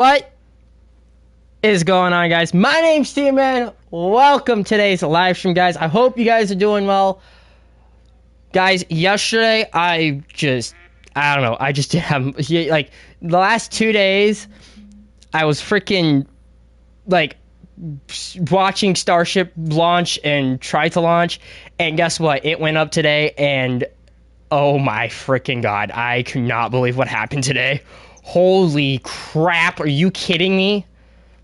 What is going on, guys? My name's Steven. Welcome to today's live stream, guys. I hope you guys are doing well. Guys, yesterday I don't know. I just didn't have, like, the last 2 days I was freaking, like, watching Starship launch and try to launch, and guess what? It went up today, and oh my freaking god, I could not believe what happened today. Holy crap, are you kidding me?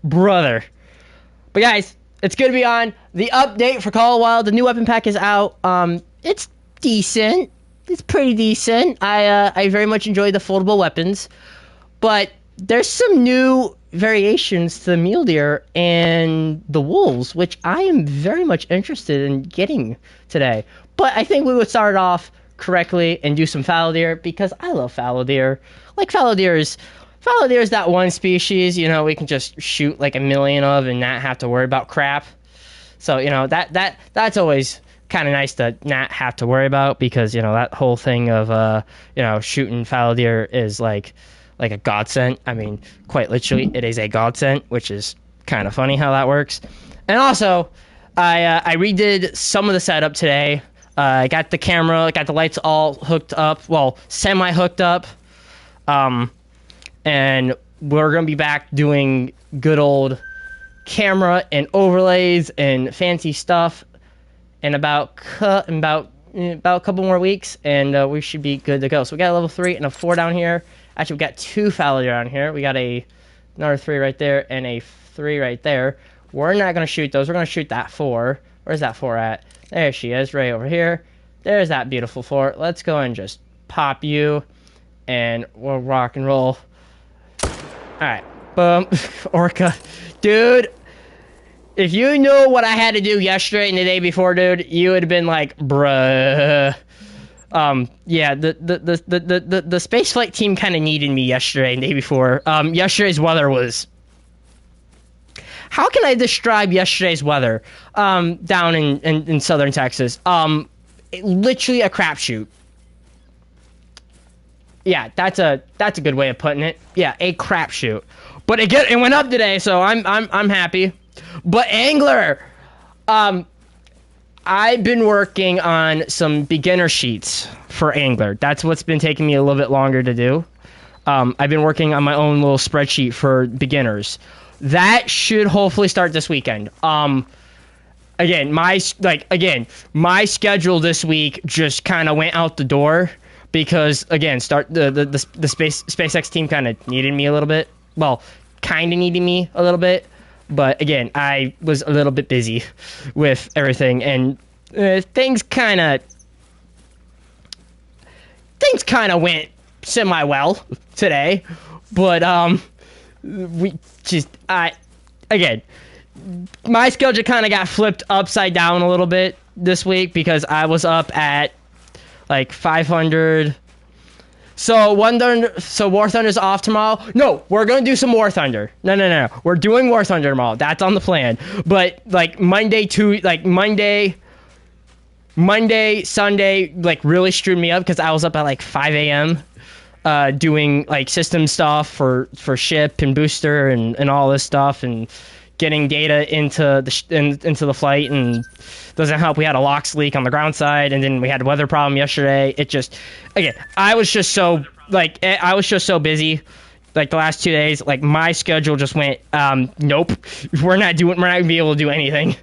Brother. But guys, it's good to be on. The update for Call of Wild, the new weapon pack is out. It's decent. It's pretty decent. I very much enjoy the foldable weapons. But there's some new variations to the mule deer and the wolves, which I am very much interested in getting today. But I think we would start off correctly and do some fallow deer because I love fallow deer. Like, fallow deer is that one species, you know, we can just shoot like a million of and not have to worry about crap. So, you know, that's always kind of nice to not have to worry about, because, you know, that whole thing of you know, shooting fallow deer is like a godsend. I mean, quite literally, it is a godsend, which is kind of funny how that works. And also, I redid some of the setup today. I got the camera, got the lights all hooked up, well, semi-hooked up. And we're going to be back doing good old camera and overlays and fancy stuff in about a couple more weeks, and we should be good to go. So we got a level 3 and a 4 down here. Actually, we got 2 fallow deer down here. We got another 3 right there and a 3 right there. We're not going to shoot those. We're going to shoot that 4. Where's that 4 at? There she is, right over here. There's that beautiful 4. Let's go and just pop you, and we'll rock and roll. Alright, boom. Orca. Dude, if you knew what I had to do yesterday and the day before, dude, you would have been like, bruh. Yeah, the spaceflight team kind of needed me yesterday and the day before. Yesterday's weather was... How can I describe yesterday's weather down in southern Texas? Literally a crapshoot. Yeah, that's a good way of putting it. Yeah, a crapshoot. But it went up today, so I'm happy. But Angler, I've been working on some beginner sheets for Angler. That's what's been taking me a little bit longer to do. I've been working on my own little spreadsheet for beginners. That should hopefully start this weekend. Again, my schedule this week just kind of went out the door because, again, the SpaceX team kind of needed me a little bit. Well, kind of needed me a little bit, but again, I was a little bit busy with everything, and things kind of went semi well today, but again, my schedule kind of got flipped upside down a little bit this week because I was up at like 500. So War Thunder's off tomorrow. No, we're gonna do some War Thunder. No. We're doing War Thunder tomorrow. That's on the plan. But like Monday, Sunday, like really screwed me up because I was up at like 5 a.m. Doing like system stuff for ship and booster and all this stuff, and getting data into the flight, and doesn't help. We had a LOX leak on the ground side, and then we had a weather problem yesterday. It just, again, I was just so busy, like the last 2 days. Like my schedule just went, nope, we're not gonna be able to do anything.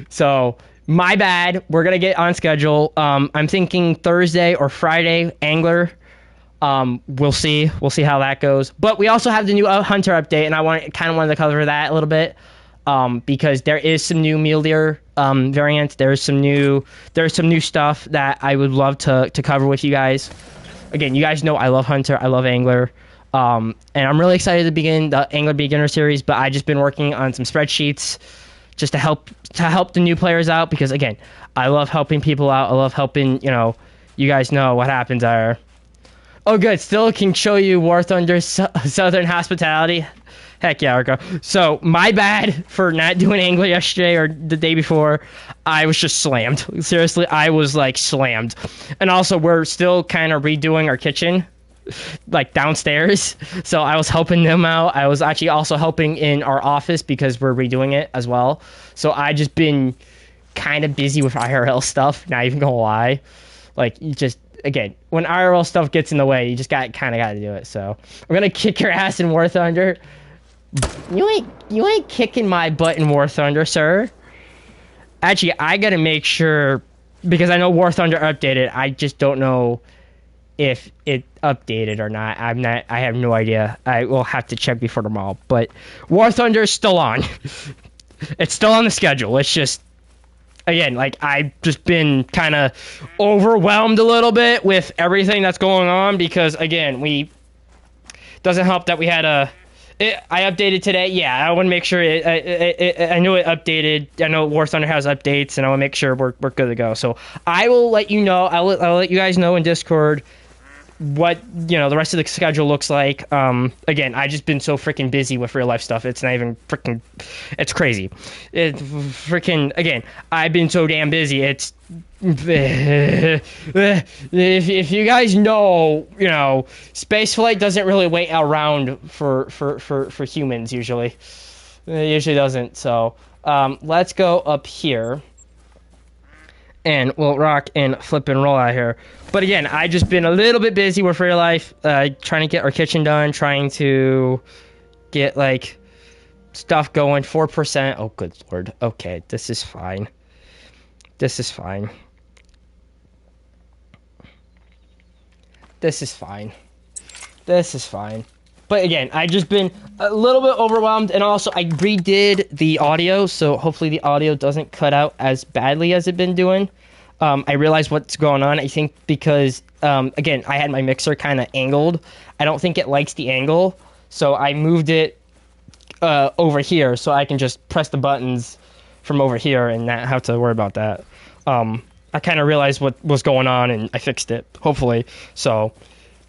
So my bad. We're gonna get on schedule. I'm thinking Thursday or Friday, Angler. We'll see how that goes. But we also have the new Hunter update, and I wanted to cover that a little bit. Because there is some new mule deer variants. There's some new stuff that I would love to cover with you guys. Again, you guys know I love Hunter, I love Angler, and I'm really excited to begin the Angler Beginner Series. But I just been working on some spreadsheets just to help the new players out, because again, I love helping people out. I love helping, you guys know what happens are. Oh, good. Still can show you War Thunder's Southern Hospitality. Heck yeah, Arco. So, my bad for not doing Angler yesterday or the day before. I was just slammed. Seriously, I was, like, slammed. And also, we're still kind of redoing our kitchen. like downstairs. So I was helping them out. I was actually also helping in our office because we're redoing it as well. So I just been kind of busy with IRL stuff. Not even gonna lie. Like you just again, when IRL stuff gets in the way, you just got to do it. So I'm gonna kick your ass in War Thunder. You ain't kicking my butt in War Thunder, sir. Actually, I gotta make sure because I know War Thunder updated. I just don't know if it updated or not. I have no idea. I will have to check before tomorrow. But War Thunder is still on. It's still on the schedule. It's just again, like I've just been kind of overwhelmed a little bit with everything that's going on because again, doesn't help that we had I updated today. Yeah, I want to make sure I know it updated. I know War Thunder has updates, and I want to make sure we're good to go. So I will let you know. I'll let you guys know in Discord what the rest of the schedule looks like. Again, I just been so freaking busy with real life stuff. It's not even freaking. It's crazy. It freaking again. I've been so damn busy. It's if you guys know, spaceflight doesn't really wait around for humans usually. It usually doesn't. So let's go up here. And we'll rock and flip and roll out here. But again, I just been a little bit busy with real life, trying to get our kitchen done, trying to get like stuff going. 4%. Oh, good lord. Okay, this is fine. This is fine. This is fine. This is fine. But again, I just been a little bit overwhelmed, and also I redid the audio, so hopefully the audio doesn't cut out as badly as it's been doing. I realized what's going on. I think because, again, I had my mixer kind of angled. I don't think it likes the angle, so I moved it over here so I can just press the buttons from over here and not have to worry about that. I kind of realized what was going on, and I fixed it, hopefully. So...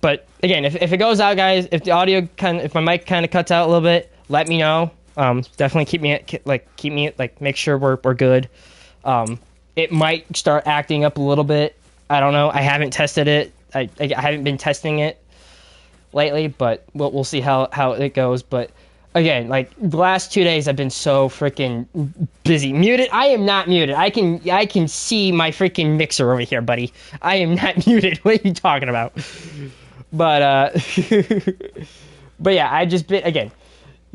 But again, if it goes out, guys, if the audio if my mic kind of cuts out a little bit, let me know. Definitely keep me make sure we're good. It might start acting up a little bit. I don't know. I haven't tested it. I haven't been testing it lately, but we'll see how it goes. But again, like the last 2 days, I've been so freaking busy. Muted? I am not muted. I can see my freaking mixer over here, buddy. I am not muted. What are you talking about? But but yeah, I just been again.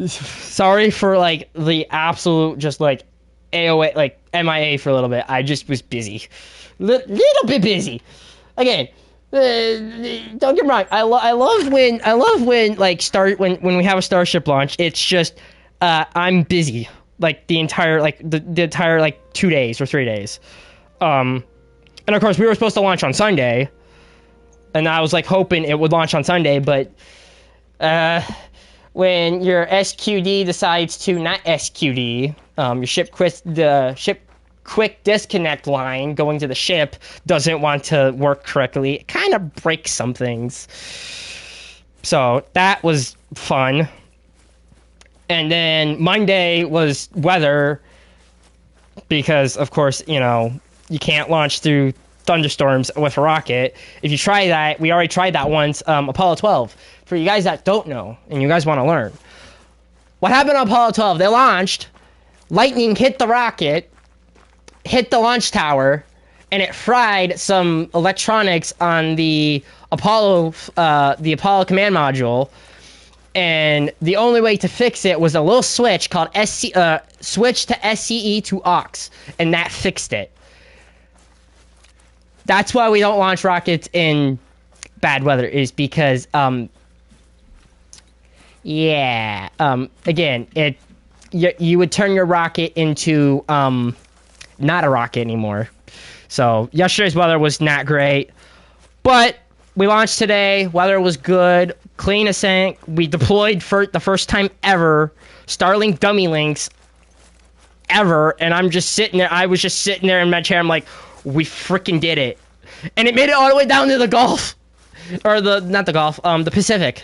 Sorry for like the absolute just like AOA like MIA for a little bit. I just was busy, little bit busy. Again, don't get me wrong. I love when like when we have a Starship launch. It's just I'm busy like the entire like the entire like 2 days or 3 days. And of course we were supposed to launch on Sunday. And I was like hoping it would launch on Sunday, but when your SQD decides to not SQD, your ship quick disconnect line going to the ship doesn't want to work correctly. It kind of breaks some things. So that was fun. And then Monday was weather because, of course, you can't launch through thunderstorms with a rocket. If you try that, we already tried that once, Apollo 12. For you guys that don't know, and you guys want to learn, what happened on Apollo 12? They launched, lightning hit the rocket, hit the launch tower, and it fried some electronics on the Apollo command module. And the only way to fix it was a little switch called switch to SCE to aux, and that fixed it. That's why we don't launch rockets in bad weather, is because, again, you would turn your rocket into not a rocket anymore. So yesterday's weather was not great, but we launched today. Weather was good, clean ascent. We deployed for the first time ever Starlink dummy links ever, and I'm just sitting there. I was just sitting there in my chair. I'm like, we freaking did it. And it made it all the way down to the Gulf. Or not the Gulf, the Pacific.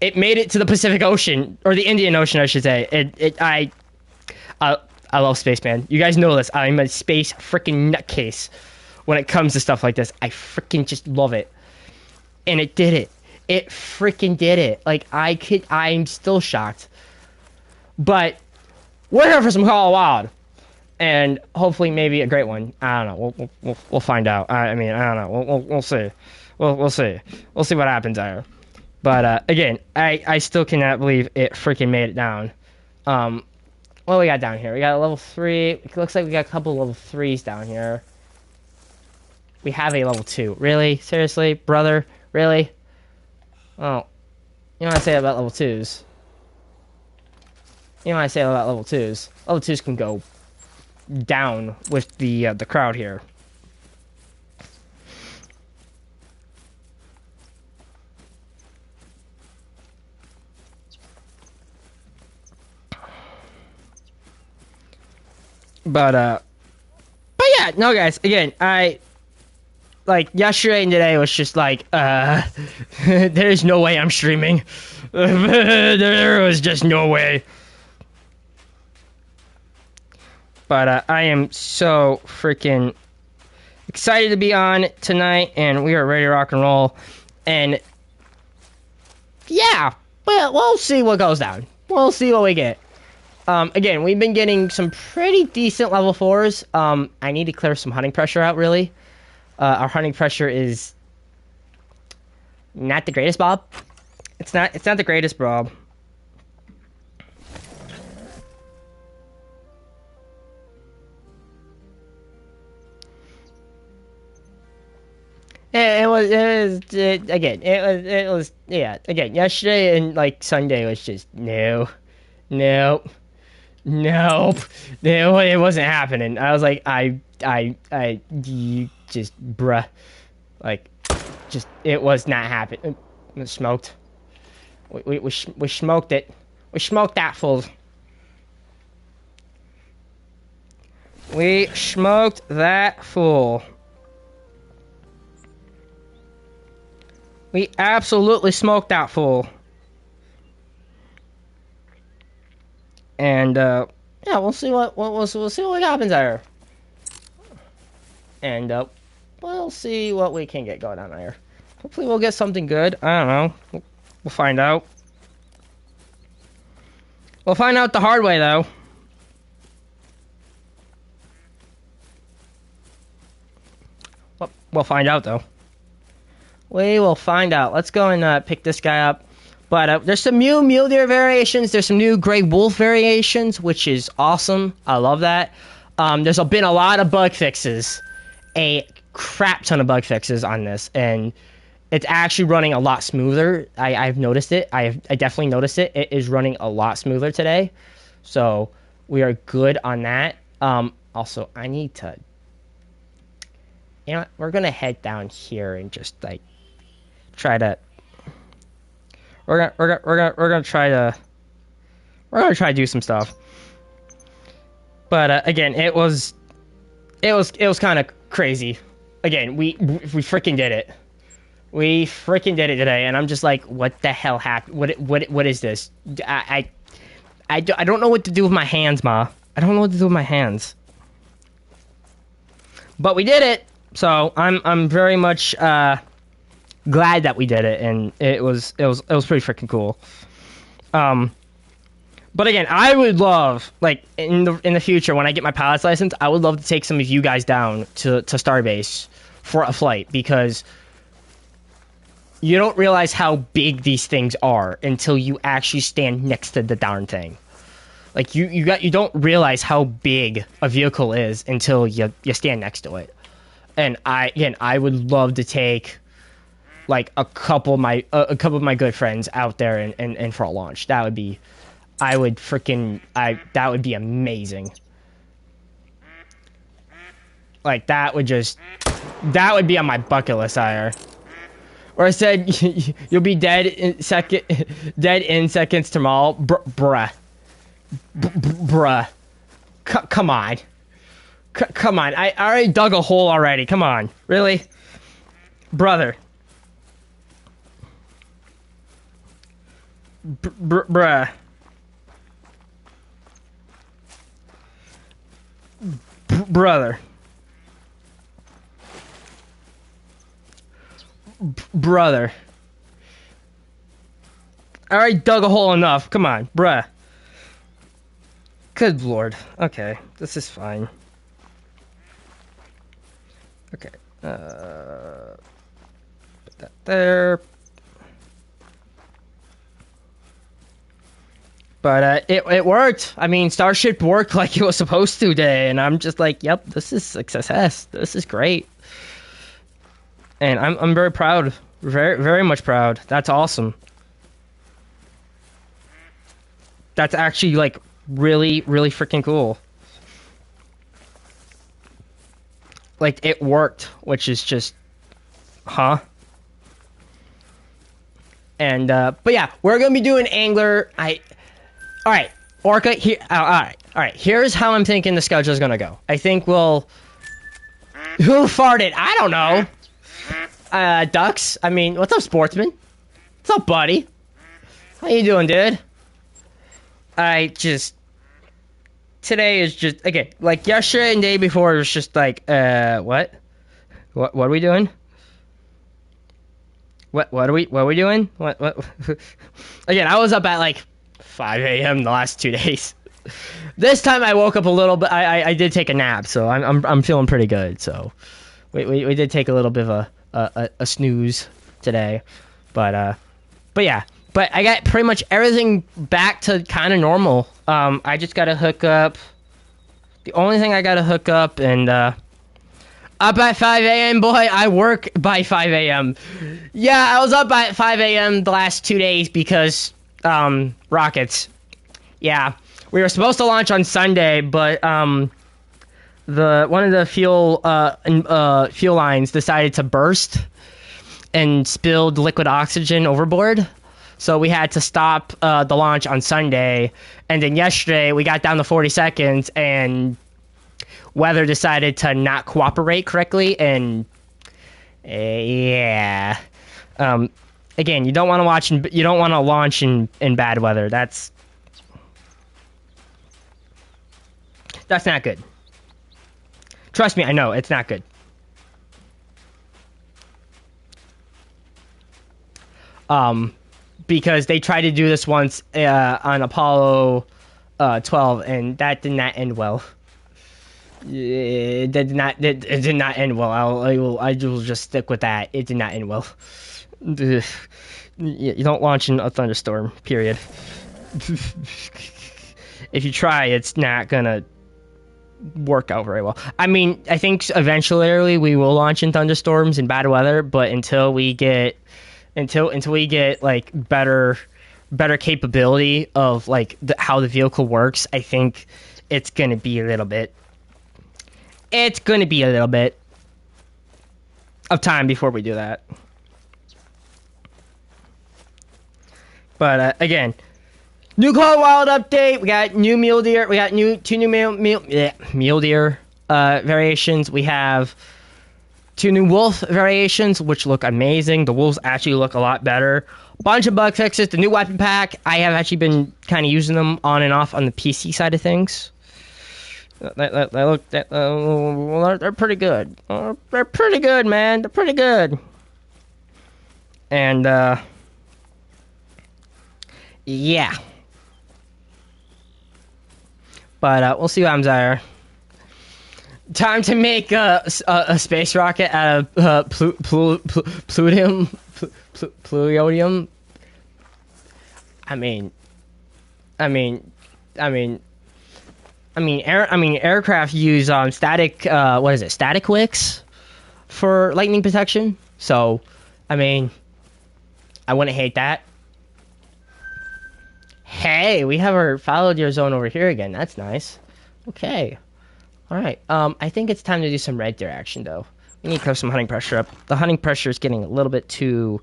It made it to the Pacific Ocean, or the Indian Ocean, I should say. I love space, man. You guys know this. I'm a space freaking nutcase when it comes to stuff like this. I freaking just love it. And it did it. It freaking did it. Like, I'm still shocked. But we're here for some Call of Wild. And hopefully maybe a great one. I don't know. We'll find out. I mean, I don't know. We'll see. We'll see. We'll see what happens there. But again, I still cannot believe it freaking made it down. What we got down here? We got a level 3. It looks like we got a couple level 3s down here. We have a level 2. Really? Seriously? Brother? Really? Oh. You know what I say about level 2s? You know what I say about level 2s? Level 2s can go down with the crowd here. But yeah, no guys, again, I like yesterday and today was just like there's no way I'm streaming. There was just no way. But I am so freaking excited to be on tonight, and we are ready to rock and roll. And yeah, we'll see what goes down. We'll see what we get. Again, we've been getting some pretty decent level 4s. I need to clear some hunting pressure out, really. Our hunting pressure is not the greatest, Bob. It's not the greatest, Bob. It was yeah, again, yesterday and like Sunday was just nope, it wasn't happening. I was like, you just bruh, like, just it was not happening. It smoked. We smoked it. We smoked that fool. We smoked that fool. We absolutely smoked that fool. And yeah, we'll see what happens there. And we'll see what we can get going on there. Hopefully we'll get something good. I don't know. We'll find out. We'll find out the hard way though. We'll find out though. We will find out. Let's go and pick this guy up. But there's some new mule deer variations. There's some new gray wolf variations, which is awesome. I love that. There's been a lot of bug fixes. A crap ton of bug fixes on this. And it's actually running a lot smoother. I've noticed it. I definitely noticed it. It is running a lot smoother today. So we are good on that. Also, I need to... You know what? We're going to head down here and just, like, try to... We're gonna try to do some stuff. But again, it was kind of crazy. Again, we freaking did it. We freaking did it today, and I'm just like, what the hell happened? What is this? I don't know what to do with my hands, Ma. I don't know what to do with my hands. But we did it, so I'm very much glad that we did it, and it was pretty freaking cool. But again, I would love, like, in the future when I get my pilot's license, I would love to take some of you guys down to Starbase for a flight, because you don't realize how big these things are until you actually stand next to the darn thing. Like, you don't realize how big a vehicle is until you stand next to it. And I would love to take like a couple of my good friends out there and for a launch. That would be that would be amazing. Like, that would be on my bucket list higher. Or I said you'll be dead in seconds tomorrow. Bruh. Come on. Come on. I already dug a hole already. Come on. Really? Brother. Bruh. Brother. Brother. I already dug a hole enough. Come on, bruh. Good lord. Okay, this is fine. Okay. Put that there. But it worked. I mean, Starship worked like it was supposed to today, and I'm just like, yep, this is success. This is great, and I'm very proud, very much proud. That's awesome. That's actually like really freaking cool. Like it worked, which is just, huh? And but yeah, we're gonna be doing angler. All right, Orca. Here, all right. Here's how I'm thinking the schedule is gonna go. I think we'll. Who farted? I don't know. Ducks. I mean, what's up, sportsman? What's up, buddy? How you doing, dude? Today is just okay. Like yesterday and the day before, it was just like, what are we doing? What are we doing? What? Again, I was up at like 5 a.m. the last 2 days. This time I woke up a little bit. I did take a nap, so I'm feeling pretty good. So we did take a little bit of a snooze today, but yeah. But I got pretty much everything back to kind of normal. I just gotta hook up. The only thing I gotta hook up and up at 5 a.m. Boy, I work by 5 a.m. Yeah, I was up at 5 a.m. the last 2 days because rockets. Yeah, we were supposed to launch on Sunday, but one of the fuel lines decided to burst and spilled liquid oxygen overboard. So we had to stop the launch on Sunday, and then yesterday we got down to 40 seconds, and weather decided to not cooperate correctly, and yeah. Again, you don't want to launch in bad weather. That's not good. Trust me, I know it's not good. Because they tried to do this once on Apollo 12, and that did not end well. It did not end well. I will just stick with that. It did not end well. You don't launch in a thunderstorm, period. If you try, it's not gonna work out very well. I mean, I think eventually we will launch in thunderstorms and bad weather, but until we get like better capability of like how the vehicle works, I think it's gonna be a little bit of time before we do that. But again, new Call Wild update. We got new mule deer. We got two new mule deer variations. We have 2 new wolf variations, which look amazing. The wolves actually look a lot better. Bunch of bug fixes. The new weapon pack. I have actually been kind of using them on and off on the PC side of things. They're pretty good. They're pretty good, man. They're pretty good. And yeah. But we'll see what happens there. Time to make a space rocket out of plutonium. Aircraft use static wicks for lightning protection. So, I wouldn't hate that. Hey, we have our fallow deer zone over here again. That's nice. Okay. All right. I think it's time to do some red deer action, though. We need to throw some hunting pressure up. The hunting pressure is getting a little bit too,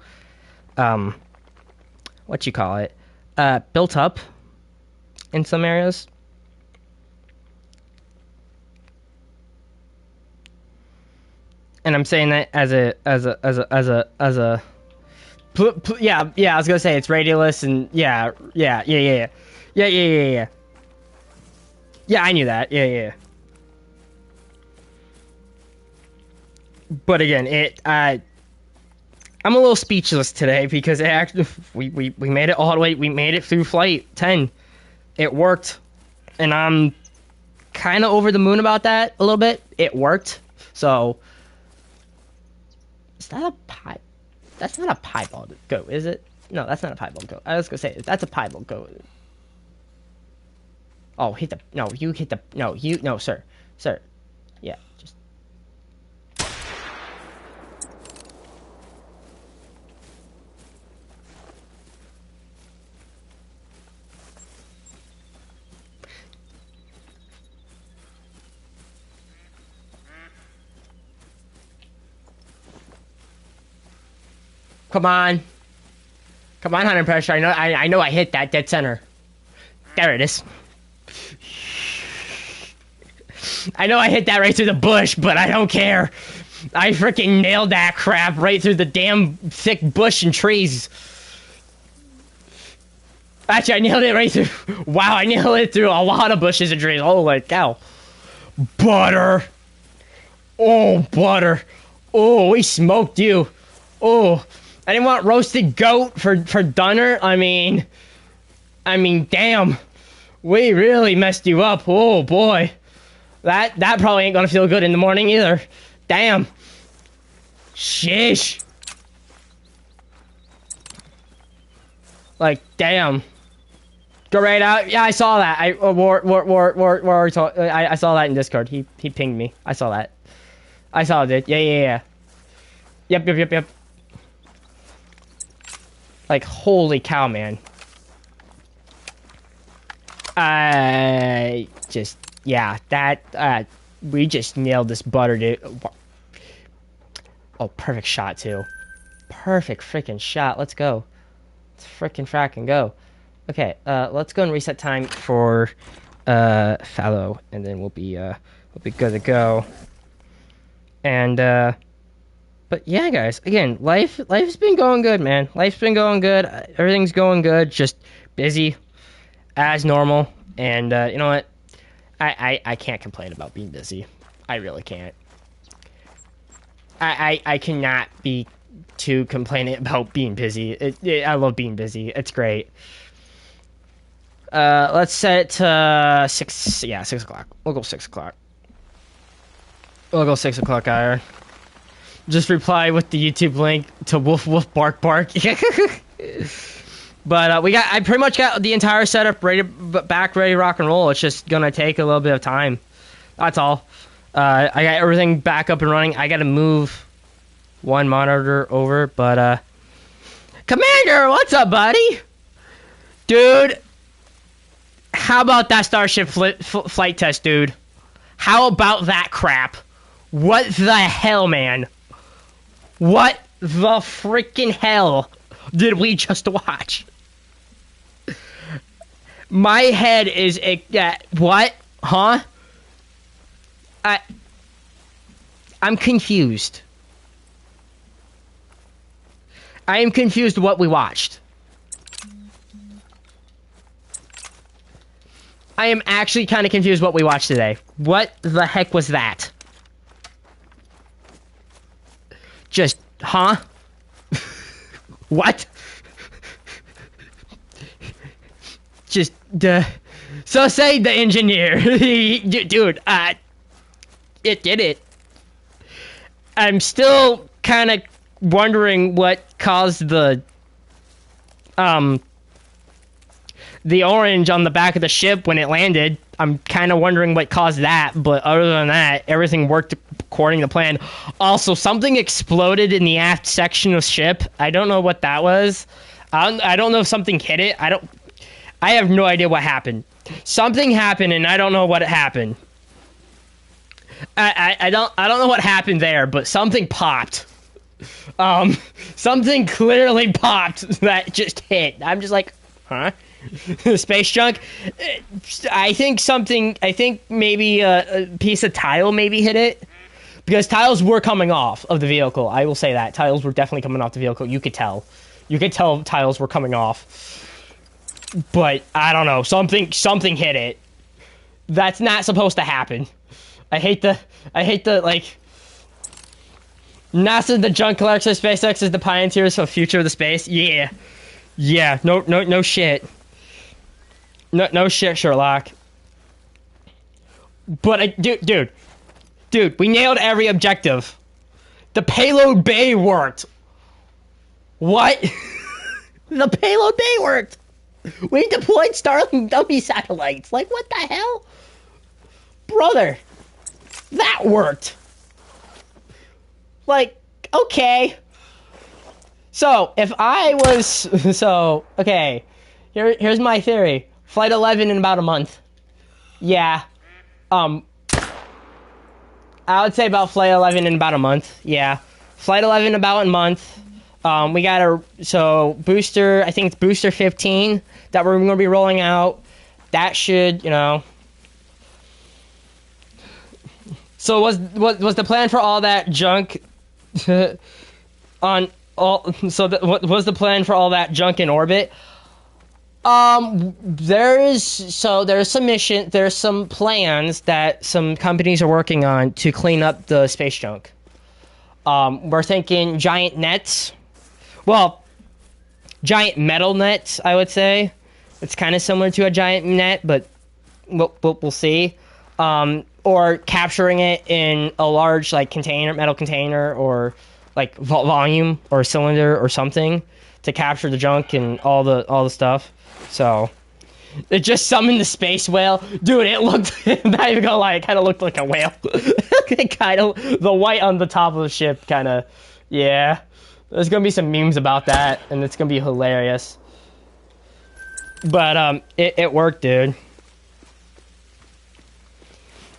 built up in some areas. And I'm saying that as a yeah, I was gonna say it's radialist and yeah. Yeah, I knew that. Yeah. But again, I'm a little speechless today because it actually we made it all the way. We made it through flight 10. It worked, and I'm kind of over the moon about that a little bit. It worked. So is that a pie? That's not a piebald goat, is it? No, that's not a piebald goat. I was gonna say that's a piebald goat. Oh, hit the no. You hit the no. You no, sir. Yeah, just. Come on. Come on, Hunter Pressure. I know I hit that dead center. There it is. I know I hit that right through the bush, but I don't care. I freaking nailed that crap right through the damn thick bush and trees. Actually, I nailed it right through. Wow, I nailed it through a lot of bushes and trees. Holy cow. Butter. Oh, butter. Oh, we smoked you. Oh, I didn't want roasted goat for dinner. I mean, damn. We really messed you up. Oh, boy. That probably ain't gonna feel good in the morning either. Damn. Sheesh. Like, damn. Go right out. Yeah, I saw that. I saw that in Discord. He pinged me. I saw that. I saw it. Yeah. Yep. Like, holy cow, man. We just nailed this butter, dude. Oh, perfect shot, too. Perfect freaking shot. Let's go. Let's fracking go. Okay, let's go and reset time for fallow, and then we'll be good to go. And but yeah, guys, again, life's been going good, man. Life's been going good. Everything's going good. Just busy as normal. And you know what? I can't complain about being busy. I really can't. I cannot be too complaining about being busy. I love being busy. It's great. Let's set it to 6. Yeah, 6 o'clock. We'll go 6 o'clock. We'll go 6 o'clock, Iron. Just reply with the YouTube link to woof woof bark bark. But I pretty much got the entire setup ready to rock and roll. It's just gonna take a little bit of time. That's all. I got everything back up and running. I gotta move one monitor over, but Commander, what's up, buddy? Dude, how about that Starship flight test, dude? How about that crap? What the hell, man? What the freaking hell did we just watch? My head is what? Huh? I'm confused. I am confused what we watched. I am actually kind of confused what we watched today. What the heck was that? Just, huh? What? Just, so say the engineer. Dude, it did it. I'm still kind of wondering what caused the orange on the back of the ship when it landed. I'm kind of wondering what caused that, but other than that, everything worked according to plan. Also, something exploded in the aft section of ship. I don't know what that was. I don't know if something hit it. I have no idea what happened. Something happened, and I don't know what happened. I don't know what happened there, but something popped. Something clearly popped that just hit. I'm just like, huh? Space junk. I think maybe a piece of tile maybe hit it, because tiles were coming off of the vehicle. I will say that tiles were definitely coming off the vehicle. You could tell tiles were coming off, but I don't know, something hit it. That's not supposed to happen. I hate the like, NASA's the junk collector, SpaceX is the pioneers for the future of the space. Yeah. Yeah, no shit. No shit, Sherlock. But, dude, we nailed every objective. The payload bay worked. What? The payload bay worked. We deployed Starlink dummy satellites. Like, what the hell? Brother, that worked. Like, okay. So, if I was... So, okay. Here's my theory. Flight 11 in about a month. Yeah. I would say about Flight 11 in about a month. Yeah. Flight 11 about a month. We got so booster, I think it's booster 15 that we're going to be rolling out. That should, So was the plan for all that junk what was the plan for all that junk in orbit? There's some plans that some companies are working on to clean up the space junk. We're thinking giant nets. Well, giant metal nets, I would say. It's kind of similar to a giant net, but we'll see. Or capturing it in a large metal container, or like volume or cylinder or something to capture the junk and all the stuff. So it just summoned the space whale, dude. It looked not even gonna lie, it kind of looked like a whale. It kind of the white on the top of the ship, kind of. Yeah, there's gonna be some memes about that, and it's gonna be hilarious. But it worked, dude.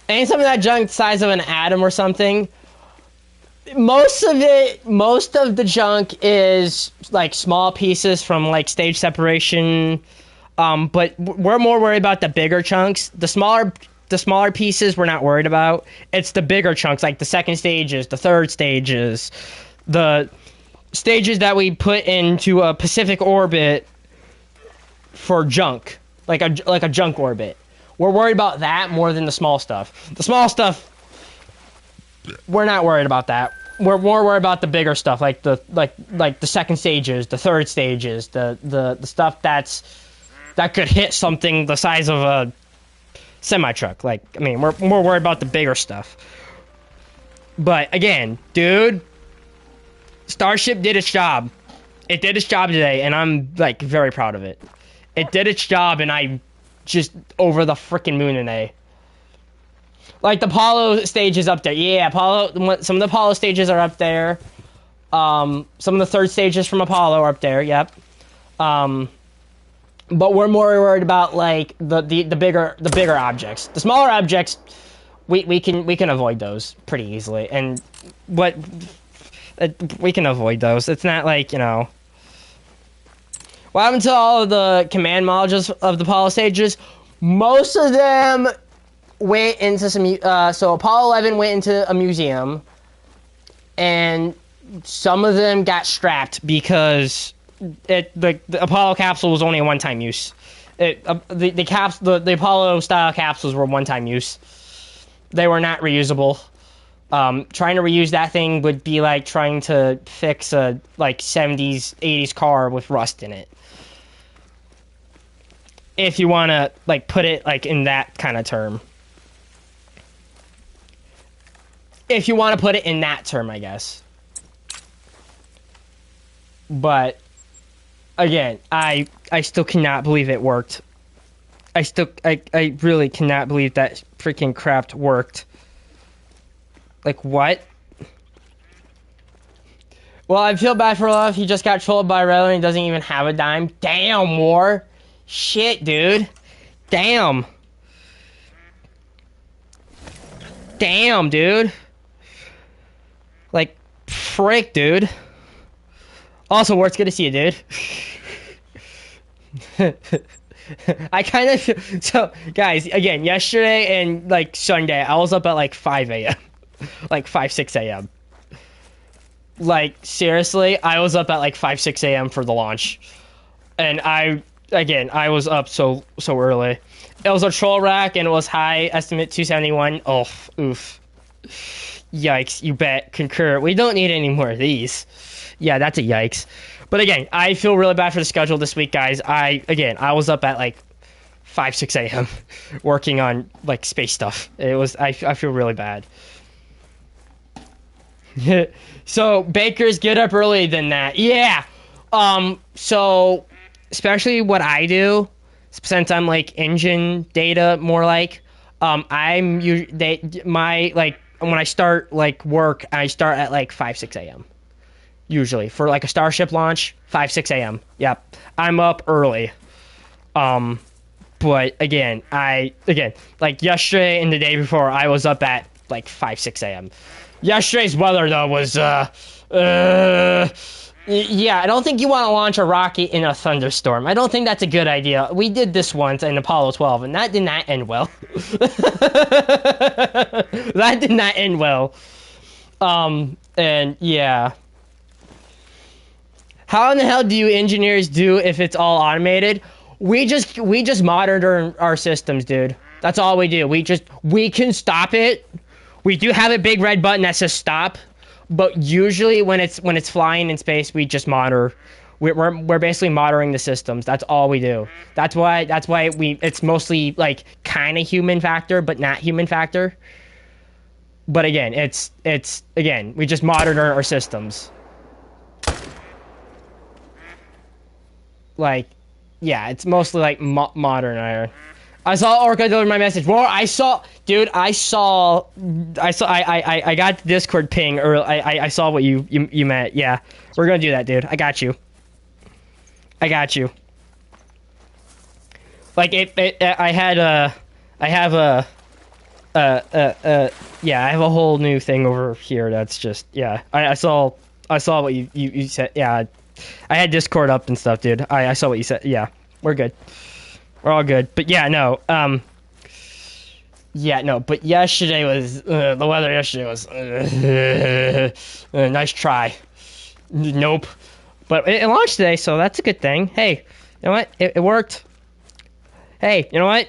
Ain't some of that junk the size of an atom or something? Most of the junk is like small pieces from like stage separation. But we're more worried about the bigger chunks. The smaller pieces we're not worried about. It's the bigger chunks, like the second stages, the third stages, the stages that we put into a Pacific orbit for junk, like a junk orbit. We're worried about that more than the small stuff. The small stuff, we're not worried about that. We're more worried about the bigger stuff, like the second stages, the third stages, the stuff that could hit something the size of a semi-truck. Like, I mean, we're more worried about the bigger stuff. But again, dude, Starship did its job. It did its job today, and I'm like very proud of it. It did its job, and I just over the freaking moon today. Like the Apollo stage is up there. Yeah, some of the Apollo stages are up there. Some of the third stages from Apollo are up there. Yep. But we're more worried about like the bigger objects. The smaller objects, we can avoid those pretty easily. And we can avoid those. It's not like, what happened to all of the command modules of the Apollo stages? Most of them went into some... so Apollo 11 went into a museum, and some of them got scrapped because the Apollo capsule was only a one-time use. The Apollo-style capsules were one-time use. They were not reusable. Trying to reuse that thing would be like trying to fix a 70s, 80s car with rust in it. If you want to put it in that kind of term. If you want to put it in that term, I guess. But again, I still cannot believe it worked. I really cannot believe that freaking crap worked. Like, what? Well, I feel bad for Love. He just got trolled by Railer and he doesn't even have a dime. Damn, War. Shit, dude. Damn. Damn, dude. Like, frick, dude. Also, War, it's good to see you, dude. I kind of... So, guys, again, yesterday and, Sunday, I was up at, 5 a.m. 5, 6 a.m. Seriously, I was up at, 5, 6 a.m. for the launch. And I was up so early. It was a troll rack, and it was high estimate 271. Oh, oof. Yikes, you bet. Concur. We don't need any more of these. Yeah, that's a yikes. But again, I feel really bad for the schedule this week, guys. I was up at like 5, 6 a.m. working on like space stuff. I feel really bad. So bakers get up early than that. Yeah. So especially what I do, since I'm like engine data more like, when I start like work, I start at like 5, 6 a.m. usually for like a Starship launch, 5, 6 a.m. Yep. I'm up early. But again, like yesterday and the day before, I was up at like 5, 6 a.m. Yesterday's weather though was yeah, I don't think you want to launch a rocket in a thunderstorm. I don't think that's a good idea. We did this once in Apollo 12, and that did not end well. That did not end well. And yeah. How in the hell do you engineers do if it's all automated? We just monitor our systems, dude. That's all we do. We can stop it. We do have a big red button that says stop, but usually when it's flying in space, we just monitor. We're basically monitoring the systems. That's all we do. That's why it's mostly like kind of human factor, but not human factor. But again, it's again, we just monitor our systems. Like, yeah, it's mostly like modern iron. I saw Orca deliver my message. Well, I got the Discord ping, or I saw what you meant. Yeah, we're gonna do that, dude. I got you. Like I have a whole new thing over here. That's just, yeah. I saw what you said. Yeah, I had Discord up and stuff, dude. I saw what you said. Yeah, we're good. We're all good. But yeah, no. But yesterday was the weather. Yesterday was nice try. Nope. But it launched today, so that's a good thing. Hey, you know what? It worked. Hey, you know what?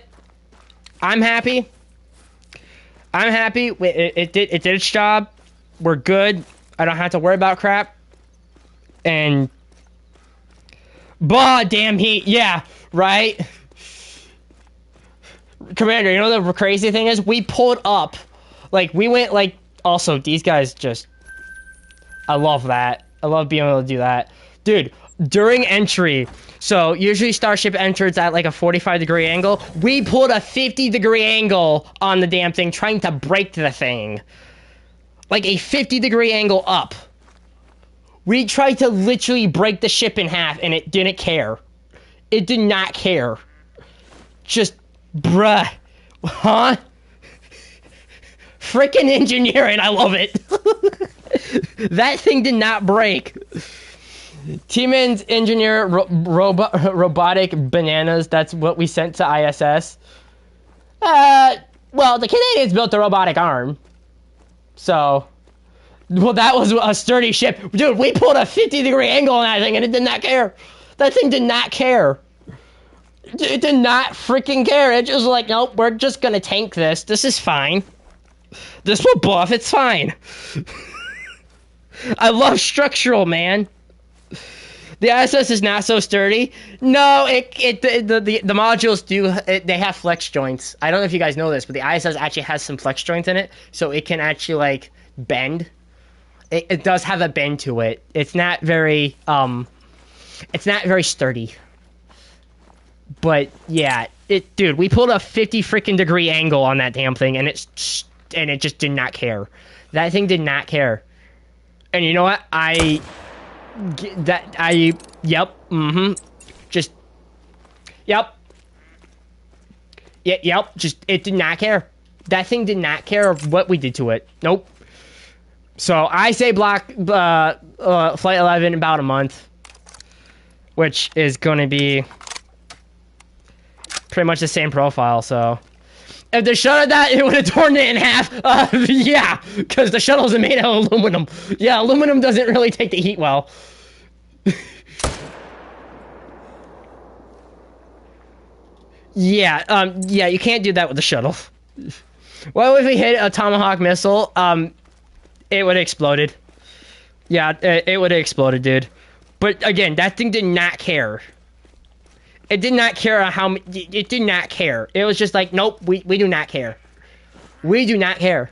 I'm happy. It did its job. We're good. I don't have to worry about crap. And bah, damn heat. Yeah, right. Commander, you know the crazy thing is, we pulled up, like, we went, like, also, these guys just, I love that. I love being able to do that. Dude, during entry, so usually Starship enters at, like, a 45-degree angle. We pulled a 50-degree angle on the damn thing, trying to break the thing. Like, a 50-degree angle up. We tried to literally break the ship in half, and it didn't care. It did not care. Just... bruh. Huh? Frickin' engineering, I love it. That thing did not break. T-Man's engineer robotic bananas, that's what we sent to ISS. Well, the Canadians built the robotic arm. So, well, that was a sturdy ship. Dude, we pulled a 50-degree angle on that thing, and it did not care. That thing did not care. It did not freaking care. It just was like, nope, we're just gonna tank this. This is fine. This will buff. It's fine. I love structural, man. The ISS is not so sturdy. No, the modules do. They have flex joints. I don't know if you guys know this, but the ISS actually has some flex joints in it, so it can actually like bend. It does have a bend to it. It's not very sturdy. But yeah, dude, we pulled a 50 freaking degree angle on that damn thing, and it just did not care. That thing did not care. And you know what? Just, it did not care. That thing did not care of what we did to it. Nope. So I say block flight 11 in about a month, which is going to be pretty much the same profile. So if the shuttle that, it would have torn it in half. Yeah, because the shuttles are made out of aluminum. Yeah, aluminum doesn't really take the heat well. Yeah, you can't do that with the shuttle. What if we hit a Tomahawk missile? it would have exploded. Yeah, it would have exploded, dude. But again, that thing did not care. It did not care how... It did not care. It was just like, nope, we do not care. We do not care.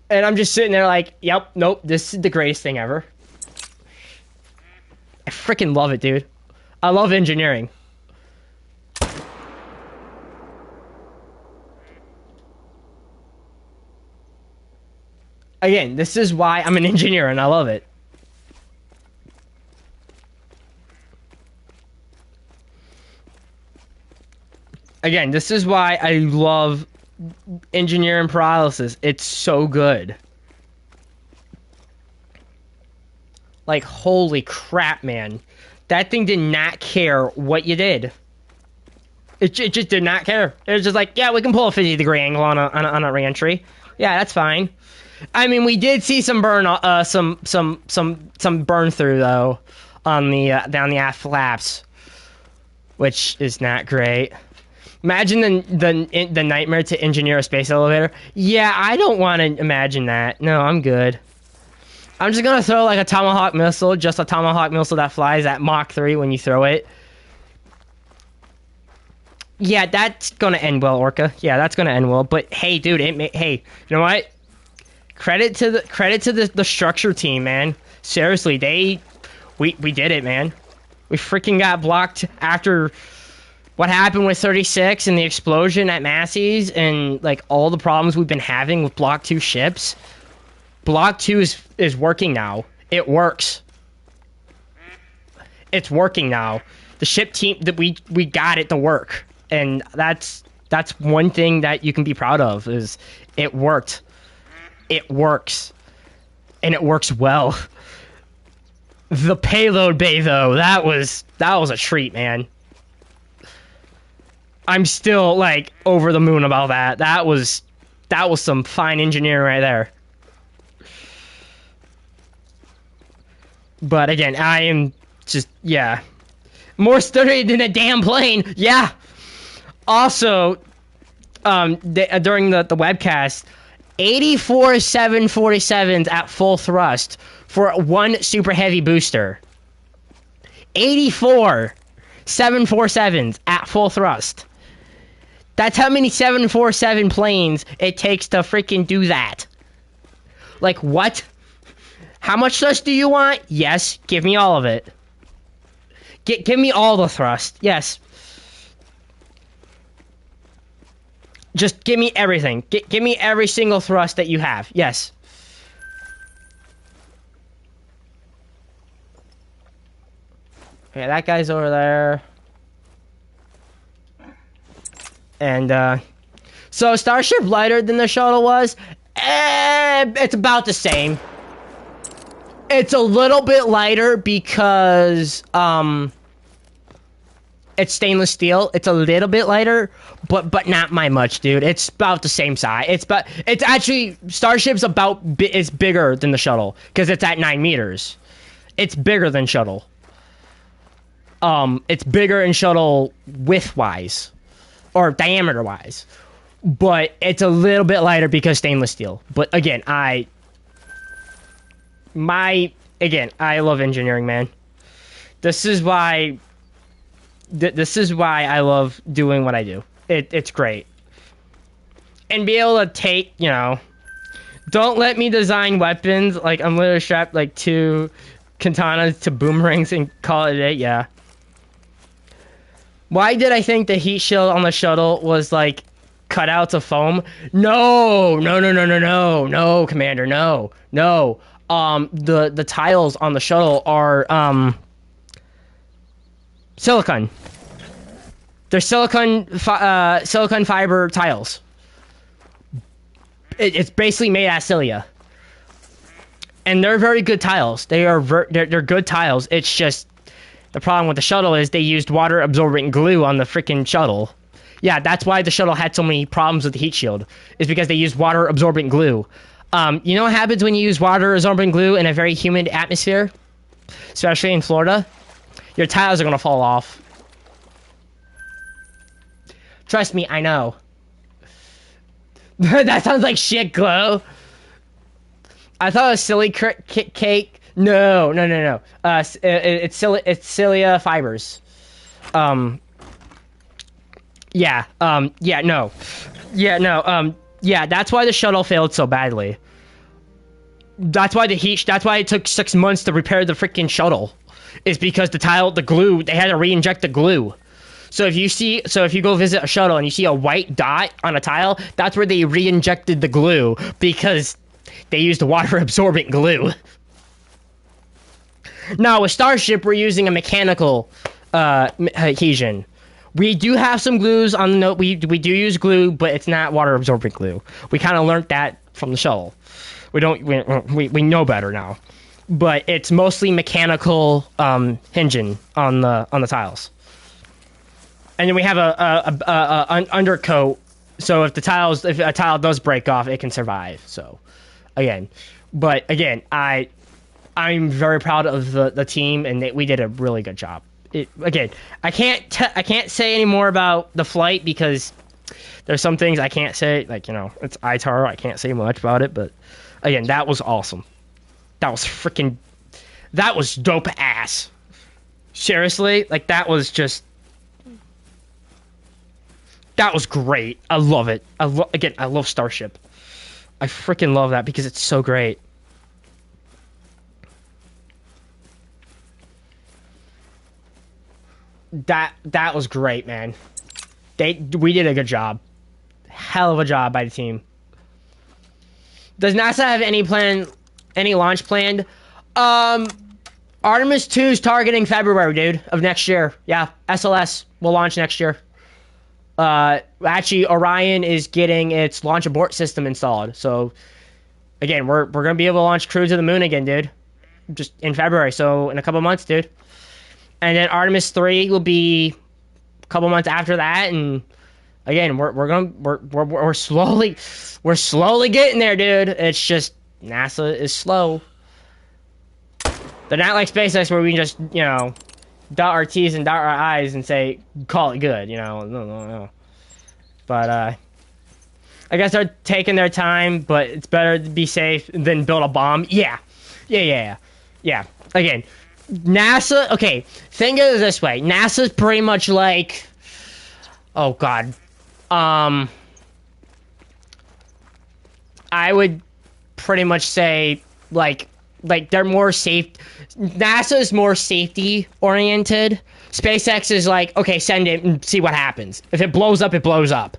And I'm just sitting there like, yep, nope, this is the greatest thing ever. I freaking love it, dude. I love engineering. Again, this is why I'm an engineer and I love it. Again, this is why I love engineering paralysis. It's so good. Like, holy crap, man. That thing did not care what you did. It just did not care. It was just like, yeah, we can pull a 50-degree angle on a re-entry. Yeah, that's fine. I mean, we did see some burn, some burn through though, on the down the aft flaps, which is not great. Imagine the nightmare to engineer a space elevator. Yeah, I don't want to imagine that. No, I'm good. I'm just gonna throw like a Tomahawk missile, just a Tomahawk missile that flies at Mach 3 when you throw it. Yeah, that's gonna end well, Orca. Yeah, that's gonna end well. But hey, dude, hey, you know what? Credit to the structure team, man. Seriously, we did it, man. We freaking got blocked after what happened with 36 and the explosion at Massey's and like all the problems we've been having with Block 2 ships. Block 2 is working now. It works. It's working now. The ship team that we got it to work. And that's one thing that you can be proud of is it worked. It works. And it works well. The payload bay though, that was a treat, man. I'm still like over the moon about that. That was some fine engineering right there. But again, I am just, yeah. More sturdy than a damn plane. Yeah. Also, during the webcast, 84 747s at full thrust for one super heavy booster. 84 747s at full thrust. That's how many 747 planes it takes to freaking do that. Like, what? How much thrust do you want? Yes, give me all of it. Give me all the thrust. Yes. Just give me everything. Give me every single thrust that you have. Yes. Okay, that guy's over there. And, so Starship lighter than the shuttle was? It's about the same. It's a little bit lighter because, it's stainless steel. It's a little bit lighter, but not by much, dude. It's about the same size. It's actually, Starship's is bigger than the shuttle because it's at 9 meters. It's bigger than shuttle. It's bigger in shuttle width-wise or diameter-wise, but it's a little bit lighter because stainless steel. But again, I love engineering, man. This is why I love doing what I do. It's great. And be able to take, you know, don't let me design weapons. Like, I'm literally strapped like 2 katanas to boomerangs and call it a day. Yeah. Why did I think the heat shield on the shuttle was like cutouts of foam? No, Commander, no. The tiles on the shuttle are silicone. They're silicone fiber tiles. It's basically made out of cilia, and they're very good tiles. They're good tiles. It's just the problem with the shuttle is they used water absorbent glue on the freaking shuttle. Yeah, that's why the shuttle had so many problems with the heat shield. Is because they used water absorbent glue. You know what happens when you use water absorbent glue in a very humid atmosphere, especially in Florida? Your tiles are gonna fall off. Trust me, I know. That sounds like shit, Glow. I thought it was silly cake. No, no, no, no. It's cilia fibers. Um, yeah. Yeah. No. Yeah. No. Yeah. That's why the shuttle failed so badly. That's why That's why it took 6 months to repair the freaking shuttle. Is because the glue. They had to re-inject the glue. So if you go visit a shuttle and you see a white dot on a tile, that's where they re-injected the glue because they used water absorbent glue. Now with Starship, we're using a mechanical adhesion. We do have some glues on the note. We do use glue, but it's not water absorbent glue. We kind of learned that from the shuttle. We know better now, but it's mostly mechanical hinging on the tiles. And then we have an undercoat, so if a tile does break off, it can survive. So, again, I'm very proud of the team, and we did a really good job. I can't say any more about the flight because there's some things I can't say. Like it's ITAR, I can't say much about it. But again, that was awesome. That was dope ass. Seriously, that was just. That was great. I love it. I love Starship. I freaking love that because it's so great. That was great, man. We did a good job. Hell of a job by the team. Does NASA have any launch planned? Artemis 2 is targeting February, dude, of next year. Yeah, SLS will launch next year. Actually, Orion is getting its launch abort system installed. So, again, we're gonna be able to launch crew to the moon again, dude. Just in February, so in a couple months, dude. And then Artemis 3 will be a couple months after that, and again, we're slowly getting there, dude. It's just NASA is slow. They're not like SpaceX where we can just dot our T's and dot our I's and say, call it good, no. But, I guess they're taking their time, but it's better to be safe than build a bomb. Yeah. Again, NASA, okay, think of it this way. NASA's pretty much like, oh God. I would pretty much say, like they're more safe. NASA is more safety oriented. SpaceX is like, okay, send it and see what happens. If it blows up, it blows up.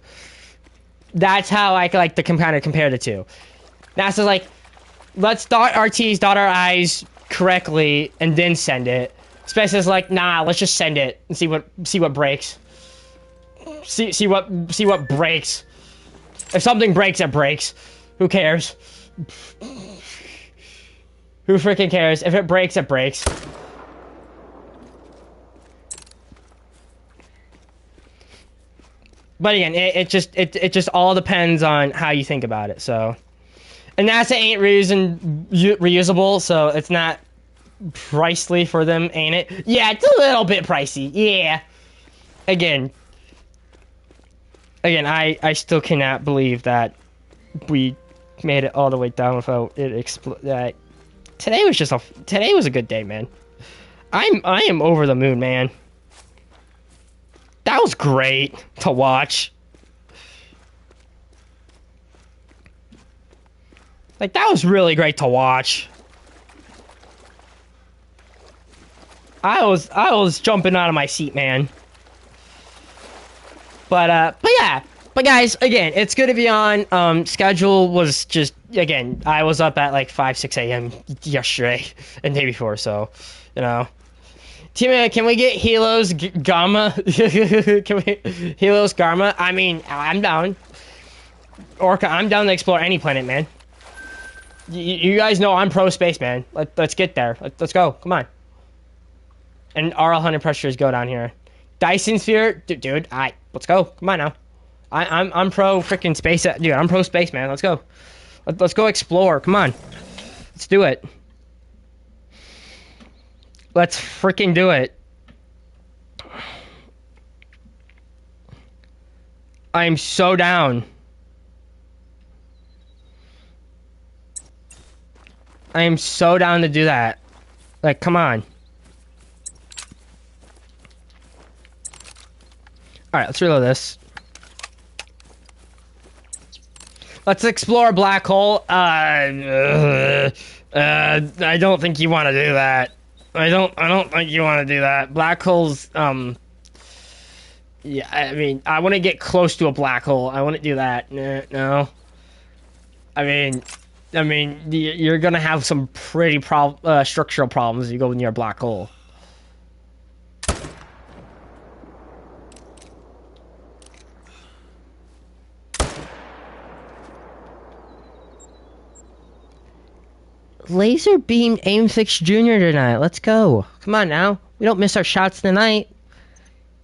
That's how I like to kind of compare the two. NASA's like, let's dot our T's, dot our I's correctly, and then send it. SpaceX is like, nah, let's just send it and see what breaks. See what breaks. If something breaks, it breaks. Who cares? Who freaking cares? If it breaks, it breaks. But again, it just all depends on how you think about it. So, and NASA ain't reusable, so it's not pricey for them, ain't it? Yeah, it's a little bit pricey. Yeah. Again, I still cannot believe that we made it all the way down without it explode. Today was a good day, man. I am over the moon, man. That was great to watch. That was really great to watch. I was jumping out of my seat, man. But yeah. But guys, again, it's good to be on. Schedule was just, again, I was up at 5, 6 a.m. yesterday and the day before, so, Team, can we get Helos Gamma? Helos Gamma? I mean, I'm down. Orca, I'm down to explore any planet, man. You guys know I'm pro space, man. Let's get there. Let's go. Come on. And RL100 pressures go down here. Dyson Sphere, dude. Let's go. Come on now. I'm pro freaking space, dude. I'm pro space, man. Let's go. Let's go explore. Come on. Let's do it. Let's freaking do it. I'm so down. I am so down to do that. Like, come on. Alright, let's reload this. Let's explore a black hole. I don't think you want to do that. I don't think you want to do that. Black holes, yeah, I mean, I want to get close to a black hole. I wouldn't do that. No. I mean, you're gonna have some pretty structural problems if you go near a black hole. Laser beam aim fix junior tonight. Let's go. Come on now. We don't miss our shots tonight.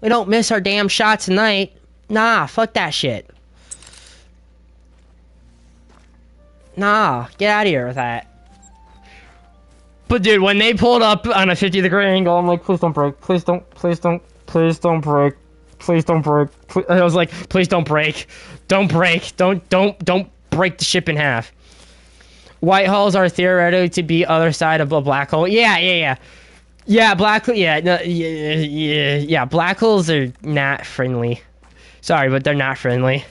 We don't miss our damn shots tonight. Nah, fuck that shit. Nah, get out of here with that. But dude, when they pulled up on a 50-degree angle, I'm like, please don't break. Please don't break. Please don't break. I was like, please don't break. Don't break. Don't break the ship in half. White holes are theoretically to be other side of a black hole. Yeah, black holes are not friendly. Sorry, but they're not friendly.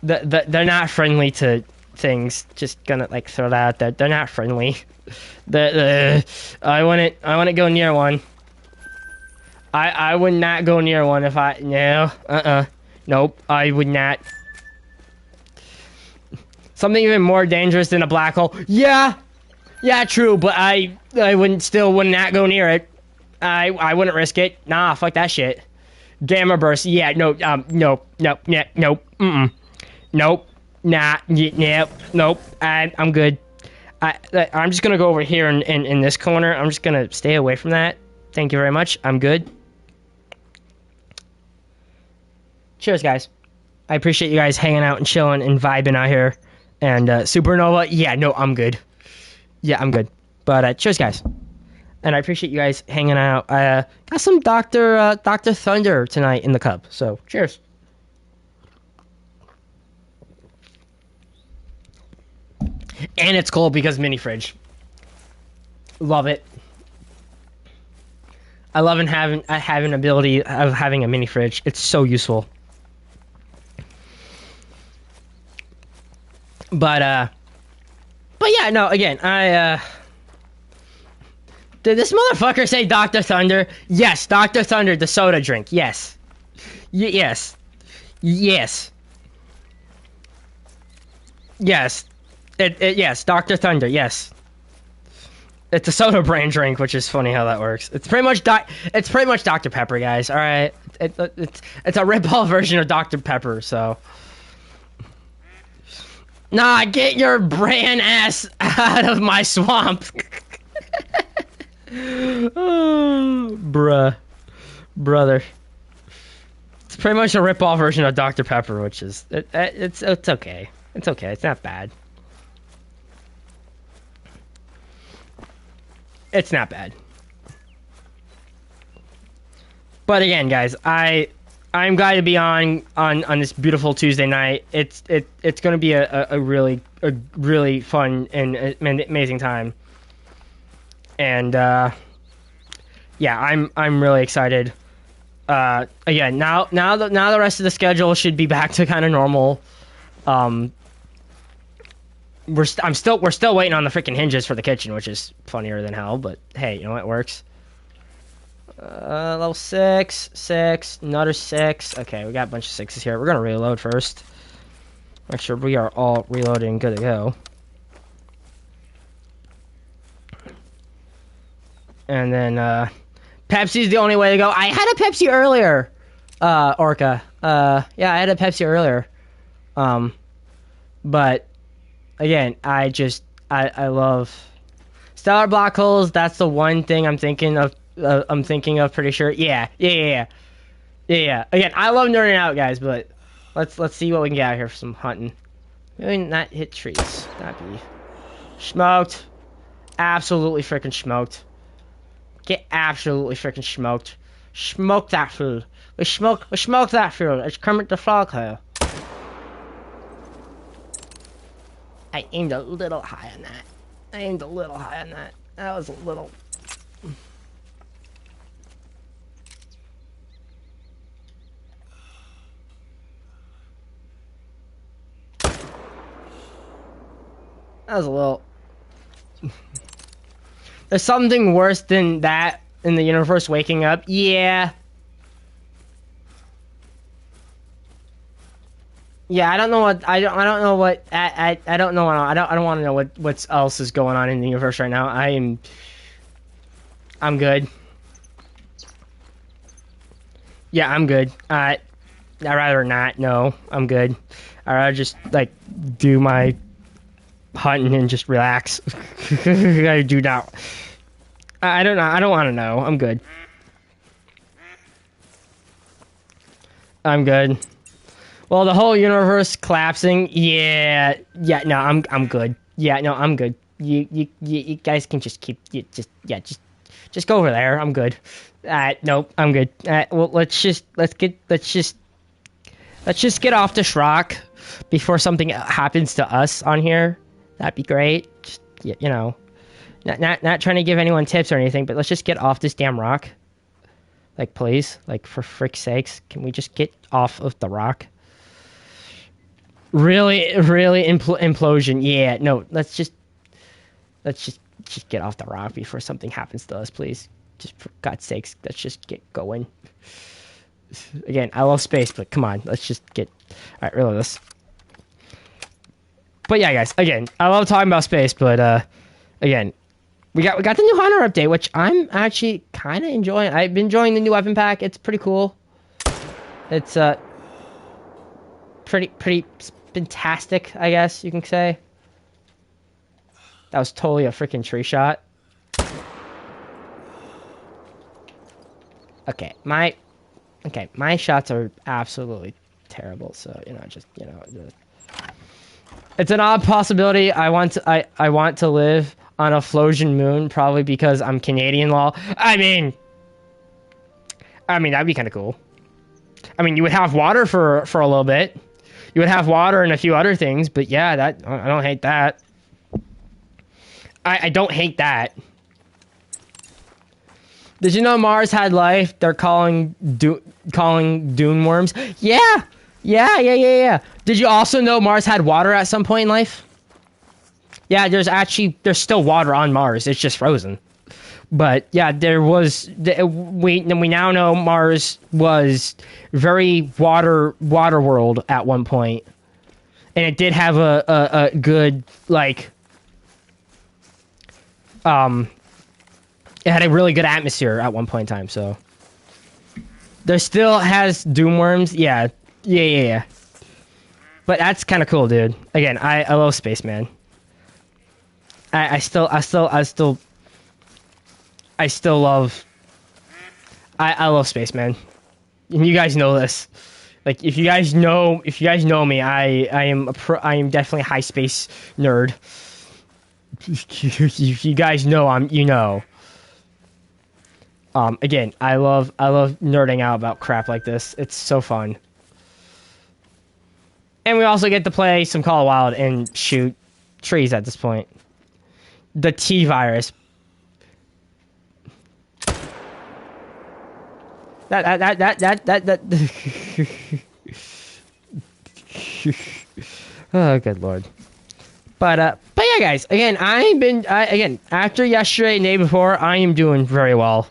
They're not friendly to things. Just gonna like throw that out there. They're not friendly. I wouldn't go near one. I would not go near one if I nope, I would not. Something even more dangerous than a black hole. Yeah, true, but I wouldn't not go near it. I wouldn't risk it. Nah, fuck that shit. Gamma burst. Yeah, nope, nope, I'm good. I'm just gonna go over here in this corner. I'm just gonna stay away from that. Thank you very much. I'm good. Cheers, guys. I appreciate you guys hanging out and chilling and vibing out here. And Supernova, yeah, no, I'm good. Yeah, I'm good. But cheers, guys. And I appreciate you guys hanging out. Got some Dr. Thunder tonight in the cup. So, cheers. And it's cold because mini fridge. Love it. I love having ability of having a mini fridge. It's so useful. But yeah, no, again, did this motherfucker say Dr. Thunder? Yes, Dr. Thunder, the soda drink. Yes. Yes. Yes. Yes. Yes, Dr. Thunder, yes. It's a soda brand drink, which is funny how that works. It's pretty much Dr. Pepper, guys, alright? It's a rip-off version of Dr. Pepper, so... Nah, get your brand ass out of my swamp. Oh, brother. It's pretty much a rip-off version of Dr. Pepper, which is it's okay. It's okay. It's not bad. It's not bad. But again, guys, I'm glad to be on this beautiful Tuesday night. It's going to be a really fun and amazing time. And yeah, I'm really excited. Again, now the rest of the schedule should be back to kind of normal. We're still waiting on the freaking hinges for the kitchen, which is funnier than hell. But hey, you know what, it works. Level 6, another 6. Okay, we got a bunch of 6s here. We're gonna reload first. Make sure we are all reloading, good to go. And then Pepsi's the only way to go. I had a Pepsi earlier, Orca. Yeah, I had a Pepsi earlier. But again, I love stellar black holes. That's the one thing I'm thinking of. Pretty sure. Yeah. Again, I love nerding out, guys, but let's see what we can get out here for some hunting. Maybe not hit trees. Not be smoked. Absolutely freaking smoked. Get absolutely freaking smoked. Smoke that food. We smoke that food. It's Kermit the Frog here. I aimed a little high on that. I aimed a little high on that. That was a little... That was a little... There's something worse than that in the universe waking up. Yeah. Yeah, I don't know what I don't know what I don't know. I don't want to know what else is going on in the universe right now. I'm good. Yeah, I'm good. I'd rather not. No, I'm good. I'd rather just like do my hunting and just relax. I do not. I don't know. I don't want to know. I'm good. I'm good. Well, the whole universe collapsing. Yeah. No, I'm good. Yeah, no, I'm good. You guys can just keep. Just go over there. I'm good. Nope, I'm good. Well, let's just get off this rock before something happens to us on here. That'd be great. Just, you know, not trying to give anyone tips or anything, but let's just get off this damn rock. Like, please, like for frick's sakes, can we just get off of the rock? Really, implosion. Yeah, no, let's just get off the rock before something happens to us, please. Just for God's sakes, let's just get going. Again, I love space, but come on, let's just get... Alright, reload this. But yeah, guys, again, I love talking about space, but again, we got the new Hunter update, which I'm actually kind of enjoying. I've been enjoying the new weapon pack. It's pretty cool. It's pretty fantastic, I guess you can say. That was totally a freaking tree shot. Okay, my shots are absolutely terrible. So it's an odd possibility. I want to live on a floating moon, probably because I'm Canadian law. I mean that'd be kind of cool. I mean, you would have water for a little bit. You would have water and a few other things, but yeah, I don't hate that. I don't hate that. Did you know Mars had life? They're calling dune worms. Yeah. Did you also know Mars had water at some point in life? Yeah, there's still water on Mars. It's just frozen. But yeah, there was. We now know Mars was very water world at one point, and it did have a good like. It had a really good atmosphere at one point in time, so there still has doom worms. Yeah. But that's kind of cool, dude. Again, I love space, man. I still love. I love space, man. And you guys know this. Like, if you guys know me, I am definitely a high space nerd. If you guys know again, I love nerding out about crap like this. It's so fun. And we also get to play some Call of Wild and shoot trees at this point. The T virus. That Oh, good lord. But yeah, guys. Again, after yesterday and the day before, I am doing very well.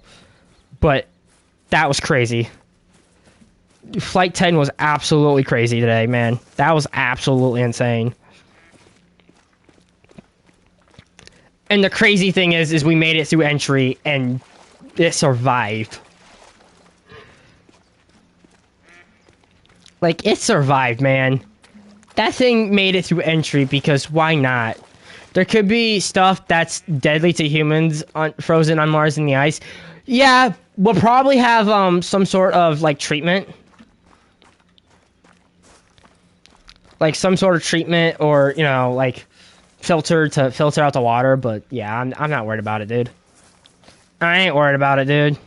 But that was crazy. Flight 10 was absolutely crazy today, man. That was absolutely insane. And the crazy thing is we made it through entry and it survived. Like, it survived, man. That thing made it through entry because why not? There could be stuff that's deadly to humans frozen on Mars in the ice. Yeah, we'll probably have some sort of like treatment. Like some sort of treatment or, like filter out the water, but yeah, I'm not worried about it, dude. I ain't worried about it, dude.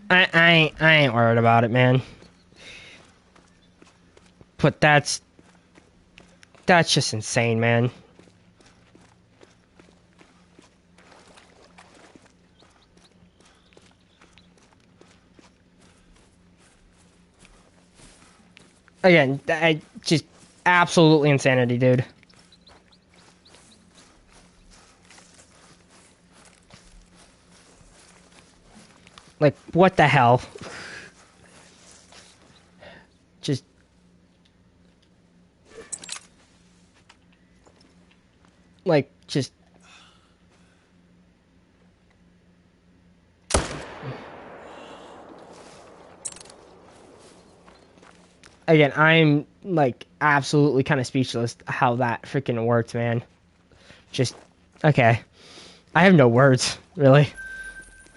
I ain't worried about it, man. But that's just insane, man. Again, just absolutely insanity, dude. Like, what the hell? Just... Like, just... Again, I'm, like, absolutely kind of speechless how that freaking worked, man. Just... Okay. I have no words, really.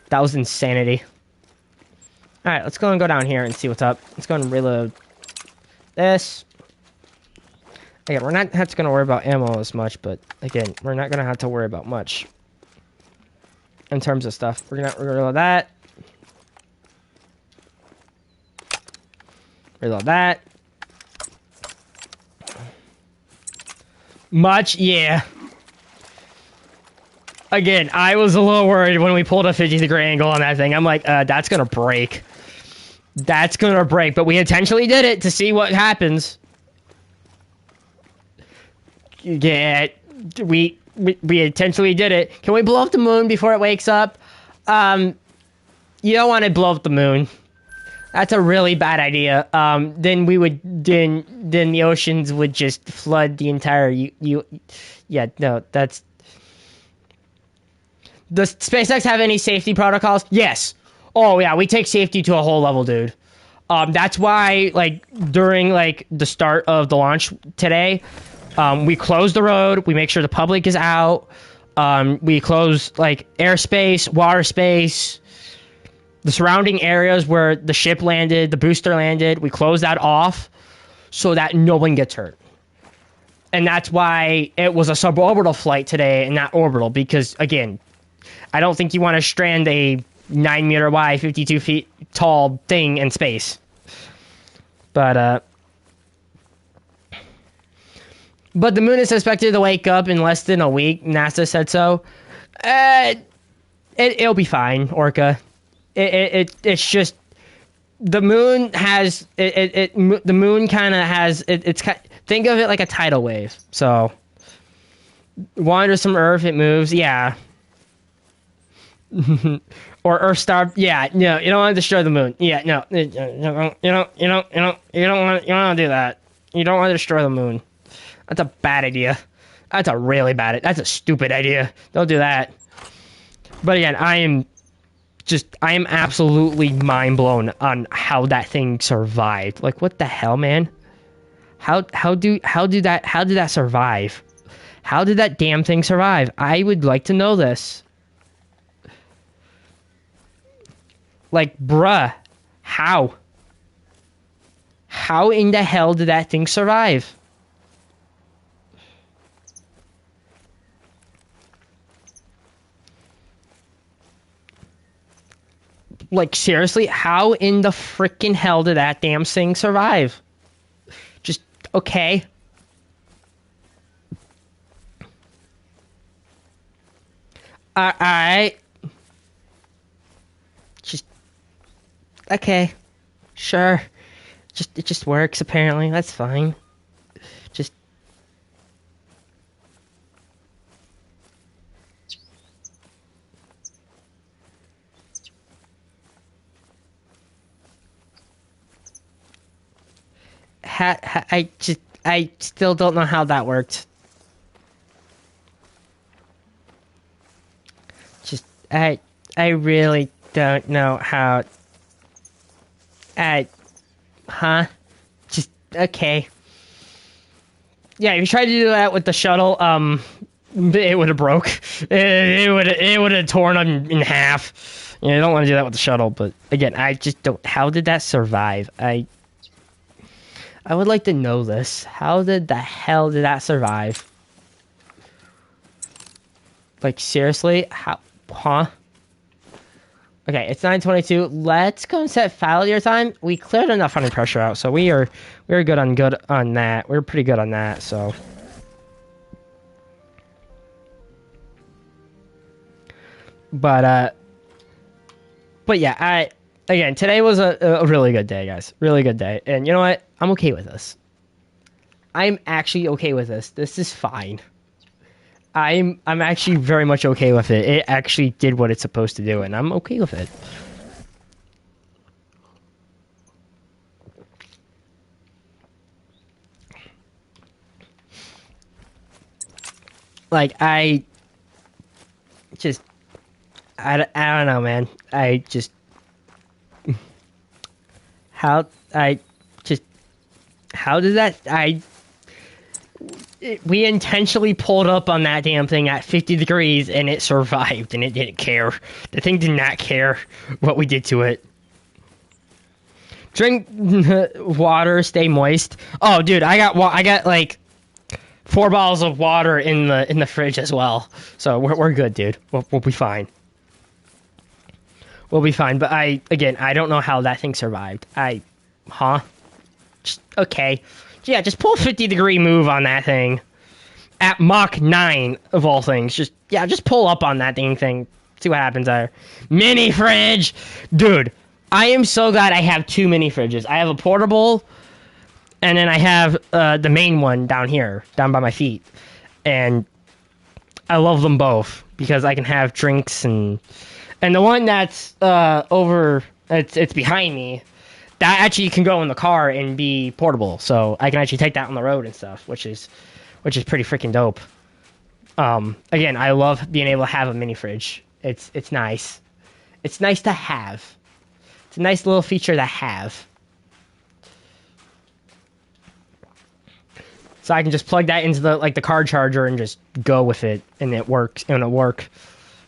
That was insanity. Alright, let's go and go down here and see what's up. Let's go and reload this. Again, we're not going to worry about ammo as much, but again, we're not going to have to worry about much in terms of stuff. We're going to reload that. Reload that. Much, yeah. Again, I was a little worried when we pulled a 50-degree angle on that thing. I'm like, that's going to break. That's going to break. But we intentionally did it to see what happens. Yeah, we intentionally did it. Can we blow up the moon before it wakes up? You don't want to blow up the moon. That's a really bad idea. Then the oceans would just flood the entire yeah, no, that's... Does SpaceX have any safety protocols? Yes. Oh yeah, we take safety to a whole level, dude. That's why, like, during, like, the start of the launch today, we close the road, we make sure the public is out, we close, like, airspace, water space, the surrounding areas where the ship landed, the booster landed, we close that off so that no one gets hurt. And that's why it was a suborbital flight today and not orbital, because, again, I don't think you want to strand a 9-meter wide, 52 feet tall thing in space. But the moon is expected to wake up in less than a week. NASA said so. It'll be fine, Orca. It's just the moon has the moon kind of has it's think of it like a tidal wave. So wanders from Earth, it moves. Yeah. Or Earth star. Yeah. No, you don't want to destroy the moon. Yeah. No. You don't want to do that. You don't want to destroy the moon. That's a bad idea. That's a really bad. That's a stupid idea. Don't do that. But again, I am absolutely mind blown on how that thing survived. Like, what the hell, man? How did that survive? How did that damn thing survive? I would like to know this. Like, bruh, how? How in the hell did that thing survive? Like, seriously, how in the freaking hell did that damn thing survive? Just, okay. Alright. Just, okay. Sure. It just works, apparently. That's fine. Just... I still don't know how that worked. I really don't know how. Just, okay. Yeah, if you tried to do that with the shuttle, it would have broke. It would have torn them in half. You don't want to do that with the shuttle, but again, I just don't. How did that survive? I would like to know this. How did the hell did that survive? Like, seriously? How? Huh? Okay, it's 9:22. Let's go and set failure time. We cleared enough running pressure out, so we're good on that. We're pretty good on that. So, but yeah, again today was a really good day, guys. Really good day, and you know what? I'm okay with this. I'm actually okay with this. This is fine. I'm actually very much okay with it. It actually did what it's supposed to do, and I'm okay with it. Like, I don't know, man. How does that, we intentionally pulled up on that damn thing at 50 degrees and it survived and it didn't care. The thing did not care what we did to it. Drink water, stay moist. Oh, dude, I got like 4 bottles of water in the fridge as well. So we're good, dude. We'll be fine. We'll be fine. But I don't know how that thing survived. Just, okay. Yeah, just pull a 50-degree move on that thing. At Mach 9, of all things. Just pull up on that thing. See what happens there. Mini fridge! Dude, I am so glad I have 2 mini fridges. I have a portable, and then I have the main one down here, down by my feet. And I love them both, because I can have drinks and the one that's over, it's behind me, that actually can go in the car and be portable, so I can actually take that on the road and stuff, which is pretty freaking dope. Again, I love being able to have a mini fridge. It's nice. It's nice to have. It's a nice little feature to have. So I can just plug that into the car charger and just go with it, and it works, and it'll work.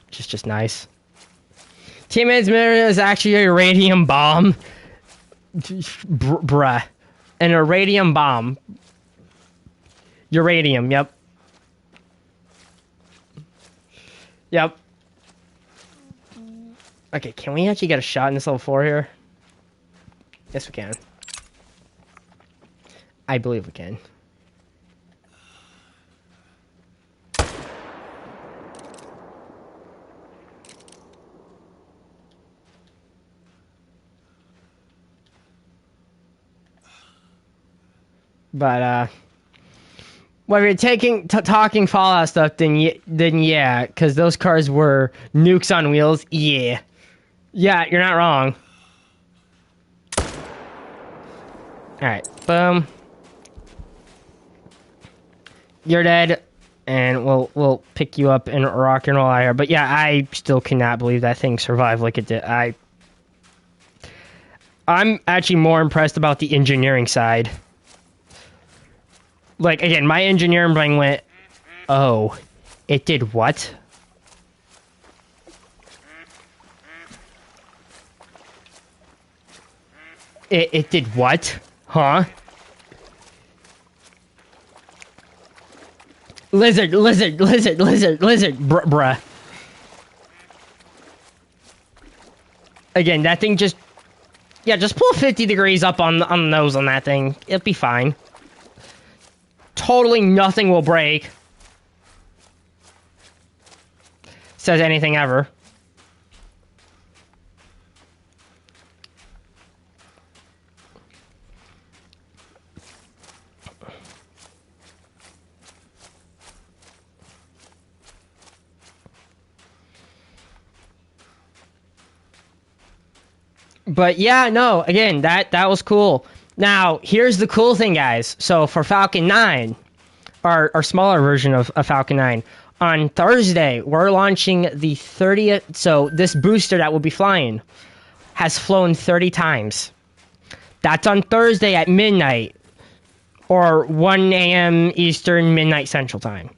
Which is just nice. Teammates mirror is actually a radium bomb. Bruh. An irradium bomb. Uranium, yep. Yep. Okay, can we actually get a shot in this level 4 here? Yes, we can. I believe we can. But well, if you're talking Fallout stuff, then yeah, because those cars were nukes on wheels. Yeah, you're not wrong. All right, boom. You're dead, and we'll pick you up and rock and roll here. But yeah, I still cannot believe that thing survived like it did. I'm actually more impressed about the engineering side. Like, again, my engineering brain went, oh, it did what? It did what? Huh? Lizard, bruh. Again, that thing just pull 50 degrees up on the nose on that thing. It'll be fine. Totally nothing will break. Says anything ever. But yeah, no, again, that was cool. Now, here's the cool thing, guys. So for Falcon 9, our smaller version of Falcon 9, on Thursday, we're launching the 30th. So this booster that will be flying has flown 30 times. That's on Thursday at midnight, or 1 a.m. Eastern, midnight Central Time.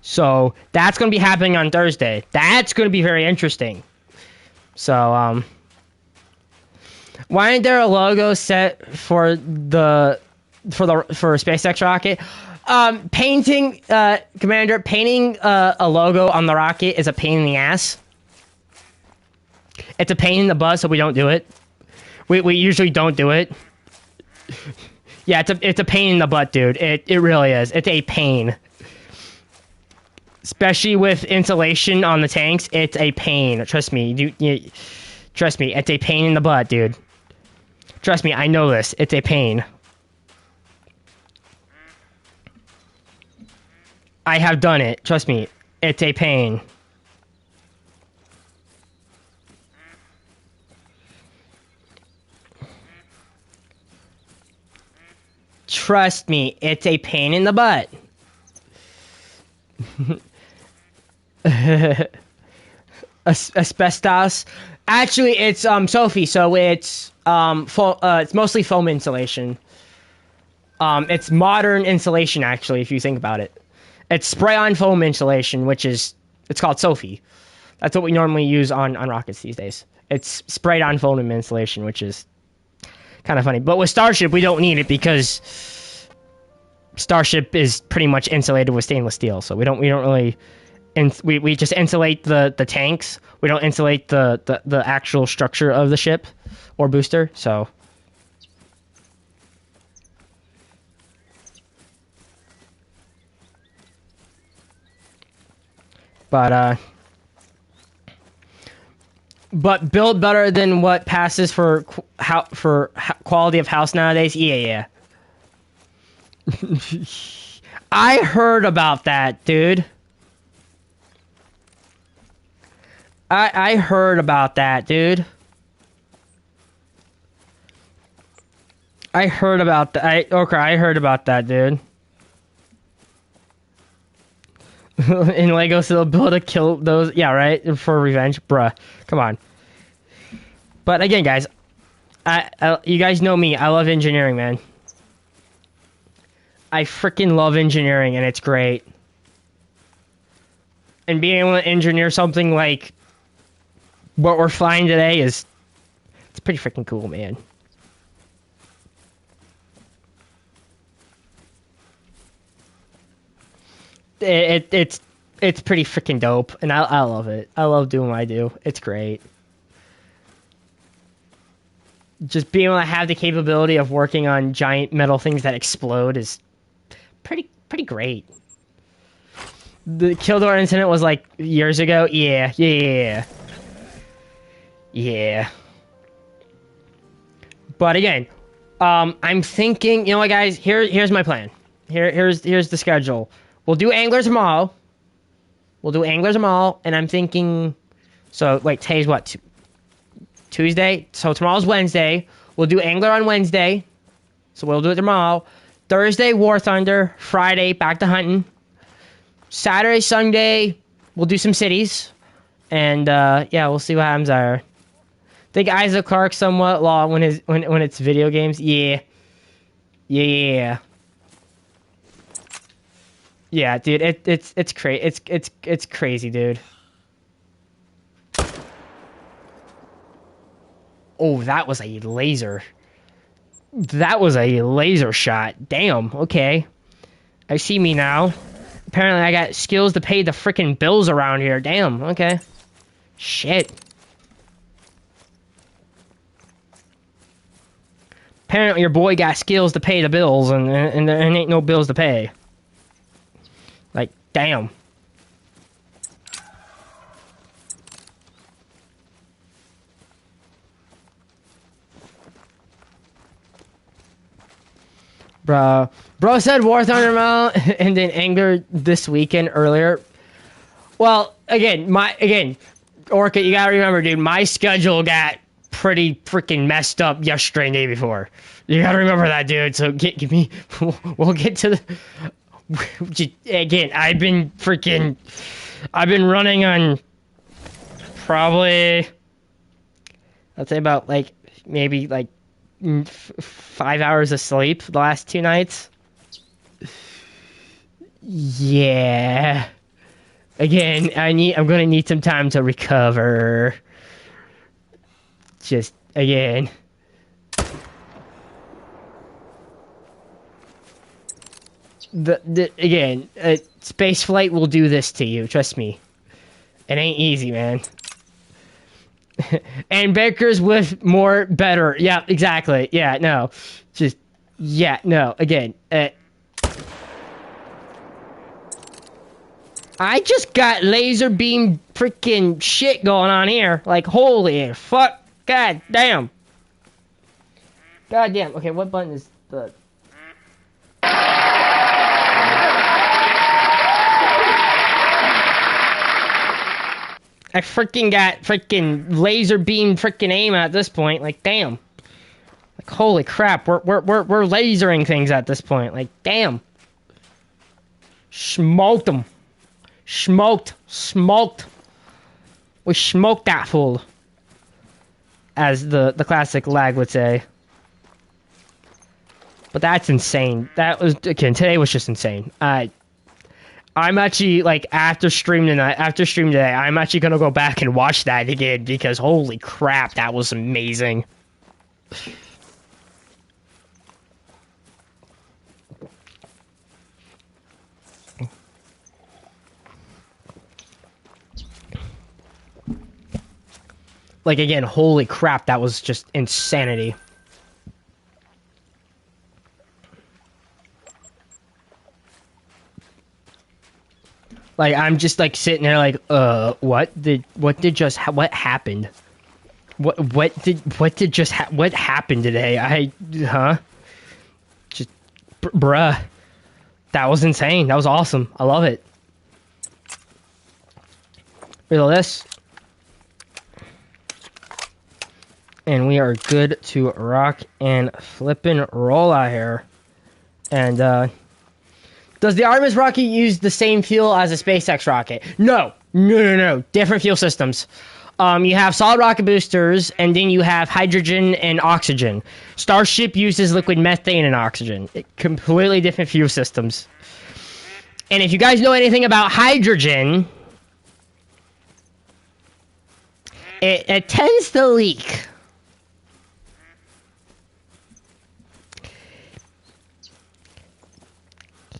So that's going to be happening on Thursday. That's going to be very interesting. So, why isn't there a logo set for a SpaceX rocket? Commander, painting a logo on the rocket is a pain in the ass. It's a pain in the butt, so we don't do it. We usually don't do it. Yeah, it's a pain in the butt, dude. It really is. It's a pain. Especially with insulation on the tanks, it's a pain. Trust me. Trust me, it's a pain in the butt, dude. Trust me, I know this. It's a pain. I have done it. Trust me, it's a pain. Trust me, it's a pain in the butt. Asbestos. Actually, it's Sophie, so it's it's mostly foam insulation. It's modern insulation, actually, if you think about it. It's spray-on foam insulation, it's called Sophie. That's what we normally use on rockets these days. It's sprayed-on foam insulation, which is kind of funny. But with Starship, we don't need it because Starship is pretty much insulated with stainless steel, so we don't really. We just insulate the tanks. We don't insulate the actual structure of the ship or booster. So, but build better than what passes for quality of house nowadays. Yeah. I heard about that, dude. I heard about that, dude. I heard about that. I heard about that, dude. In Lego, so they'll build a kill those. Yeah, right. For revenge, bruh. Come on. But again, guys, you guys know me. I love engineering, man. I freaking love engineering, and it's great. And being able to engineer something like what we're flying today it's pretty freaking cool, man. It's pretty freaking dope, and I love it. I love doing what I do. It's great. Just being able to have the capability of working on giant metal things that explode is pretty great. The Kildor incident was like years ago. Yeah. But again, I'm thinking, you know what, guys? Here's my plan. Here's the schedule. We'll do Anglers tomorrow. And I'm thinking. So wait, today's what? Tuesday. So tomorrow's Wednesday. We'll do Angler on Wednesday. So we'll do it tomorrow. Thursday, War Thunder. Friday, back to hunting. Saturday, Sunday, we'll do some cities. And yeah, we'll see what happens there. Think Isaac Clarke somewhat long when it's video games. Yeah, dude, it's crazy. It's crazy, dude. Oh, that was a laser. That was a laser shot. Damn. Okay, I see me now. Apparently, I got skills to pay the freaking bills around here. Damn. Okay. Shit. Apparently, your boy got skills to pay the bills, and there ain't no bills to pay. Like, damn. Bro said War Thunder Mount and then Anger this weekend earlier. Well, again, Orca, you gotta remember, dude, my schedule got pretty freaking messed up yesterday and the day before. You gotta remember that, dude. So give me. We'll get to the. Again, I've been running on probably. I'd say about maybe 5 hours of sleep the last 2 nights. Yeah. Again, I'm gonna need some time to recover. Just again. Again, space flight will do this to you. Trust me. It ain't easy, man. And Bakers with more better. Yeah, exactly. Yeah, no. Just, yeah, no. Again, I just got laser beam freaking shit going on here. Like, holy fuck. God damn. God damn. Okay, what button is the... I freaking got freaking laser beam freaking aim at this point. Like, damn. Like, holy crap. We're lasering things at this point. Like, damn. Smoked them. Smoked. We smoked that fool. As the classic lag would say. But that's insane. That was, again, today was just insane. I'm actually, like, after stream today, I'm actually gonna go back and watch that again because holy crap, that was amazing. Like, again, holy crap, that was just insanity. Like, I'm just, like, sitting there like, what happened? What happened today? Just, bruh. That was insane. That was awesome. I love it. Reload this. And we are good to rock and flippin' roll out here. And, does the Artemis rocket use the same fuel as a SpaceX rocket? No. Different fuel systems. You have solid rocket boosters, and then you have hydrogen and oxygen. Starship uses liquid methane and oxygen. Completely different fuel systems. And if you guys know anything about hydrogen, it tends to leak.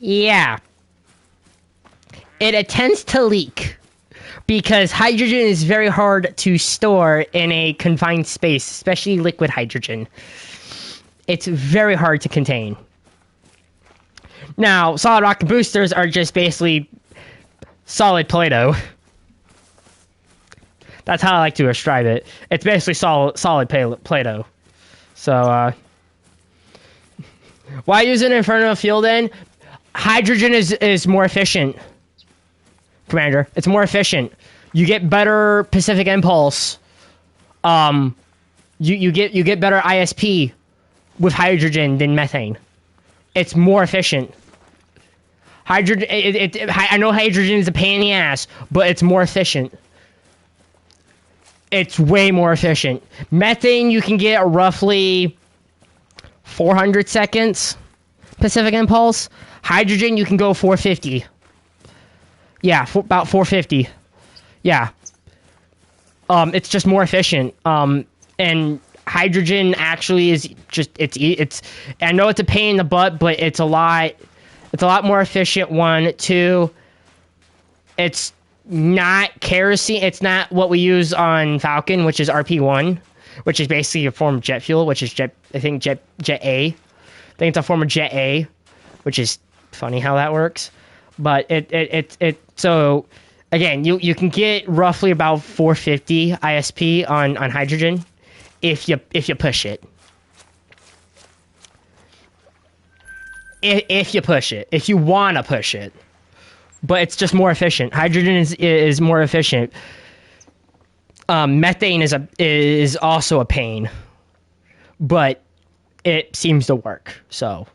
Yeah. It tends to leak because hydrogen is very hard to store in a confined space, especially liquid hydrogen. It's very hard to contain. Now, solid rocket boosters are just basically solid Play-Doh. That's how I like to describe it. It's basically solid Play-Doh. So, why use an Inferno fuel then? Hydrogen is more efficient, Commander. It's more efficient. You get better Pacific Impulse. You get better ISP with hydrogen than methane. It's more efficient. Hydrogen. I know hydrogen is a pain in the ass, but it's more efficient. It's way more efficient. Methane, you can get roughly 400 seconds Pacific Impulse. Hydrogen, you can go 450. Yeah, about 450. Yeah. It's just more efficient. And hydrogen actually is just it's. I know it's a pain in the butt, but it's a lot more efficient. 1, 2. It's not kerosene. It's not what we use on Falcon, which is RP1, which is basically a form of jet fuel, which is jet A. I think it's a form of jet A, which is funny how that works. But it so again, you can get roughly about 450 ISP on hydrogen if you push it. If you push it, if you want to push it. But it's just more efficient. Hydrogen is more efficient. Methane is also a pain, but it seems to work. So,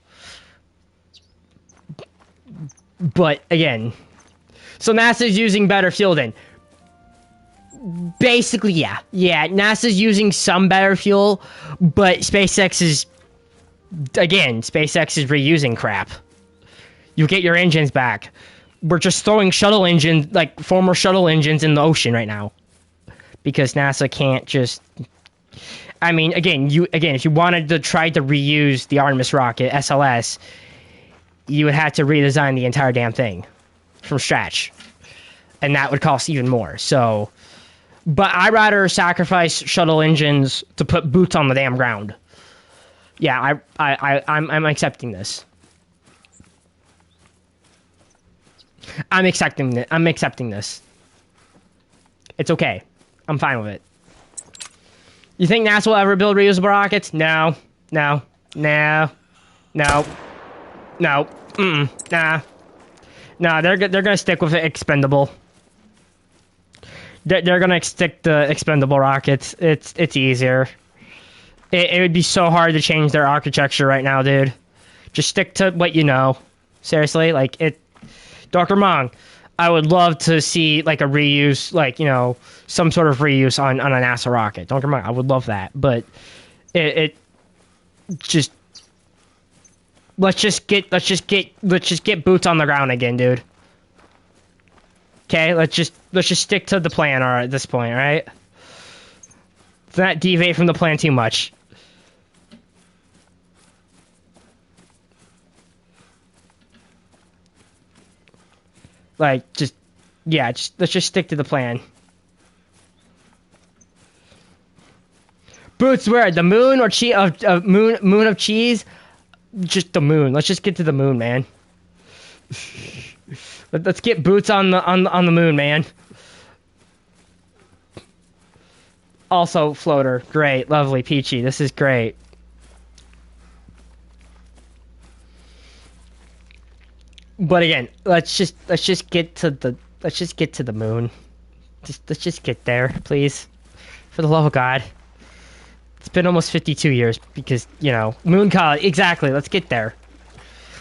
but again, so NASA's using better fuel then. Basically, yeah. NASA's using some better fuel, but SpaceX is reusing crap. You get your engines back. We're just throwing shuttle engines, like former shuttle engines, in the ocean right now because NASA can't just. I mean, again, if you wanted to try to reuse the Artemis rocket SLS, you would have to redesign the entire damn thing from scratch, and that would cost even more. So, But I'd rather sacrifice shuttle engines to put boots on the damn ground. Yeah, I'm accepting this. I'm accepting this. It's okay. I'm fine with it. You think NASA will ever build reusable rockets? No. No. No. No. No. Nah. No, they're gonna stick with it expendable. They're gonna stick to expendable rockets. It's easier. It would be so hard to change their architecture right now, dude. Just stick to what you know. Seriously, like it. Dr. Mong, I would love to see like a reuse, like, you know, some sort of reuse on a NASA rocket. Don't get me wrong, I would love that, but it just let's just get boots on the ground again, dude. Okay, let's just stick to the plan, all right, at this point, all right? Let's not deviate from the plan too much. Like, let's just stick to the plan. Boots where? The moon or moon of cheese? Just the moon. Let's just get to the moon, man. Let's get boots on the moon, man. Also, floater. Great, lovely, peachy. This is great. But again, let's just get to the moon. Let's just get there, please. For the love of God. It's been almost 52 years because, you know, moon colony. Exactly. Let's get there.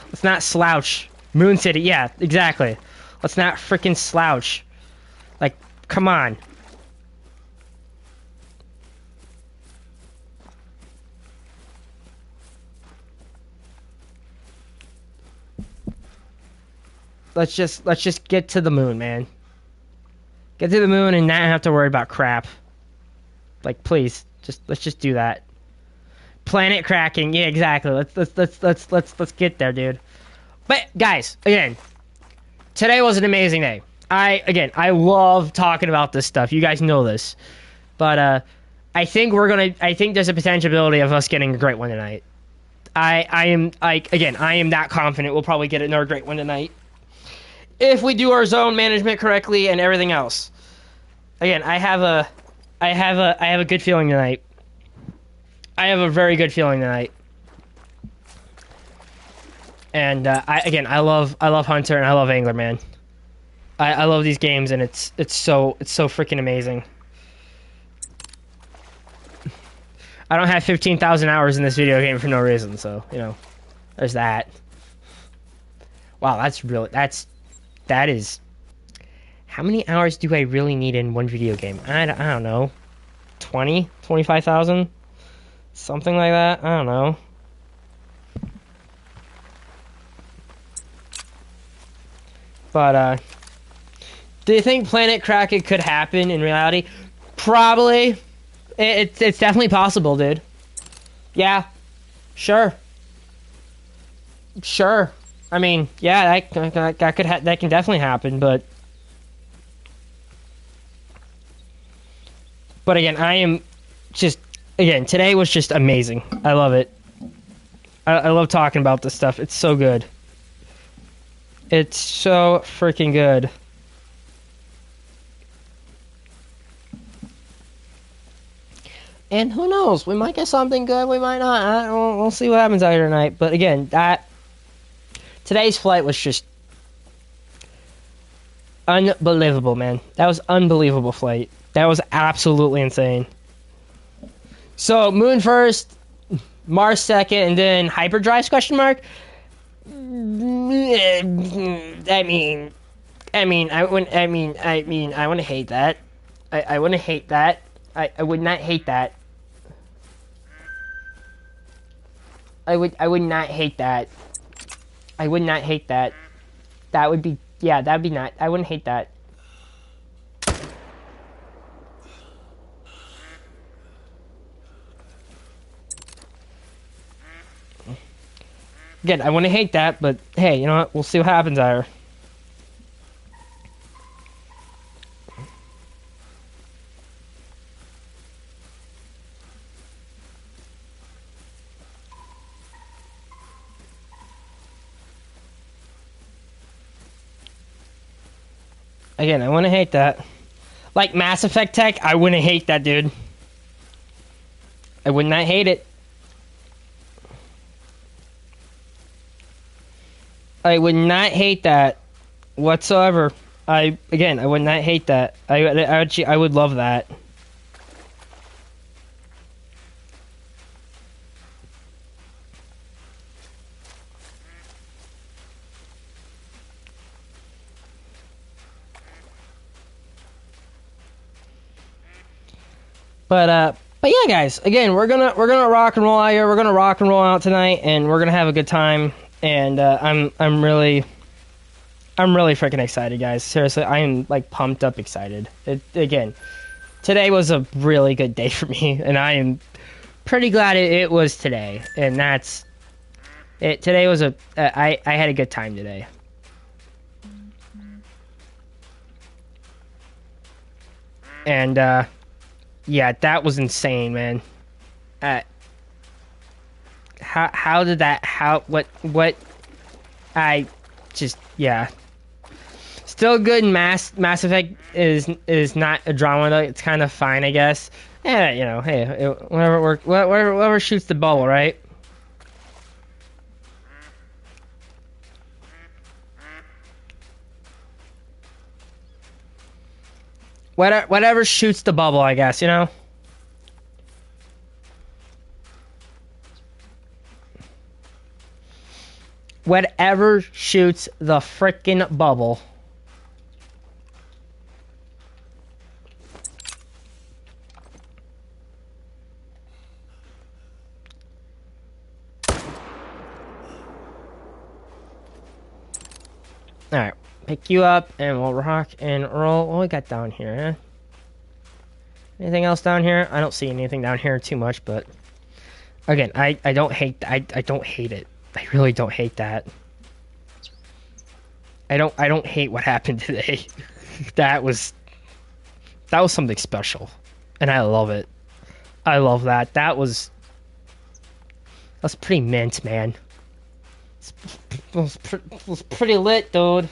Let's not slouch. Moon City. Yeah, exactly. Let's not freaking slouch. Like, come on. Let's just get to the moon, man. Get to the moon and not have to worry about crap. Like, please, let's just do that. Planet cracking, yeah, exactly. Let's get there, dude. But guys, again, today was an amazing day. I love talking about this stuff. You guys know this, but I think there's a potentiality of us getting a great one tonight. I am that confident we'll probably get another great one tonight. If we do our zone management correctly and everything else. Again, I have a good feeling tonight. I have a very good feeling tonight. And I love Hunter and I love Angler, man. I love these games and it's so freaking amazing. I don't have 15,000 hours in this video game for no reason, so, you know, there's that. Wow, that is... How many hours do I really need in one video game? I don't know. 20? 25,000? Something like that? I don't know. But, do you think Planet Kraken could happen in reality? Probably. It's definitely possible, dude. Yeah. Sure. Sure. I mean, yeah, that can definitely happen, but again, today was just amazing. I love it. I love talking about this stuff. It's so good. It's so freaking good. And who knows? We might get something good. We might not. We'll see what happens out here tonight. But again, today's flight was just unbelievable, man. That was unbelievable flight. That was absolutely insane. So, Moon first, Mars second, and then hyperdrive question mark? I wouldn't hate that. I wouldn't hate that. I would not hate that. I would not hate that. I would not hate that. That would be, yeah, that'd be not, I wouldn't hate that. Again, I wouldn't hate that, but hey, you know what? We'll see what happens there. Again, I wouldn't hate that. Like Mass Effect tech, I wouldn't hate that, dude. I would not hate it. I would not hate that whatsoever. I would not hate that. I would love that. But yeah, guys. Again, we're gonna rock and roll out here. We're gonna rock and roll out tonight, and we're gonna have a good time. And I'm really freaking excited, guys. Seriously, I am like pumped up, excited. Again, today was a really good day for me, and I am pretty glad it was today. And that's it. Today was I had a good time today. And yeah, that was insane, man. How did that, what, I just, yeah. Still good. Mass Effect is not a drama though. It's kind of fine, I guess. Yeah, you know, hey, whatever shoots the bubble, right? Whatever shoots the bubble, I guess, you know? Whatever shoots the frickin' bubble. Alright, pick you up and we'll rock and roll. What we got down here, huh? Anything else down here? I don't see anything down here too much, but again, I don't hate I don't hate it. I really don't hate that. I don't hate what happened today. that was something special. And I love it. I love that. That's pretty mint, man. It was pretty lit, dude.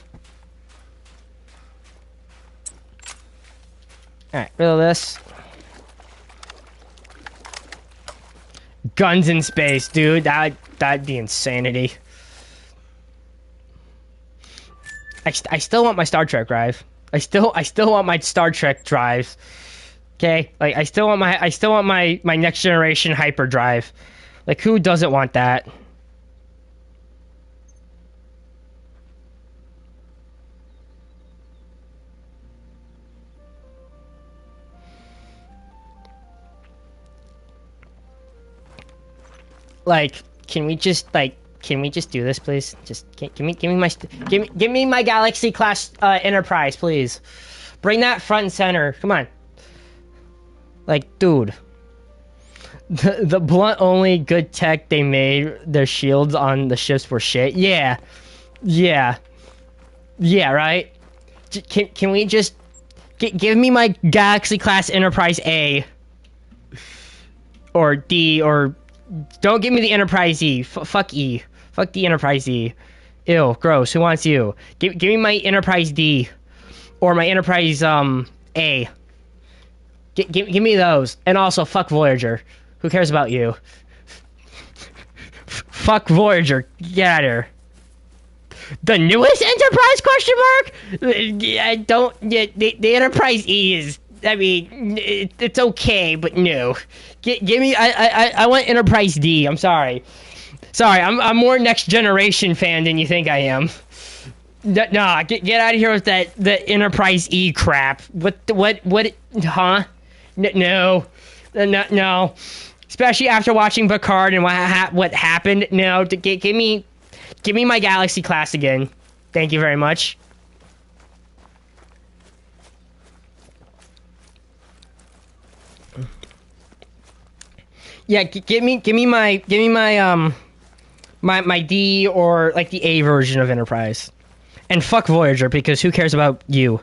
Alright, rid of this. Guns in space, dude. That'd be insanity. I still want my Star Trek drive. I still want my Star Trek drive. Okay? Like I still want my next generation hyperdrive. Like who doesn't want that? Like, can we just do this, please? Just give me my Galaxy class Enterprise, please. Bring that front and center. Come on. Like, dude. The blunt only good tech they made, their shields on the ships were shit. Yeah. Yeah. Yeah, right? Can we just give me my Galaxy class Enterprise A or D, or don't give me the Enterprise E. Fuck E. Fuck the Enterprise E. Ew, gross. Who wants you? Give me my Enterprise D. Or my Enterprise, A. Give me those. And also, fuck Voyager. Who cares about you? Fuck Voyager. Get out of here. The newest Enterprise, question mark? I don't... The Enterprise E is... I mean, it's okay, but no. Give me... I want Enterprise D. I'm sorry. Sorry, I'm more next generation fan than you think I am. Nah, get out of here with the Enterprise E crap. What, huh? No. No. Especially after watching Picard and what happened. No, give me my Galaxy class again. Thank you very much. Yeah, give me my my D, or like the A version of Enterprise. And fuck Voyager, because who cares about you?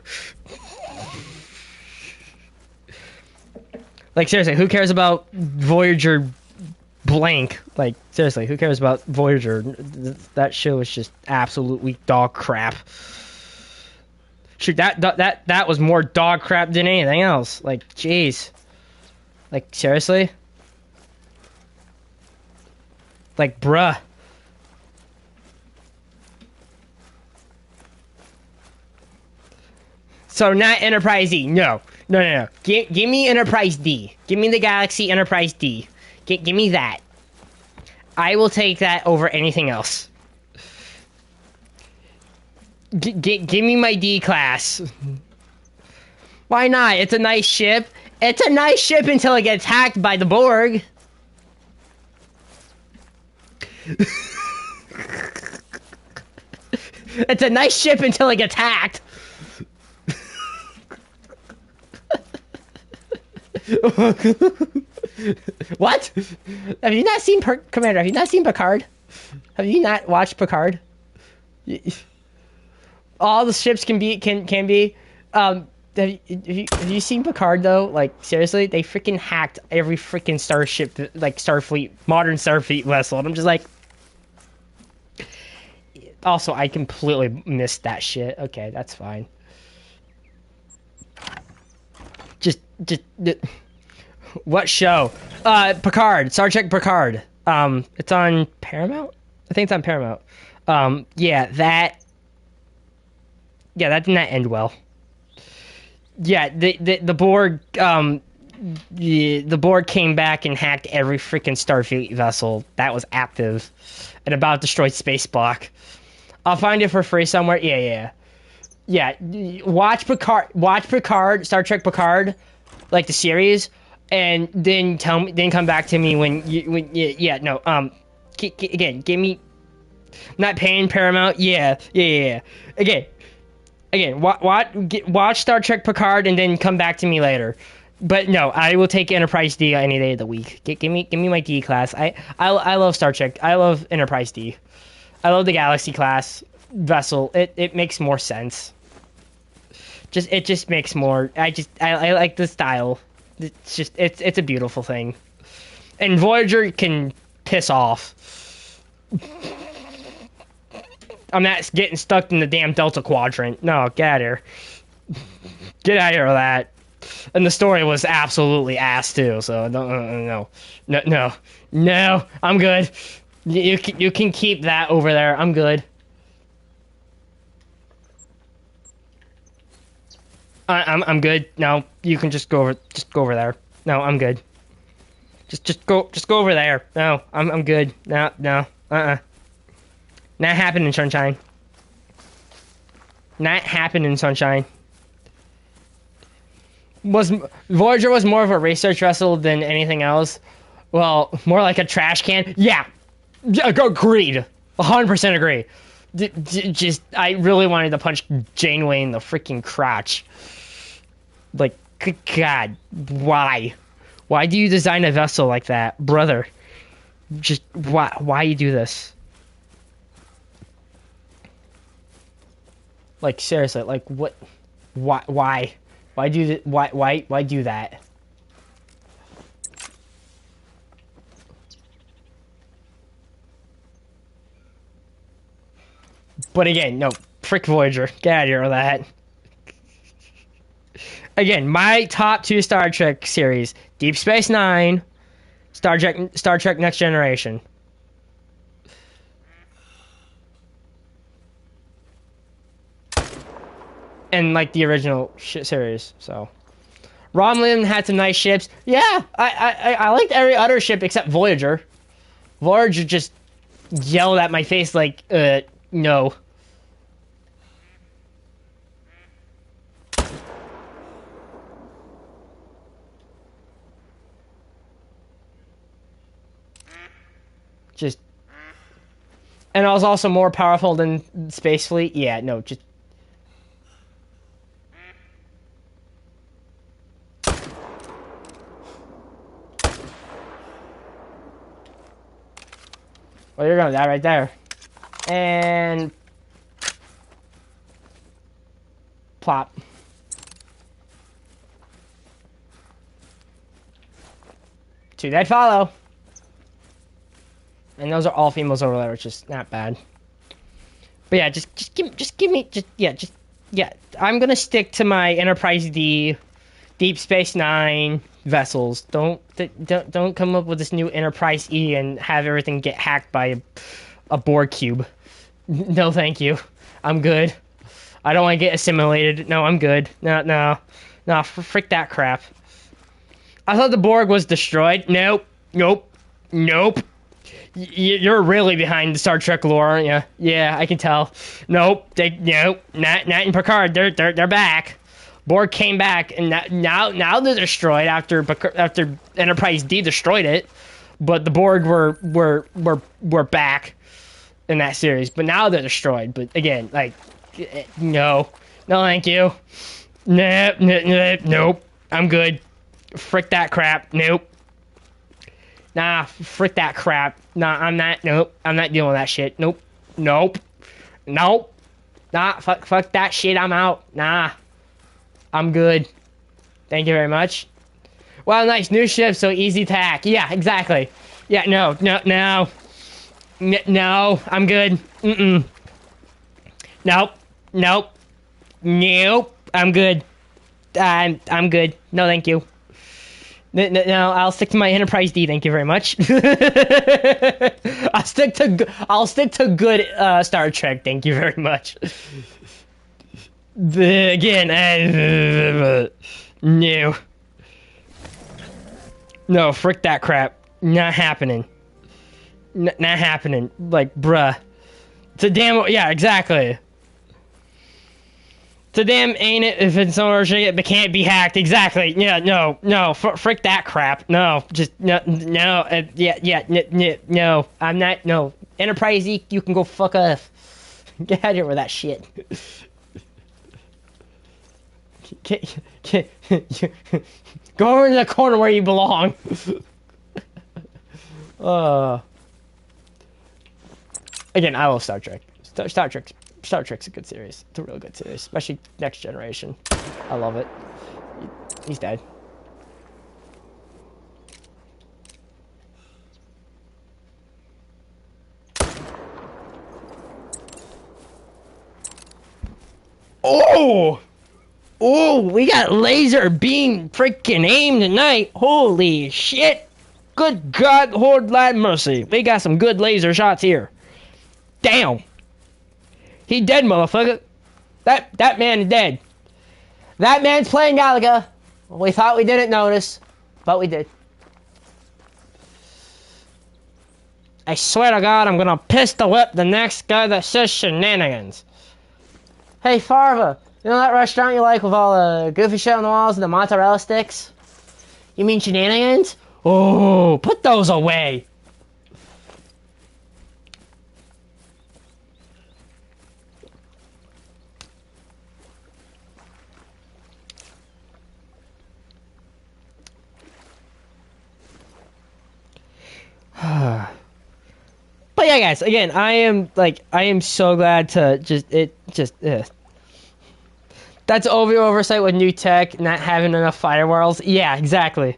Like, seriously, who cares about Voyager blank? Like, seriously, who cares about Voyager? That show is just absolutely dog crap. Shoot, that was more dog crap than anything else. Like, jeez. Like, seriously? Like, bruh. So not Enterprise D. No. No. Give me Enterprise D. Give me the Galaxy Enterprise D. Give me that. I will take that over anything else. Give me my D class. Why not? It's a nice ship. It's a nice ship until it gets hacked by the Borg. It's a nice ship until it gets hacked. What? Have you not seen Commander? Have you not seen Picard? Have you not watched Picard? All the ships can be. Have you seen Picard though? Like, seriously, they freaking hacked every freaking starship, like Starfleet, modern Starfleet vessel, and I'm just like. Also, I completely missed that shit. Okay, that's fine. Just what show? Picard, Star Trek Picard. It's on Paramount. I think it's on Paramount. Yeah, that did not end well. Yeah, the Borg, the Borg came back and hacked every freaking Starfleet vessel that was active, and about destroyed space block. I'll find it for free somewhere. Yeah. Watch Picard, Star Trek Picard, like the series, and then come back to me again, give me. Not paying Paramount. Yeah. Again, watch Star Trek Picard and then come back to me later. But no, I will take Enterprise D any day of the week. Give me my D class. I love Star Trek. I love Enterprise D. I love the Galaxy class vessel. It makes more sense. It just makes more. I like the style. It's a beautiful thing. And Voyager can piss off. I'm not getting stuck in the damn Delta Quadrant. No, get out of here. Get out of here with that. And the story was absolutely ass too. So no, I'm good. You can keep that over there. I'm good. I'm good. No, you can just go over there. No, I'm good. Just go over there. No, I'm good. No. Not happening, sunshine. Not happening, sunshine. Voyager was more of a research vessel than anything else? Well, more like a trash can. Yeah, agreed. 100% agree. Just, I really wanted to punch Janeway in the freaking crotch. Like, good God, why? Why do you design a vessel like that, brother? Just why you do this? Like, seriously, like, what? Why? Why do that? But again, no, frick Voyager. Get out of here with that. Again, my top 2 Star Trek series: Deep Space Nine, Star Trek Next Generation. And like the original series. So Romulan had some nice ships. Yeah, I liked every other ship except Voyager. Voyager just yelled at my face like, no. Just, and I was also more powerful than Space Fleet. Yeah, no, just. Well, you're gonna die right there. And plop. Two dead follow. And those are all females over there, which is not bad. But yeah, just give me yeah, I'm gonna stick to my Enterprise D, Deep Space Nine vessels. Don't come up with this new Enterprise E and have everything get hacked by a Borg cube. No, thank you. I'm good. I don't want to get assimilated. No, I'm good. No, frick that crap. I thought the Borg was destroyed. Nope. You're really behind the Star Trek lore, aren't you? Yeah, I can tell. Nope. Nope. Not in Picard. They're back. Borg came back, and now they're destroyed after Enterprise D destroyed it. But the Borg were back in that series. But now they're destroyed. But again, like, no, thank you. Nope. I'm good. Frick that crap. Nope. Nah, frick that crap. Nah, I'm not. Nope. I'm not dealing with that shit. Nope. Nah, fuck that shit. I'm out. Nah. I'm good. Thank you very much. Well, nice. New ship, so easy to hack. Yeah, exactly. Yeah, no. No, I'm good. Nope. I'm good. I'm good. No, thank you. No, I'll stick to my Enterprise D. Thank you very much. I'll stick to good Star Trek. Thank you very much. No, frick that crap. Not happening. Not happening. Like, bruh. It's a damn. Yeah, exactly. It's a damn ain't it if it's ownership it can't be hacked. Exactly. Yeah, no. Frick that crap. No, just no. No. I'm not. No. Enterprise E, you can go fuck off. Get out of here with that shit. Go over in the corner where you belong. Again, I love Star Trek. Star Trek's a good series. It's a really good series, especially Next Generation. I love it. He's dead. Oh, we got laser beam freaking aim tonight. Holy shit. Good God, Lord, Lad mercy. We got some good laser shots here. Damn. He dead, motherfucker. That man is dead. That man's playing Galaga. We thought we didn't notice, but we did. I swear to God, I'm gonna pistol whip the next guy that says shenanigans. Hey, Farva, you know that restaurant you like with all the goofy shit on the walls and the mozzarella sticks? You mean shenanigans? Oh, put those away. But yeah, guys, again, I am so glad to that's oversight with new tech, not having enough firewalls. Yeah, exactly,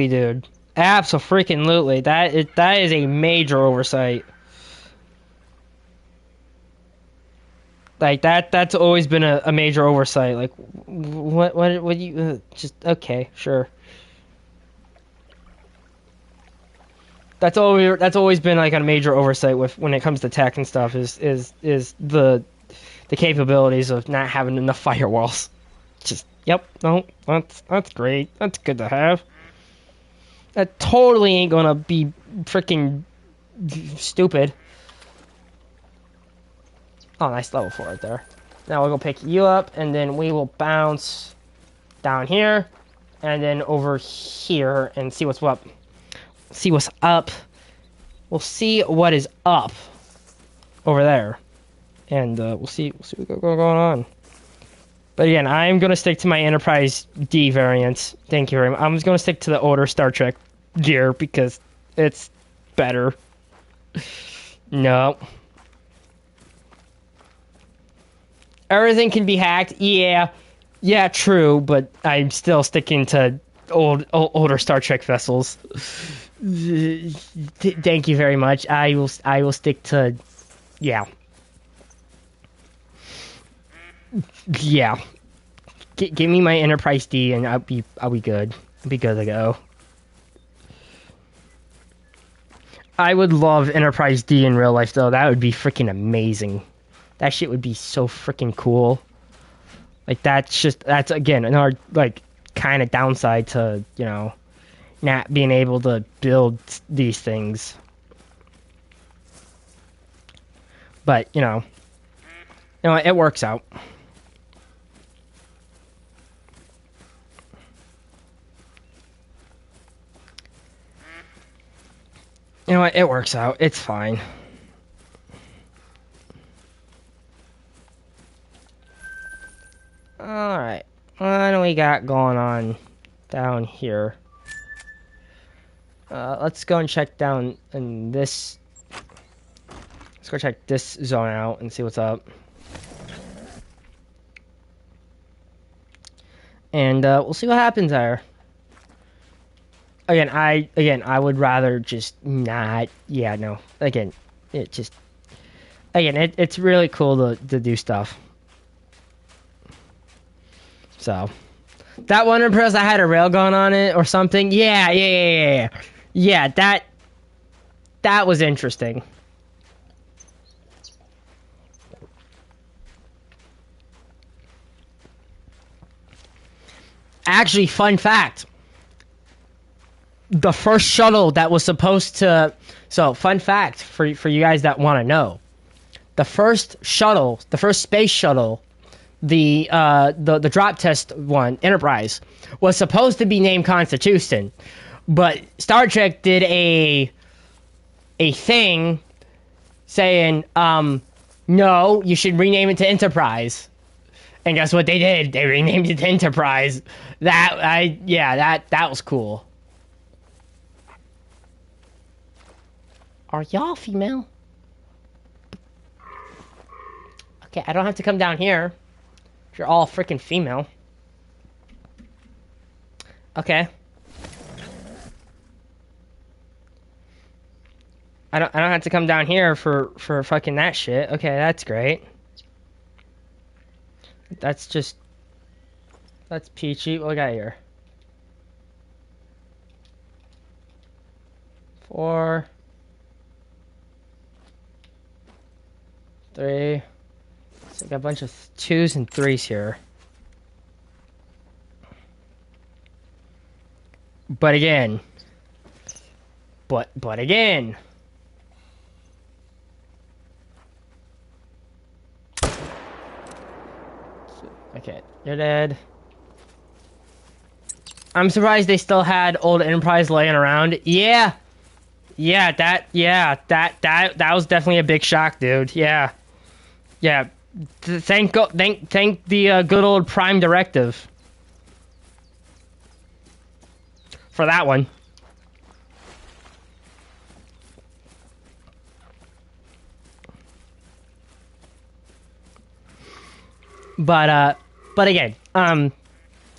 dude. Absolutely, that is a major oversight. Like that's always been a major oversight. Like, what you just okay, sure. That's always been like a major oversight with when it comes to tech and stuff is the capabilities of not having enough firewalls. Just yep, no, that's great. That's good to have. That totally ain't gonna be freaking stupid. Oh, nice level 4 right there. Now we'll go pick you up, and then we will bounce down here, and then over here, and see what's up. See what's up. We'll see what is up over there, and we'll see what's going on. But again, I'm gonna stick to my Enterprise D variants. Thank you very much. I'm just gonna stick to the older Star Trek gear because it's better. No. Everything can be hacked. Yeah, true. But I'm still sticking to older Star Trek vessels. Thank you very much. I will stick to, yeah. Yeah. Give me my Enterprise D and I'll be good. I'll be good to go. I would love Enterprise D in real life though. That would be freaking amazing. That shit would be so freaking cool. Like that's again another like kind of downside to, you know, not being able to build these things. But, you know, it works out. You know what? It works out. It's fine. Alright. What do we got going on down here? Let's go and check down in this. Let's go check this zone out and see what's up. And we'll see what happens there. Again, I would rather just not. Yeah, no. Again, it's really cool to do stuff. So, that one Impress I had a railgun on it or something. Yeah, that was interesting. Actually, fun fact. The first shuttle that was supposed to... So, fun fact for you guys that want to know. The first shuttle, the first space shuttle, the drop test one, Enterprise, was supposed to be named Constitution. But Star Trek did a thing saying, no, you should rename it to Enterprise. And guess what they did? They renamed it to Enterprise. That was cool. Are y'all female? Okay, I don't have to come down here. If you're all freaking female. Okay. I don't have to come down here for fucking that shit. Okay, that's great. That's peachy. What we got here? 4, 3. So I got a bunch of 2s and 3s here. But again. But again. Okay, you're dead. I'm surprised they still had old Enterprise laying around. Yeah, that was definitely a big shock, dude. Yeah. Thank the good old Prime Directive for that one. But again,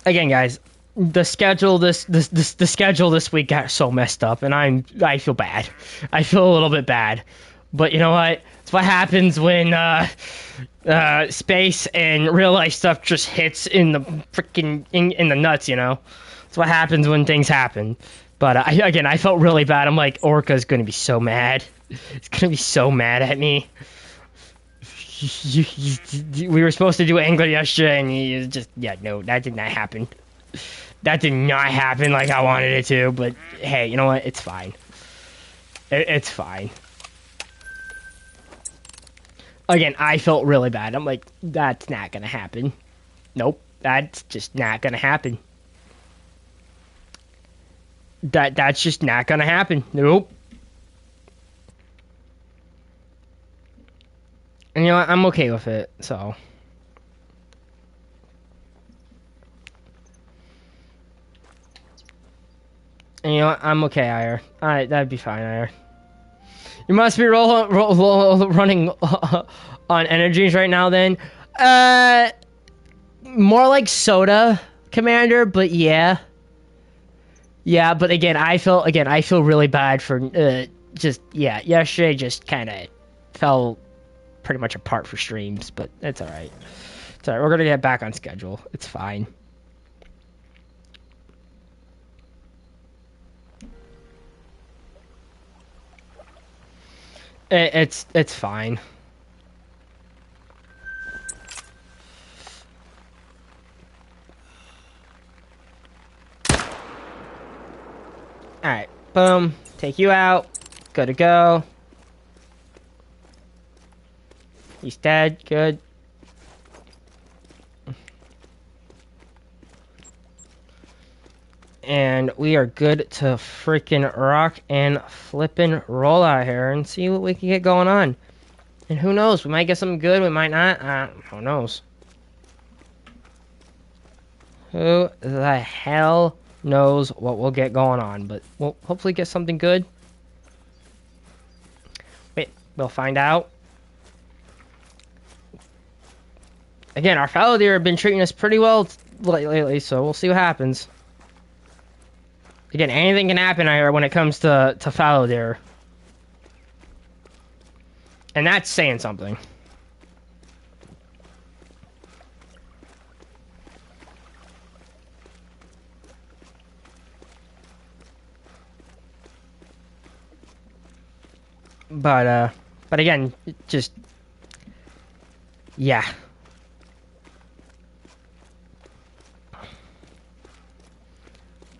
guys, the schedule this week got so messed up, and I feel bad. I feel a little bit bad, but you know what? It's what happens when space and real life stuff just hits in the freaking in the nuts. You know, it's what happens when things happen. But I felt really bad. I'm like, Orca's gonna be so mad. It's gonna be so mad at me. We were supposed to do Angler yesterday, and you just, no, that did not happen. That did not happen like I wanted it to, but hey, you know what? It's fine. It's fine. Again, I felt really bad. I'm like, that's not gonna happen. Nope, that's just not gonna happen. That's just not gonna happen. Nope. And you know what? I'm okay with it, so. And you know what? I'm okay, Ire. Alright, that'd be fine, Ire. You must be running on energies right now, then. More like soda, Commander, but yeah. Yeah, but again, I feel really bad for, yesterday just kind of fell pretty much apart for streams, but that's alright. Sorry, we're gonna get back on schedule. It's fine. It's fine. Alright, boom. Take you out. Good to go. He's dead. Good. And we are good to freaking rock and flippin' roll out here and see what we can get going on. And who knows? We might get something good. We might not. Who knows? Who the hell knows what we'll get going on? But we'll hopefully get something good. Wait, we'll find out. Again, our fallow deer have been treating us pretty well lately, so we'll see what happens. Again, anything can happen here when it comes to fallow deer. And that's saying something. But again, just, yeah.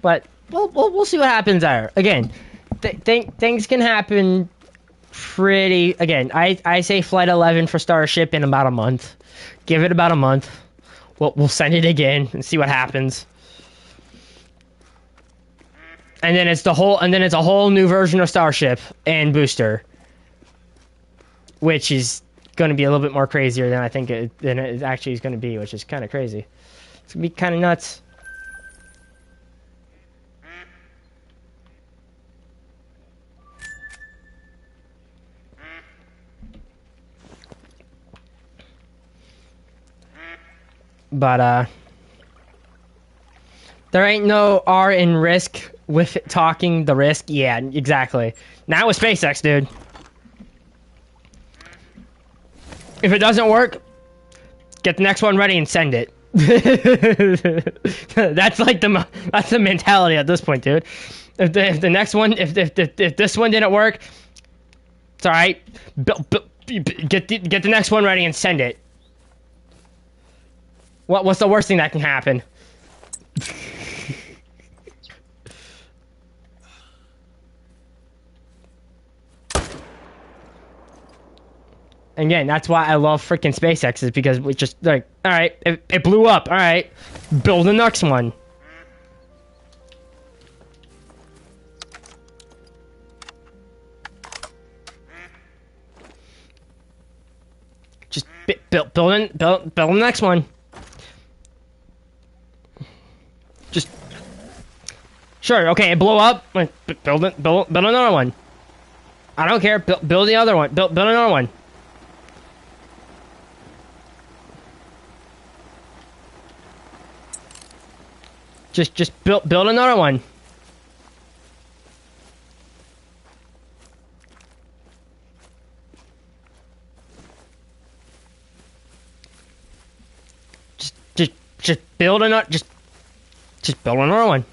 But we'll see what happens there. Again, things can happen pretty. Again, I say flight 11 for Starship in about a month. Give it about a month. We'll send it again and see what happens. And then it's a whole new version of Starship and Booster, which is going to be a little bit more crazier than I think than it actually is going to be, which is kind of crazy. It's going to be kind of nuts. But there ain't no R in risk with talking the risk. Yeah, exactly. Not with SpaceX, dude. If it doesn't work, get the next one ready and send it. That's like that's the mentality at this point, dude. If the next one, if this one didn't work, it's all right. Get the next one ready and send it. What's the worst thing that can happen? Again, that's why I love freaking SpaceX, is because we just like, all right, it blew up. All right, build the next one. Just build the next one. Just sure, okay, it blew up. Build another one. I don't care. Build the other one. Build another one. Just build another one. Just build another. Just build another one.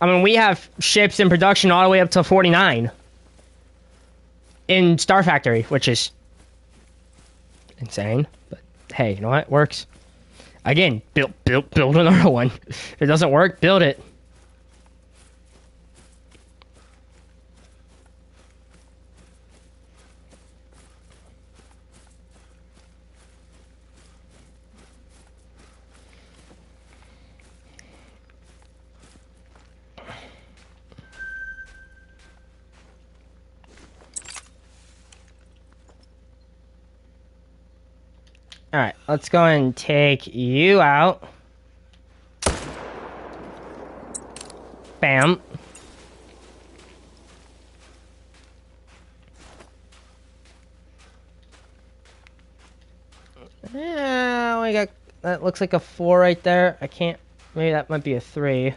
I mean, we have ships in production all the way up to 49 in Star Factory, which is insane. But hey, you know what? It works. Again, build another one. If it doesn't work, build it. Alright, let's go and take you out. Bam. Yeah, we got, that looks like a 4 right there. I can't, maybe that might be a 3.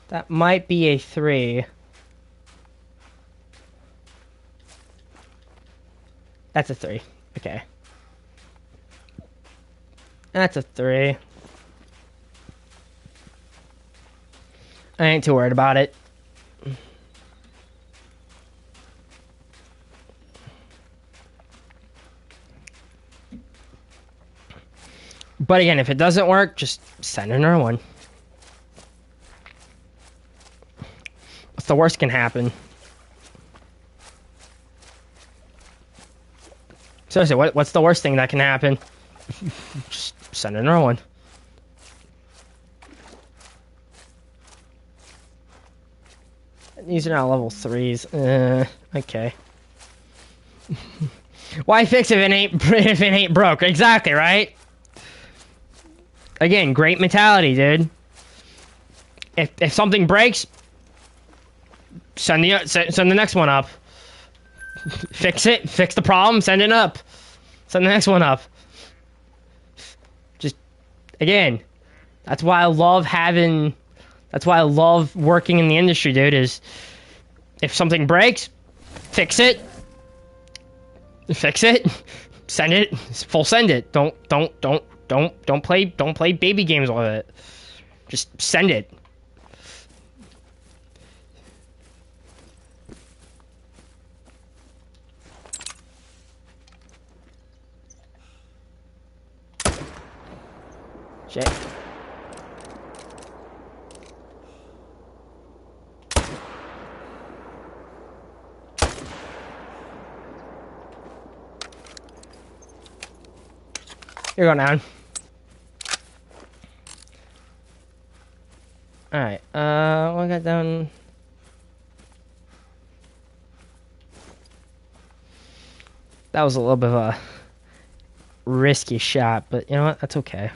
That might be a 3. That's a 3. Okay. That's a 3. I ain't too worried about it. But again, if it doesn't work, just send another one. What's the worst can happen? Seriously, what's the worst thing that can happen? Just send another one. These are now level 3s. Okay. Why fix if it ain't broke? Exactly, right? Again, great mentality, dude. If something breaks, send the next one up. Fix it. Fix the problem. Send it up. Send the next one up. Just again, that's why I love having. That's why I love working in the industry, dude. Is if something breaks, fix it. Fix it. Send it. Full send it. Don't play baby games with it. Just send it. Shit. You're going down. Alright, what I got down? That was a little bit of a risky shot, but you know what? That's okay.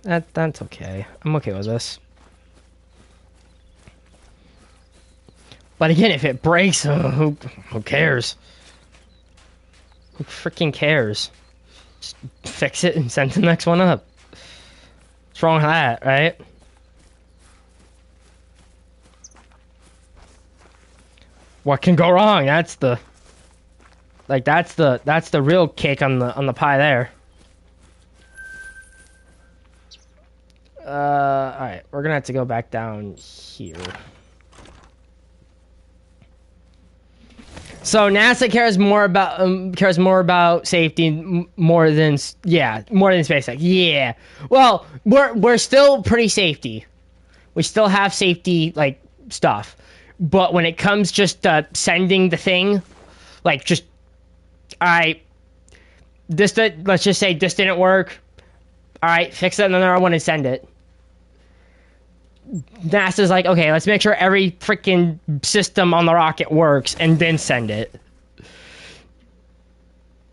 That's okay. I'm okay with this. But again, if it breaks, who cares? Who freaking cares? Just fix it and send the next one up. What's wrong with that, right? What can go wrong? That's the real cake on the pie there. Alright, we're gonna have to go back down here. So NASA cares more about safety more than SpaceX. Yeah. Well, we're still pretty safety. We still have safety like stuff, but when it comes just sending the thing, like just let's just say this didn't work. All right, fix it another one and send it. NASA's like, okay, let's make sure every freaking system on the rocket works and then send it.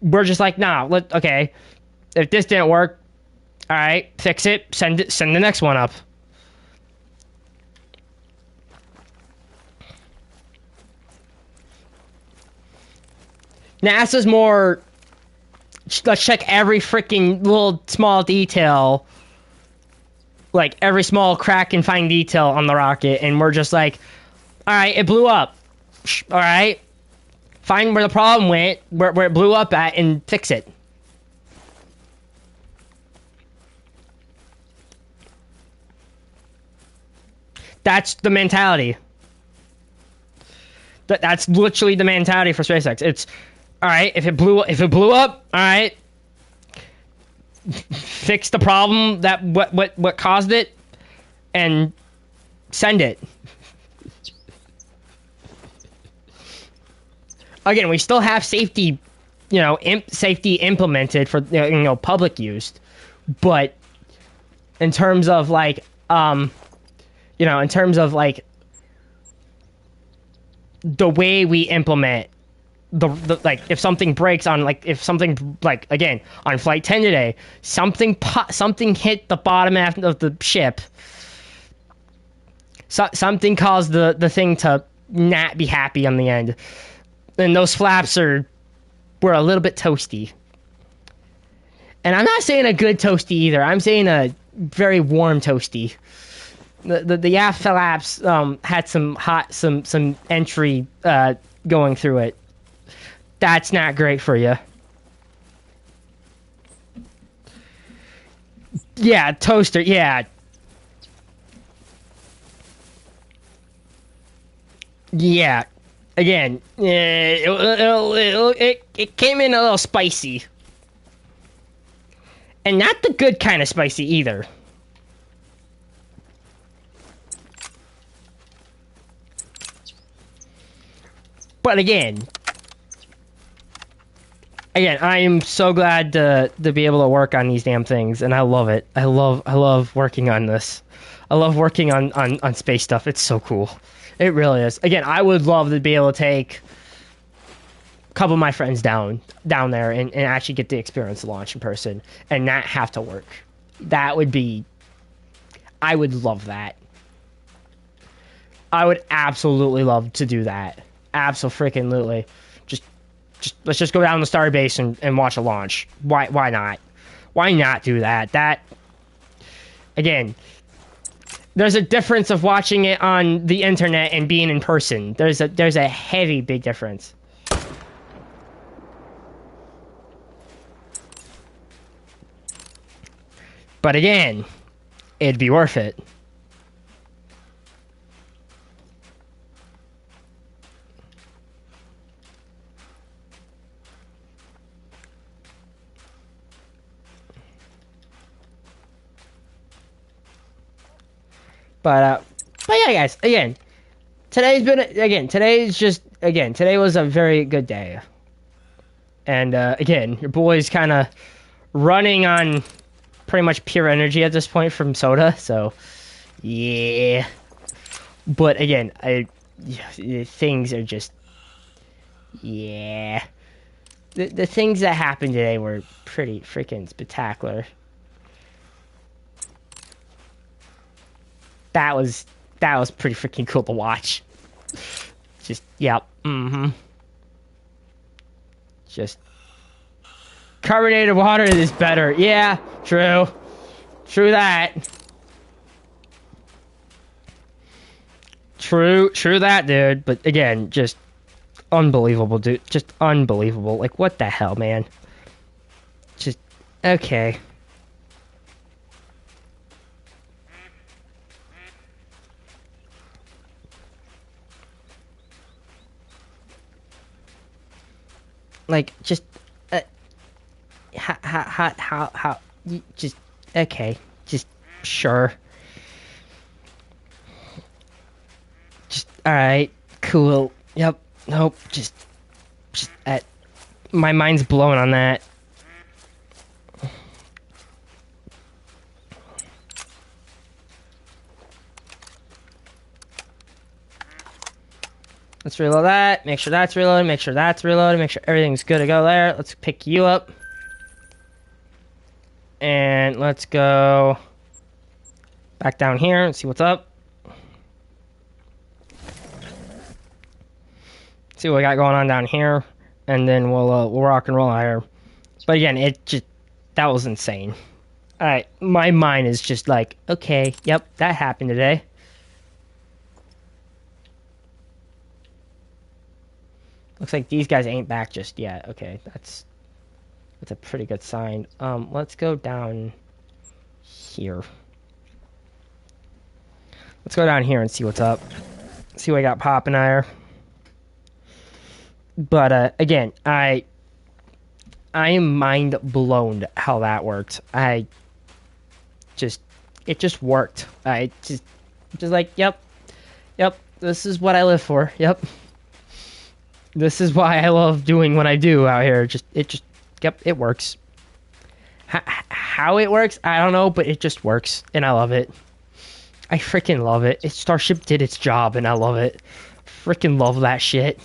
We're just like, nah, okay. If this didn't work, all right, fix it, send the next one up. NASA's more, let's check every freaking little small detail. Like every small crack and fine detail on the rocket, and we're just like, all right, it blew up. All right, find where the problem went, where it blew up at, and fix it. That's the mentality. That's literally the mentality for SpaceX. It's all right if it blew up. All right. Fix the problem that what caused it and send it. Again, we still have safety, safety implemented for public use, but in terms of like the way we implement the like if something breaks on again on flight 10 today, something hit the bottom half of the ship, something caused the thing to not be happy on the end, and those flaps were a little bit toasty. And I'm not saying a good toasty either, I'm saying a very warm toasty. The aft flaps had some entry going through it. That's not great for you. Yeah, toaster, yeah. Yeah. Again, it came in a little spicy. And not the good kind of spicy either. But again, I am so glad to be able to work on these damn things, and I love it. I love working on this. I love working on space stuff. It's so cool. It really is. Again, I would love to be able to take a couple of my friends down there and actually get the experience of launch in person and not have to work. That would be... I would love that. I would absolutely love to do that. Absolutely. Let's just go down to the starbase and watch a launch. Why not? Why not do that? That, again, there's a difference of watching it on the internet and being in person. There's a heavy big difference. But again, it'd be worth it. But yeah, guys, again, today was a very good day. And, again, your boy's kind of running on pretty much pure energy at this point from soda, so, yeah. But, again, things are just, yeah. The things that happened today were pretty freaking spectacular. That was pretty freaking cool to watch. Just, yep, Just, carbonated water is better. Yeah, true that. True that, dude. But again, just unbelievable, dude. Just unbelievable. Like, what the hell, man? Just, okay. Like, just, how, you just, okay, just, sure. Just, alright, cool, yep, nope, just, my mind's blown on that. Let's reload that, make sure that's reloaded, make sure that's reloaded, make sure everything's good to go there. Let's pick you up. And let's go back down here and see what's up. See what we got going on down here. And then we'll rock and roll here. But again, that was insane. Alright, my mind is just like, okay, yep, that happened today. Looks like these guys ain't back just yet. Okay, that's a pretty good sign. Let's go down here. Let's go down here and see what's up. See what I got popping there. But again, I am mind blown how that worked. It just worked. I just like, yep, this is what I live for. Yep. This is why I love doing what I do out here. Yep, it works. How it works, I don't know, but it just works, and I love it. I freaking love it. Starship did its job, and I love it. Freaking love that shit.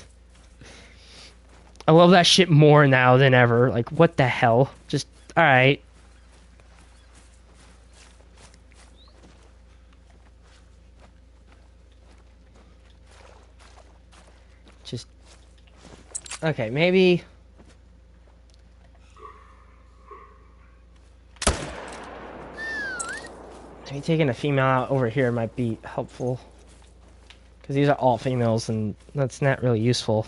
I love that shit more now than ever. Like, what the hell? Just, alright. Just, okay, maybe... Maybe taking a female out over here might be helpful. Because these are all females, and that's not really useful.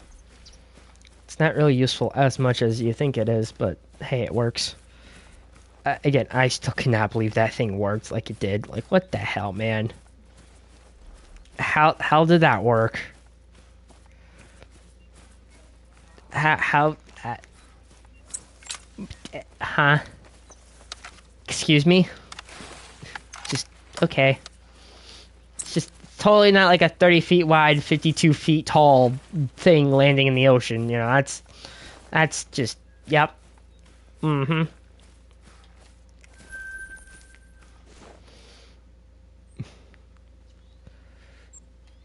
It's not really useful as much as you think it is, but hey, it works. again, I still cannot believe that thing worked like it did. Like, what the hell, man? How did that work? How huh? Excuse me? Just, okay. It's just totally not like a 30 feet wide, 52 feet tall thing landing in the ocean. You know, that's just, yep. Mm-hmm.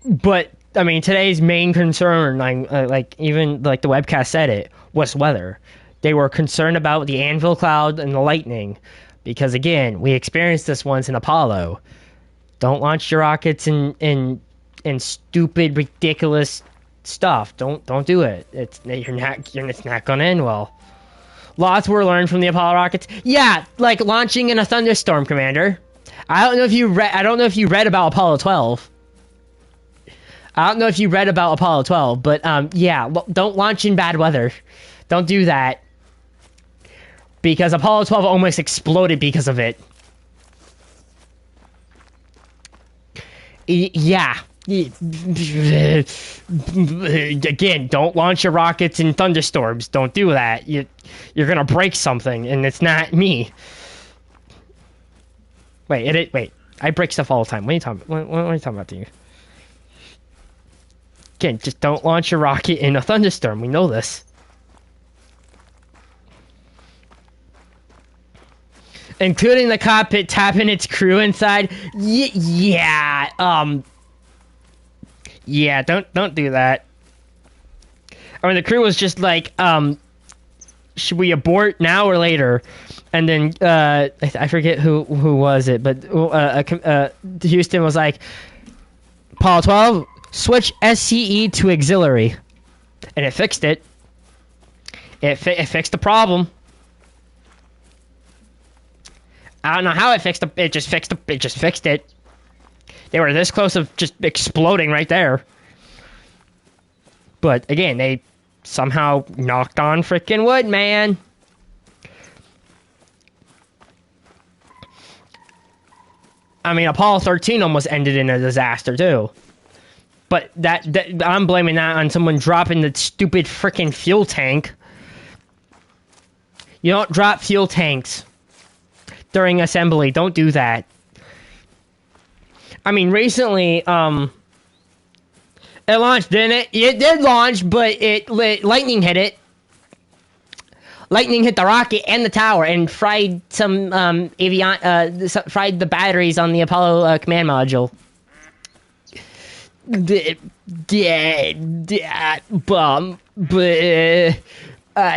But I mean, today's main concern, like even like the webcast said it, was weather. They were concerned about the anvil cloud and the lightning, because again, we experienced this once in Apollo. Don't launch your rockets in stupid, ridiculous stuff. Don't do it. It's not gonna end well. Lots were learned from the Apollo rockets. Yeah, like launching in a thunderstorm, Commander. I don't know if you read about Apollo 12. I don't know if you read about Apollo 12, but yeah, don't launch in bad weather. Don't do that. Because Apollo 12 almost exploded because of it. Yeah. Again, don't launch your rockets in thunderstorms. Don't do that. You're gonna break something, and it's not me. Wait. I break stuff all the time. What are you talking about? What are you talking about, dude? Again, just don't launch your rocket in a thunderstorm. We know this. Including the cockpit tapping its crew inside. Yeah. Yeah, don't do that. I mean, the crew was just like, should we abort now or later? And then I forget who was it, but Houston was like, Apollo 12, switch SCE to auxiliary, and it fixed it. It fixed the problem. I don't know how it fixed it. It just fixed it. They were this close of just exploding right there. But again, they somehow knocked on freaking wood, man. I mean, Apollo 13 almost ended in a disaster too. But that I'm blaming that on someone dropping the stupid freaking fuel tank. You don't drop fuel tanks during assembly. Don't do that. I mean, recently, it launched, didn't it? It did launch, but lightning hit it. Lightning hit the rocket and the tower and fried some fried the batteries on the Apollo command module. But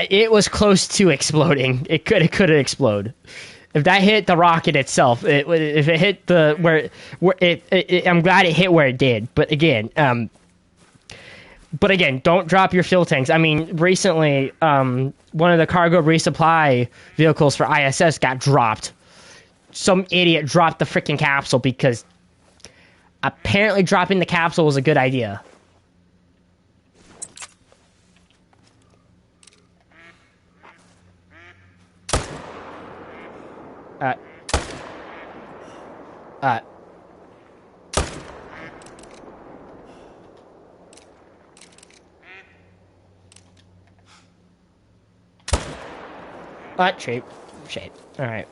it was close to exploding. It could explode. If that hit the rocket itself, if it hit I'm glad it hit where it did. But again, don't drop your fuel tanks. I mean, recently, one of the cargo resupply vehicles for ISS got dropped. Some idiot dropped the freaking capsule because apparently dropping the capsule was a good idea. Shape. Alright.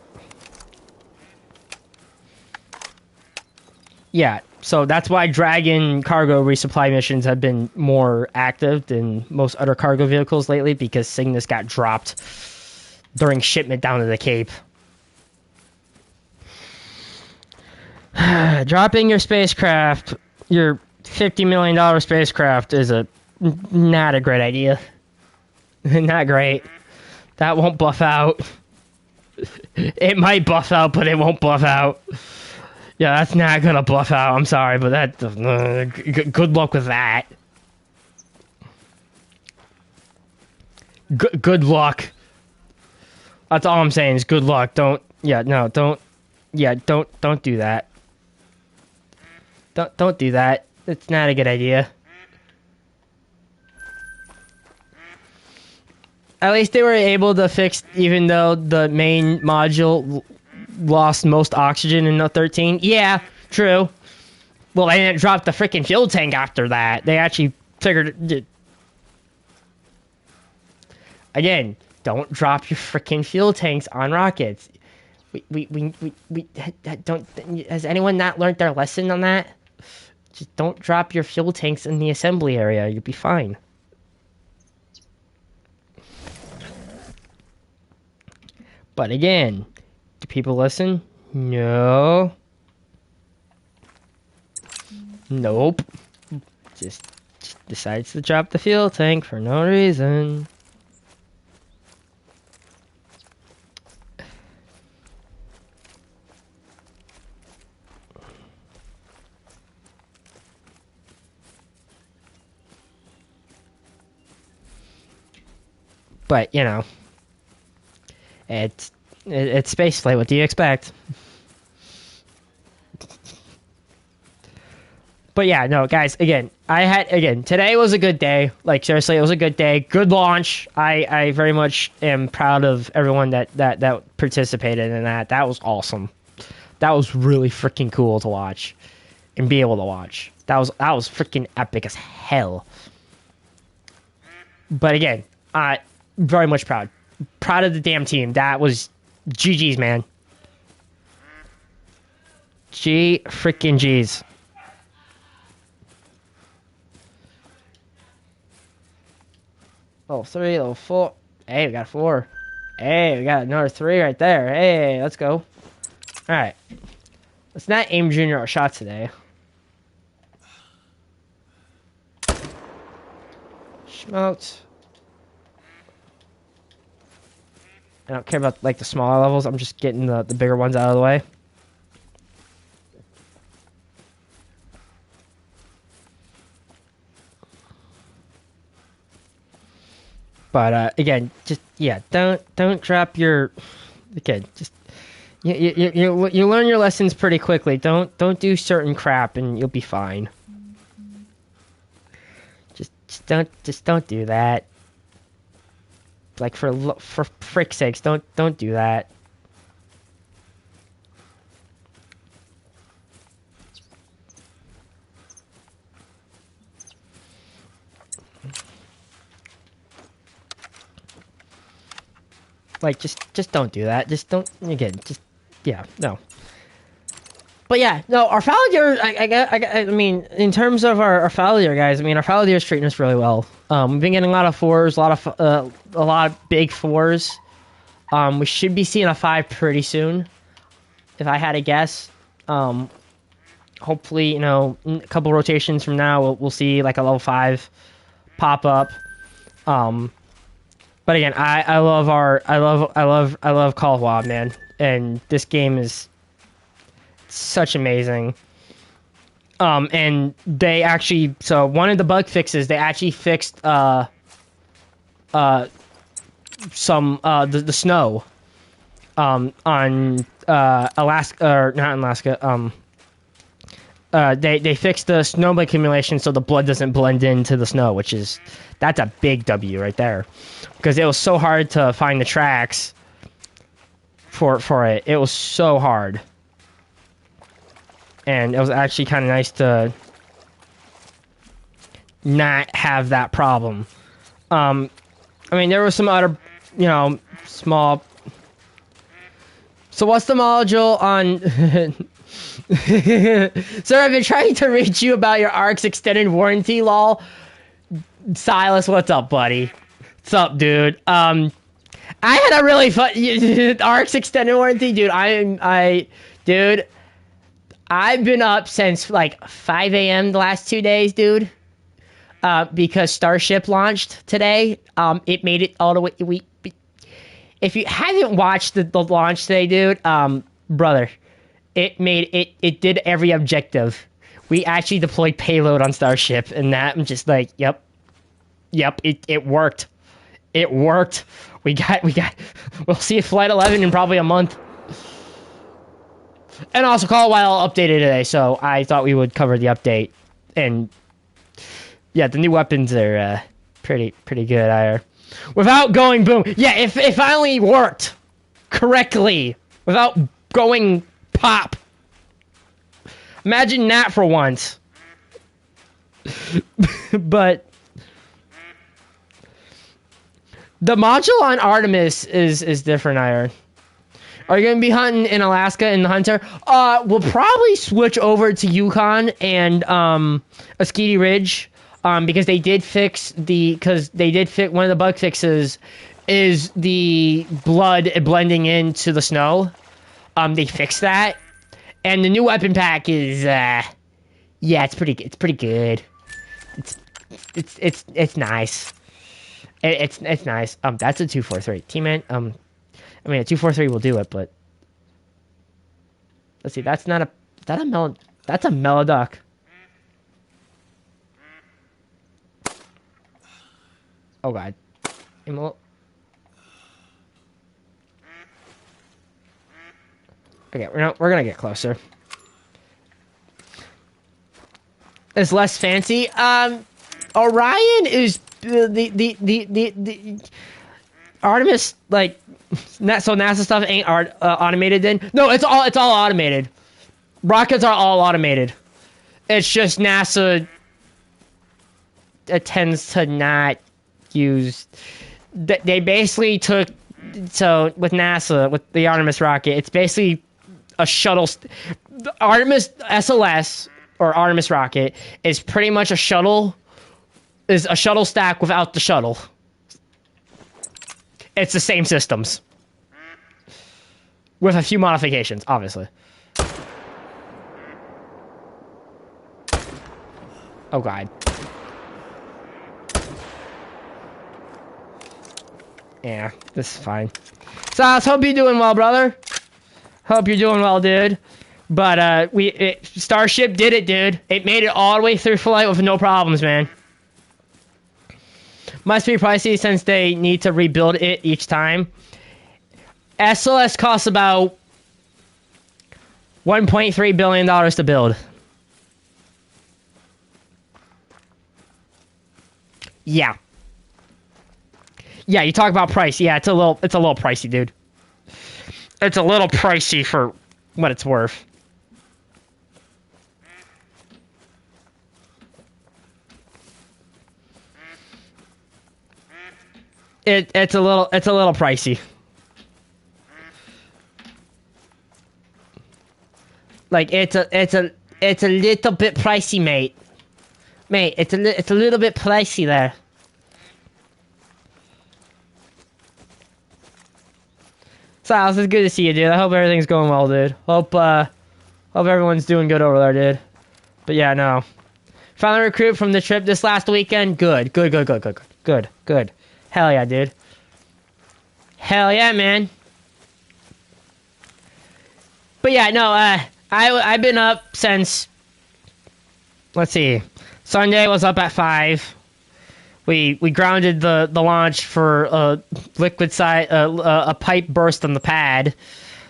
Yeah, so that's why Dragon cargo resupply missions have been more active than most other cargo vehicles lately, because Cygnus got dropped during shipment down to the Cape. Dropping your spacecraft, your $50 million spacecraft, is not a great idea. Not great. That won't buff out. It might buff out, but it won't buff out. Yeah, that's not gonna buff out. I'm sorry, but good luck with that. Good luck. That's all I'm saying is good luck. Don't do that. Don't do that. It's not a good idea. At least they were able to fix, even though the main module lost most oxygen in the 13. Yeah, true. Well, they didn't drop the freaking fuel tank after that. They actually figured it. Again, don't drop your freaking fuel tanks on rockets. We don't. Has anyone not learned their lesson on that? Just don't drop your fuel tanks in the assembly area. You'll be fine. But again, do people listen? No. Nope. Just decides to drop the fuel tank for no reason. But, you know, it's spaceflight. What do you expect? But yeah, no, guys, again, today was a good day. Like, seriously, it was a good day. Good launch. I very much am proud of everyone that participated in that. That was awesome. That was really freaking cool to watch and be able to watch. That was freaking epic as hell. But again, very much proud. Proud of the damn team. That was GG's, man. G freaking G's. Level 3, level 4. Hey, we got 4. Hey, we got another 3 right there. Hey, let's go. Alright. Let's not aim Junior our shots today. Smoked. I don't care about, like, the smaller levels. I'm just getting the bigger ones out of the way. But again, just don't drop your. Again, just you learn your lessons pretty quickly. Don't do certain crap and you'll be fine. Just don't do that. Like for frick's sakes, don't do that. Like, just don't do that. Just don't, again, just, yeah, no. But yeah, no, our fallow deer, I mean, in terms of our fallow deer, guys, I mean, our fallow deer is treating us really well. We've been getting a lot of 4s, a lot of big 4s. We should be seeing a 5 pretty soon, if I had to guess. Hopefully, you know, a couple rotations from now, we'll see like a level 5 pop up. But again, I love Call of WoW, man, and this game is such amazing. And they actually, so one of the bug fixes, they actually fixed some the snow on Alaska, or not Alaska. They fixed the snow accumulation so the blood doesn't blend into the snow, that's a big W right there, because it was so hard to find the tracks for it. It was so hard, and it was actually kind of nice to not have that problem. I mean, there was some other, you know, small. So what's the module on? Sir, I've been trying to reach you about your ARC's extended warranty, lol. Silas, what's up, buddy? What's up, dude? I had a really fun ARC's extended warranty, dude. Dude, I've been up since like 5 a.m. the last 2 days, dude. Because Starship launched today. It made it all the way. If you haven't watched the launch today, dude, brother, it did every objective. We actually deployed payload on Starship, and that I'm just like, yep, it worked. It worked. We'll see Flight 11 in probably a month. And also, Call of Wild updated today, so I thought we would cover the update. And yeah, the new weapons are pretty good. Without going boom. Yeah, if it finally worked correctly. Without going pop. Imagine that for once. But the module on Artemis is different, Iron. Are you gonna be hunting in Alaska in the Hunter? We'll probably switch over to Yukon and Askeety Ridge, because they did fix one of the bug fixes is the blood blending into the snow. They fixed that, and the new weapon pack is yeah, it's pretty good. It's nice. It's nice. That's a 243. T-Man, I mean, a 243 will do it, but let's see. That's not a. That's a Meloduck. Oh god. Okay, we're gonna get closer. It's less fancy. Orion is the Artemis, like, so NASA stuff ain't automated then? No, it's all automated. Rockets are all automated. It's just NASA tends to not use... They basically took... So, with NASA, with the Artemis rocket, it's basically a shuttle... The Artemis SLS, or Artemis rocket, is pretty much a shuttle... Is a shuttle stack without the shuttle. It's the same systems. With a few modifications, obviously. Oh god. Yeah, this is fine. Silas, hope you're doing well, brother. Hope you're doing well, dude. But, Starship did it, dude. It made it all the way through flight with no problems, man. Must be pricey since they need to rebuild it each time. SLS costs about $1.3 billion to build. Yeah. Yeah, you talk about price. Yeah, it's a little pricey, dude. It's a little pricey for what it's worth. It's a little pricey. Like it's a little bit pricey, mate. Mate, it's a little bit pricey there. Silas, it's good to see you, dude. I hope everything's going well, dude. Hope everyone's doing good over there, dude. But yeah, no. Found a recruit from the trip this last weekend. Good. Hell yeah, dude. Hell yeah, man. But yeah, no, I've been up since, let's see, Sunday was up at 5. We grounded the launch for a liquid side, a pipe burst on the pad. It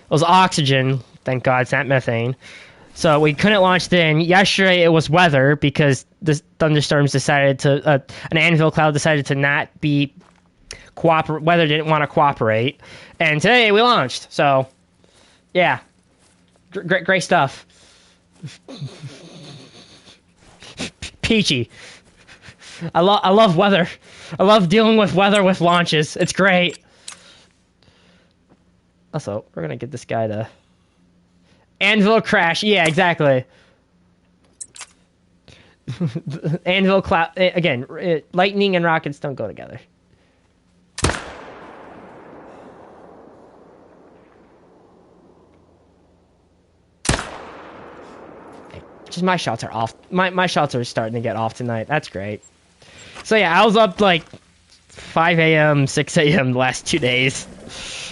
was oxygen, thank God, it's not methane. So we couldn't launch then. Yesterday it was weather because the thunderstorms decided to, an anvil cloud decided to not be weather didn't want to cooperate, and today we launched. So, yeah, great stuff. Peachy. I love weather. I love dealing with weather with launches. It's great. Also, we're gonna get this guy to anvil crash. Yeah, exactly. Anvil cloud again. Lightning and rockets don't go together. Just my shots are off. My shots are starting to get off tonight. That's great. So yeah, I was up like 5 a.m., 6 a.m. the last 2 days.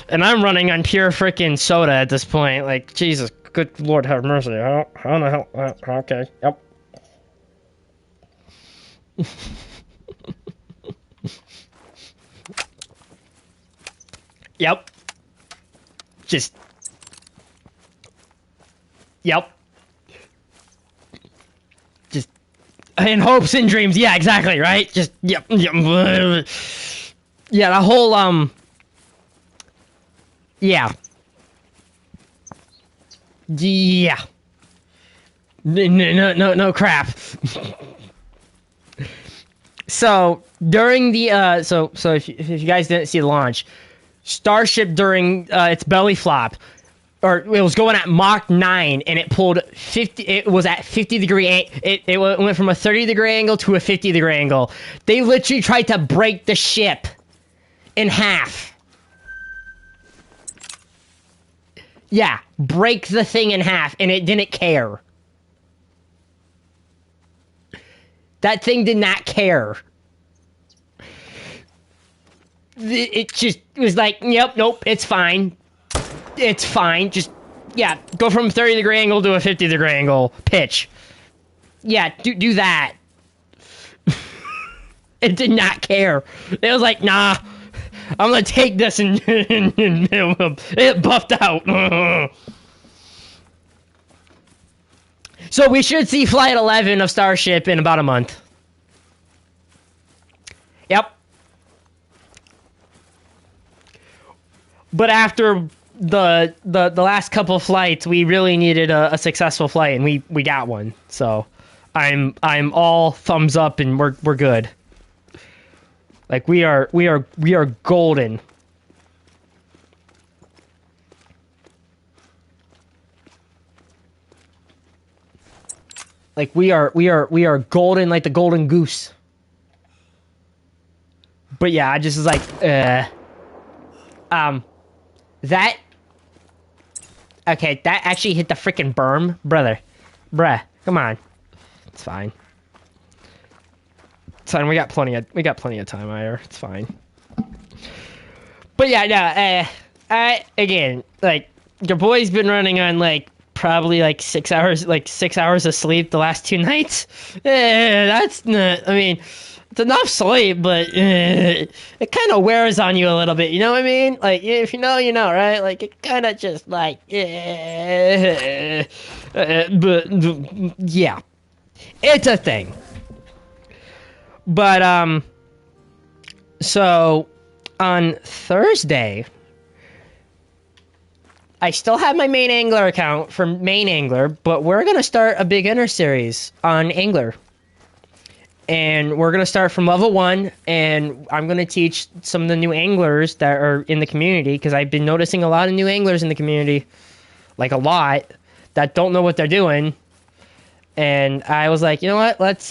And I'm running on pure freaking soda at this point. Like, Jesus, good Lord have mercy. How the hell? Okay, yep. Yep. Just. Yep. In hopes and dreams. Yeah, exactly, right? Just, yep. Yeah, the whole yeah. Yeah. No crap. So during the so if you guys didn't see the launch, Starship during its belly flop, or it was going at Mach 9, and it pulled 50. It was at 50-degree. It went from a 30-degree angle to a 50-degree angle. They literally tried to break the ship in half. Yeah, break the thing in half, and it didn't care. That thing did not care. It just was like, yep, nope, it's fine. It's fine. Just, yeah, go from 30-degree angle to a 50-degree angle. Pitch. Yeah, do that. It did not care. It was like, nah, I'm gonna take this and it buffed out. So we should see Flight 11 of Starship in about a month. Yep. But after the last couple of flights, we really needed a successful flight, and we got one. So I'm all thumbs up, and we're good. Like we are golden. Like we are golden like the golden goose. But yeah, I just was like, that. Okay, that actually hit the freaking berm, bruh. Come on, it's fine. It's fine. We got plenty of time, Ire. It's fine. But yeah, no. Again, like your boy's been running on like probably like 6 hours, of sleep the last 2 nights. That's not. I mean, it's enough sleep, but it kind of wears on you a little bit. You know what I mean? Like if you know, you know, right? Like it kind of just like, but yeah, it's a thing. But so on Thursday, I still have my main angler account for main angler, but we're gonna start a beginner series on angler. And we're going to start from level 1, and I'm going to teach some of the new anglers that are in the community, because I've been noticing a lot of new anglers in the community, like a lot, that don't know what they're doing. And I was like, you know what? Let's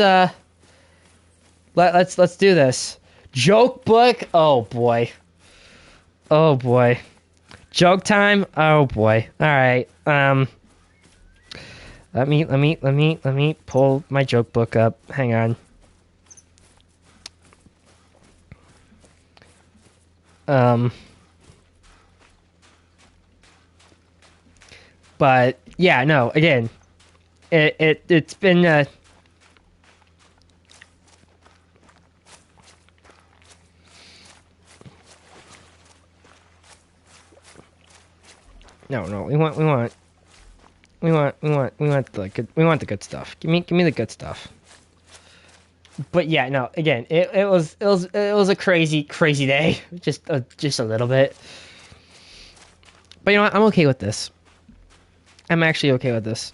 do this. Joke book. Oh boy. Joke time. Oh boy. All right. Let me pull my joke book up. Hang on. But yeah, no, again, it's been no, we want the good stuff. Give me the good stuff. But yeah, no, again, it was a crazy day, just a little bit. But you know what? I'm okay with this. I'm actually okay with this.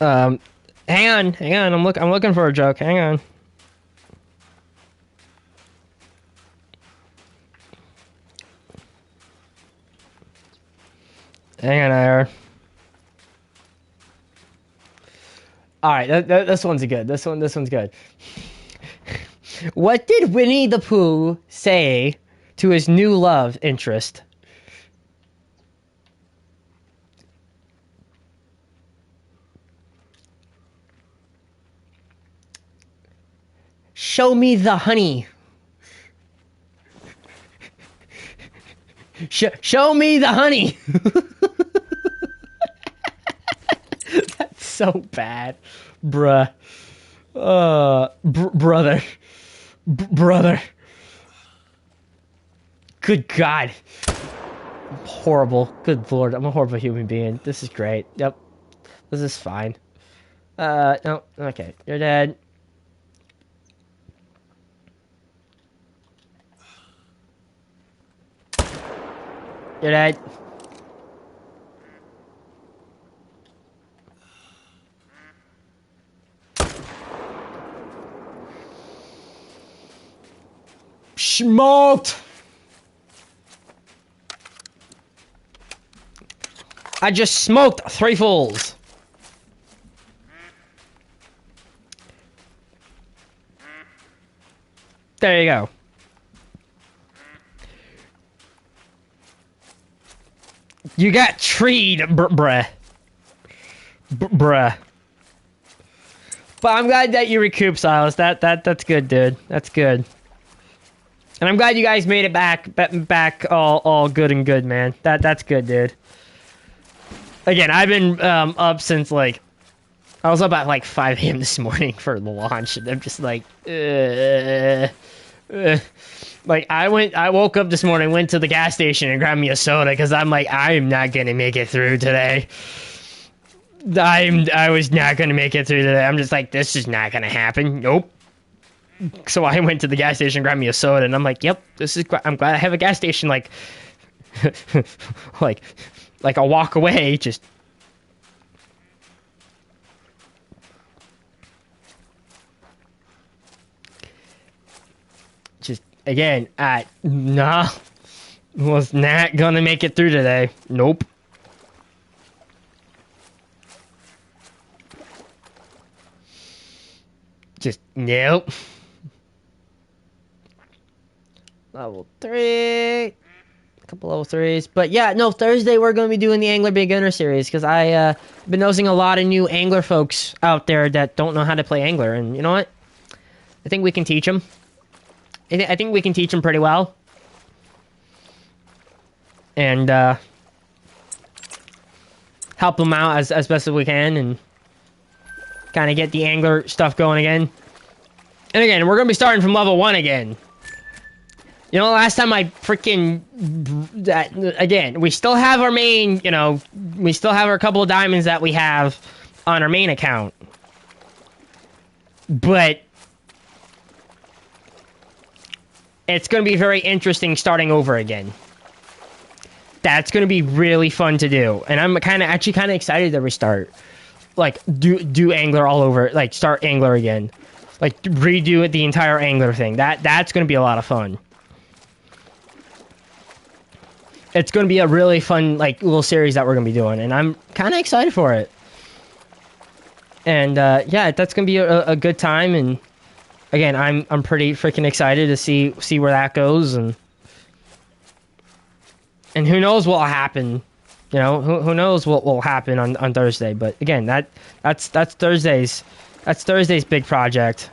Hang on. I'm looking for a joke. Hang on. Hang on, Ira. All right, this one's good. This one's good. What did Winnie the Pooh say to his new love interest? Show me the honey. Show me the honey. That's so bad, bruh. Brother. Good God. I'm horrible. Good Lord, I'm a horrible human being. This is great. Yep. This is fine. No. Okay. You're dead. You're dead. Smoked! I just smoked 3 fools. There you go. You got treed, bruh. Bruh. But I'm glad that you recouped, Silas. That's good, dude. That's good. And I'm glad you guys made it back all good and good, man. That's good, dude. Again, I've been up since like I was up at like 5 a.m. this morning for the launch, and I'm just like, like I woke up this morning, went to the gas station and grabbed me a soda because I'm like, I am not gonna make it through today. I was not gonna make it through today. I'm just like, this is not gonna happen. Nope. So I went to the gas station, grabbed me a soda, and I'm like, yep, I'm glad I have a gas station like like a walk away. Just again, nah, was not gonna make it through today. Nope. Just nope. Level 3. A couple level 3s. But yeah, no, Thursday we're going to be doing the Angler Beginner Series because I've been noticing a lot of new angler folks out there that don't know how to play angler. And you know what? I think we can teach them. I think we can teach them pretty well. And help them out as best as we can and kind of get the angler stuff going again. And again, we're going to be starting from level 1 again. You know, last time I freaking... Again, we still have our main, you know... We still have our couple of diamonds that we have on our main account. But... It's going to be very interesting starting over again. That's going to be really fun to do. And I'm actually kind of excited to restart. Like, do angler all over. Like, start angler again. Like, redo it, the entire angler thing. That's going to be a lot of fun. It's going to be a really fun, like, little series that we're going to be doing. And I'm kind of excited for it. And, yeah, that's going to be a good time. And, again, I'm pretty freaking excited to see where that goes. And who knows what will happen. You know, who knows what will happen on Thursday. But, again, that's Thursday's big project.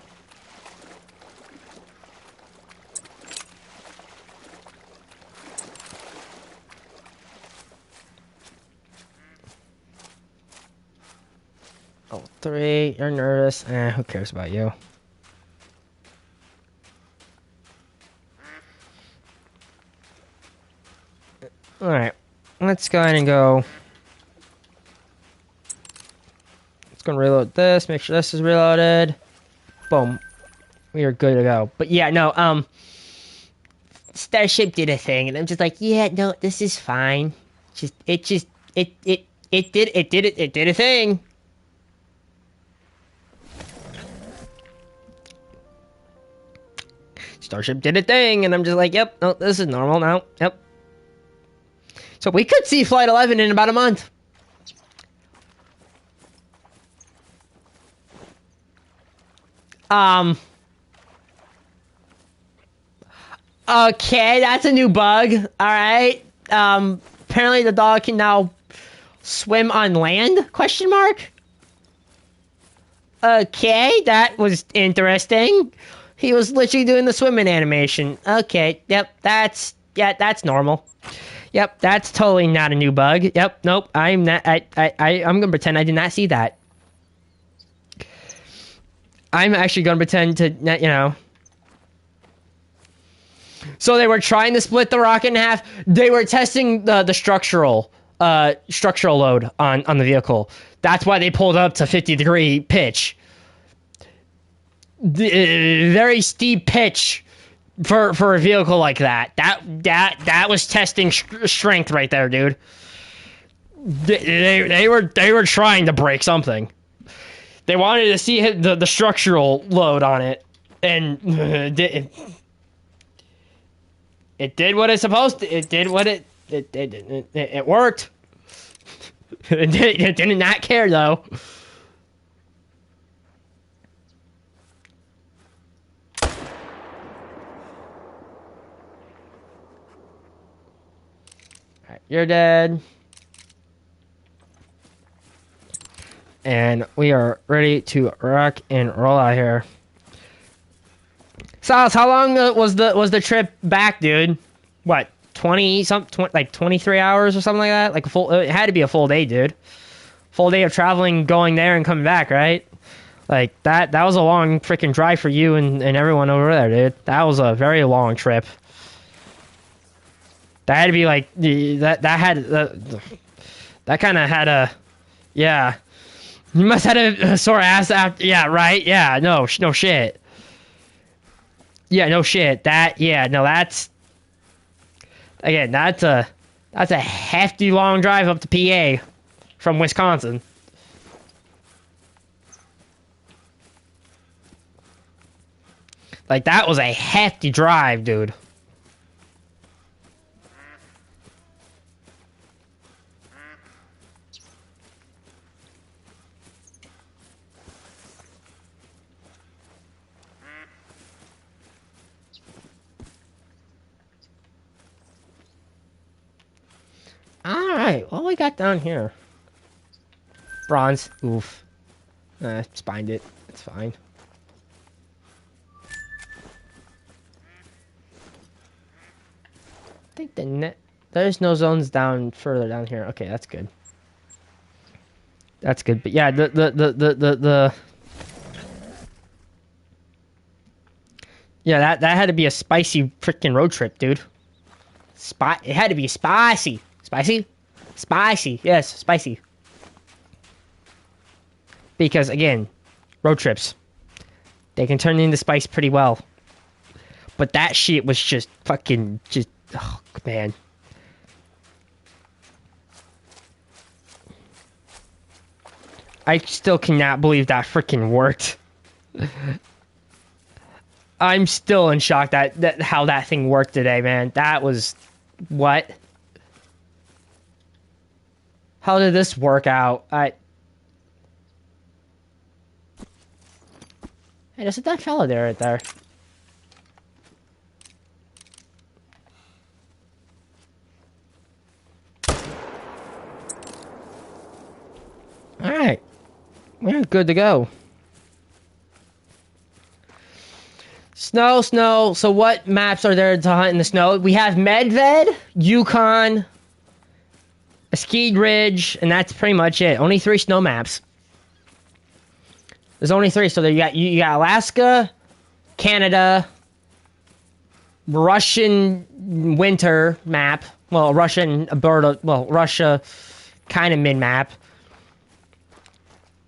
Oh, 3, you're nervous. Who cares about you? Alright, let's go ahead and go. Let's go and reload this, make sure this is reloaded. Boom. We are good to go. But yeah, no, Starship did a thing, and I'm just like, yeah, no, this is fine. It did a thing. Starship did a thing, and I'm just like, yep, no, this is normal now. Yep. So we could see Flight 11 in about a month. Okay, that's a new bug. Alright. Apparently the dog can now swim on land? Question mark? Okay, that was interesting. He was literally doing the swimming animation. Okay, yep, that's normal. Yep, that's totally not a new bug. Yep, nope, I'm gonna pretend I did not see that. I'm actually gonna pretend to, you know. So they were trying to split the rocket in half. They were testing the structural load on the vehicle. That's why they pulled up to 50-degree pitch. Very steep pitch for a vehicle like that. That was testing strength right there, dude. They were trying to break something. They wanted to see the structural load on it, and it did what it's supposed to. It did what it worked. It did not care though. Alright, you're dead. And we are ready to rock and roll out here. Silas, how long was the trip back, dude? What, 23 hours or something like that? Like it had to be a full day, dude. Full day of traveling, going there and coming back, right? Like that was a long freaking drive for you and everyone over there, dude. That was a very long trip. That had to be like that kind of had a, yeah. You must have had a sore ass after, yeah, right? Yeah, no shit. Yeah, no shit. That's a hefty long drive up to PA from Wisconsin. Like, that was a hefty drive, dude. Alright, what we got down here? Bronze. Oof. Spined it. It's fine. I think the net... There's no zones down further down here. Okay, that's good. That's good. But yeah, yeah, that had to be a spicy freaking road trip, dude. It had to be spicy. Spicy? Spicy. Yes, spicy. Because, again, road trips. They can turn into spice pretty well. But that shit was just fucking... Oh, man. I still cannot believe that freaking worked. I'm still in shock that how that thing worked today, man. That was... What? How did this work out? Hey, there's that fella there right there. Alright. We're good to go. Snow. So what maps are there to hunt in the snow? We have Medved, Yukon, Skeed Ridge, and that's pretty much it. Only 3 snow maps. There's only 3. So there you got Alaska, Canada, Russian winter map. Well, Russian Russia kind of mid map.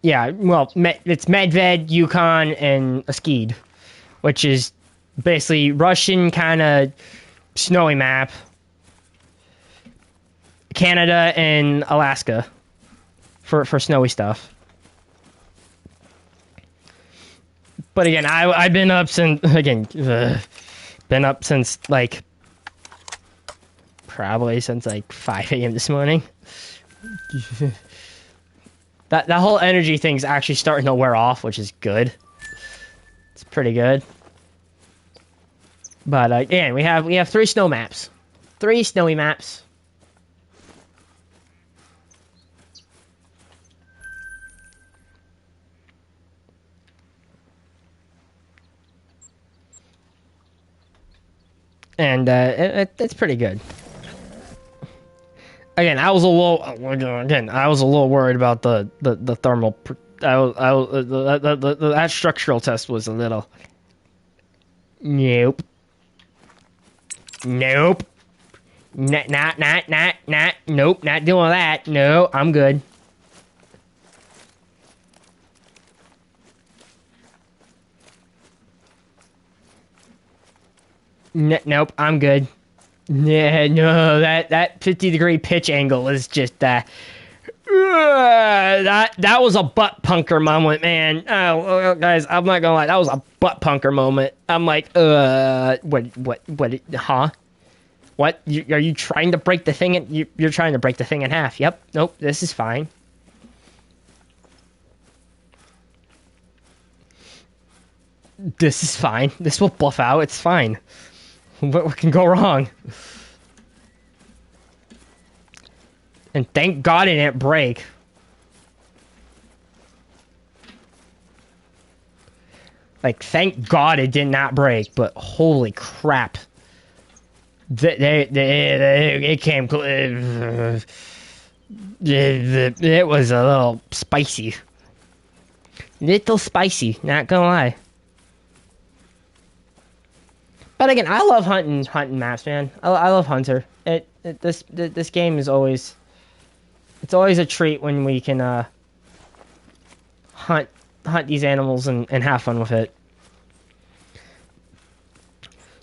Yeah, well, it's Medved, Yukon, and Skeed, which is basically Russian kind of snowy map. Canada and Alaska for snowy stuff. But again, I've been up since like probably since like 5 a.m. this morning. That whole energy thing's actually starting to wear off, which is good. It's pretty good. But again, we have 3 snow maps, 3 snowy maps. And it's pretty good. Again, I was a little worried about the thermal. That structural test was a little. Nope. Nope. Not. Nope, not doing that. No, I'm good. Nope, I'm good. Yeah, no, that 50-degree pitch angle is just that was a butt punker moment, man. Oh, guys, I'm not gonna lie, that was a butt punker moment. I'm like, what, huh? What? Are you trying to break the thing? You're trying to break the thing in half. Yep. Nope. This is fine. This is fine. This will buff out. It's fine. What can go wrong? And thank God it didn't break. Like, thank God it did not break, but holy crap. It came. It was a little spicy. Little spicy, not gonna lie. But again, I love hunting maps, man. I love Hunter. This game is always. It's always a treat when we can hunt these animals and have fun with it.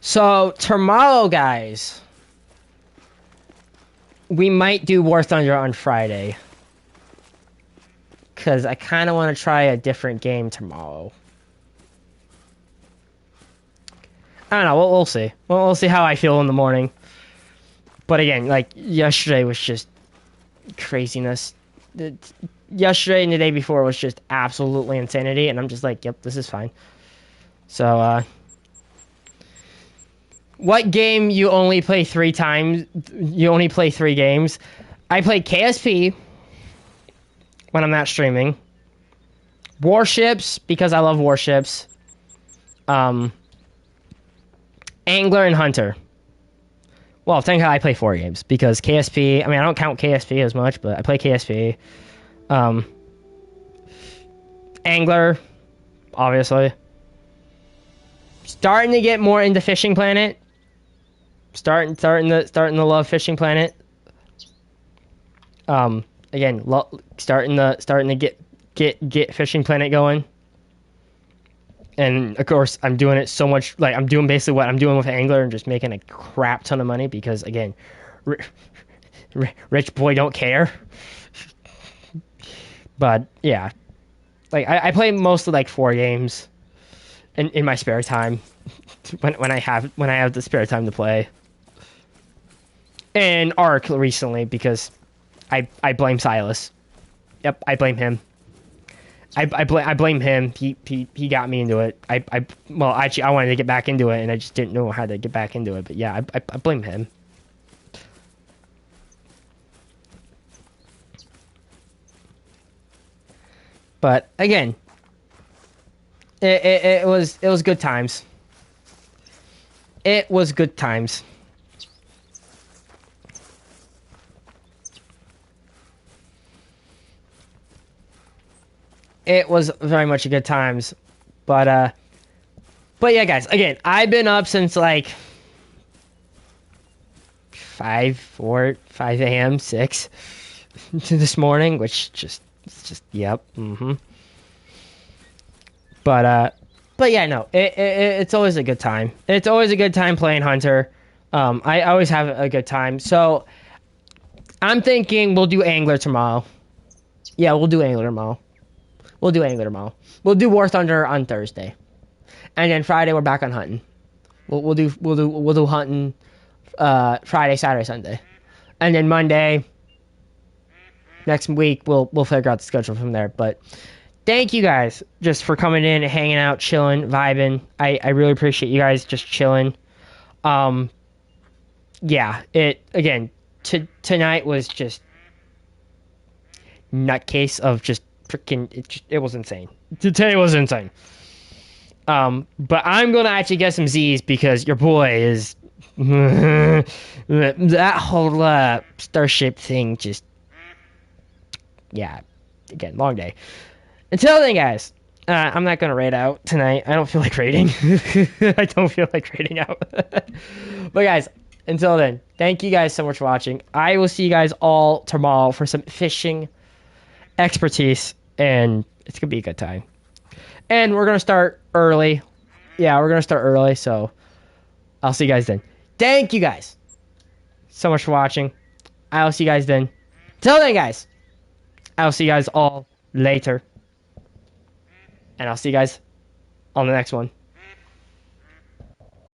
So tomorrow, guys, we might do War Thunder on Friday, because I kind of want to try a different game tomorrow. I don't know. We'll see. We'll see how I feel in the morning. But again, like, yesterday was just craziness. Yesterday and the day before was just absolutely insanity, and I'm just like, yep, this is fine. So, what game you only play 3 times? You only play 3 games. I play KSP when I'm not streaming. Warships, because I love warships. Angler and Hunter. Well, thank God I play 4 games, because KSP, I mean, I don't count KSP as much, but I play KSP. Angler, obviously. Starting to get more into Fishing Planet. Starting to love Fishing Planet. Again, starting to get Fishing Planet going. And of course, I'm doing it so much, like, I'm doing basically what I'm doing with Angler and just making a crap ton of money because, again, rich boy don't care. But yeah, like, I play mostly like 4 games in my spare time when I have the spare time to play. And Ark recently, because I blame Silas. Yep, I blame him. I blame him. He got me into it. Well, actually, I wanted to get back into it, and I just didn't know how to get back into it. But yeah, I blame him. But again, it was good times. It was good times. It was very much a good times, but yeah, guys. Again, I've been up since like 5 a.m., 6 this morning, which just yep. But yeah, no, it's always a good time. It's always a good time playing Hunter. I always have a good time. So I'm thinking we'll do Angler tomorrow. Yeah, we'll do Angler tomorrow. We'll do Angler tomorrow. We'll do War Thunder on Thursday, and then Friday we're back on hunting. We'll do hunting Friday, Saturday, Sunday, and then Monday next week we'll figure out the schedule from there. But thank you guys just for coming in and hanging out, chilling, vibing. I really appreciate you guys just chilling. Yeah, tonight was just nutcase of just freaking, it was insane. Today was insane. But I'm gonna actually get some Z's because your boy is that whole Starship thing just, yeah, again, long day. Until then, guys, I'm not gonna raid out tonight. I don't feel like raiding. I don't feel like raiding out. But guys, Until then, thank you guys so much for watching. I will see you guys all tomorrow for some fishing expertise, and it's gonna be a good time. And we're gonna start early. Yeah, we're gonna start early, so I'll see you guys then. Thank you guys so much for watching. I'll see you guys then. Till then, guys, I'll see you guys all later. And I'll see you guys on the next one.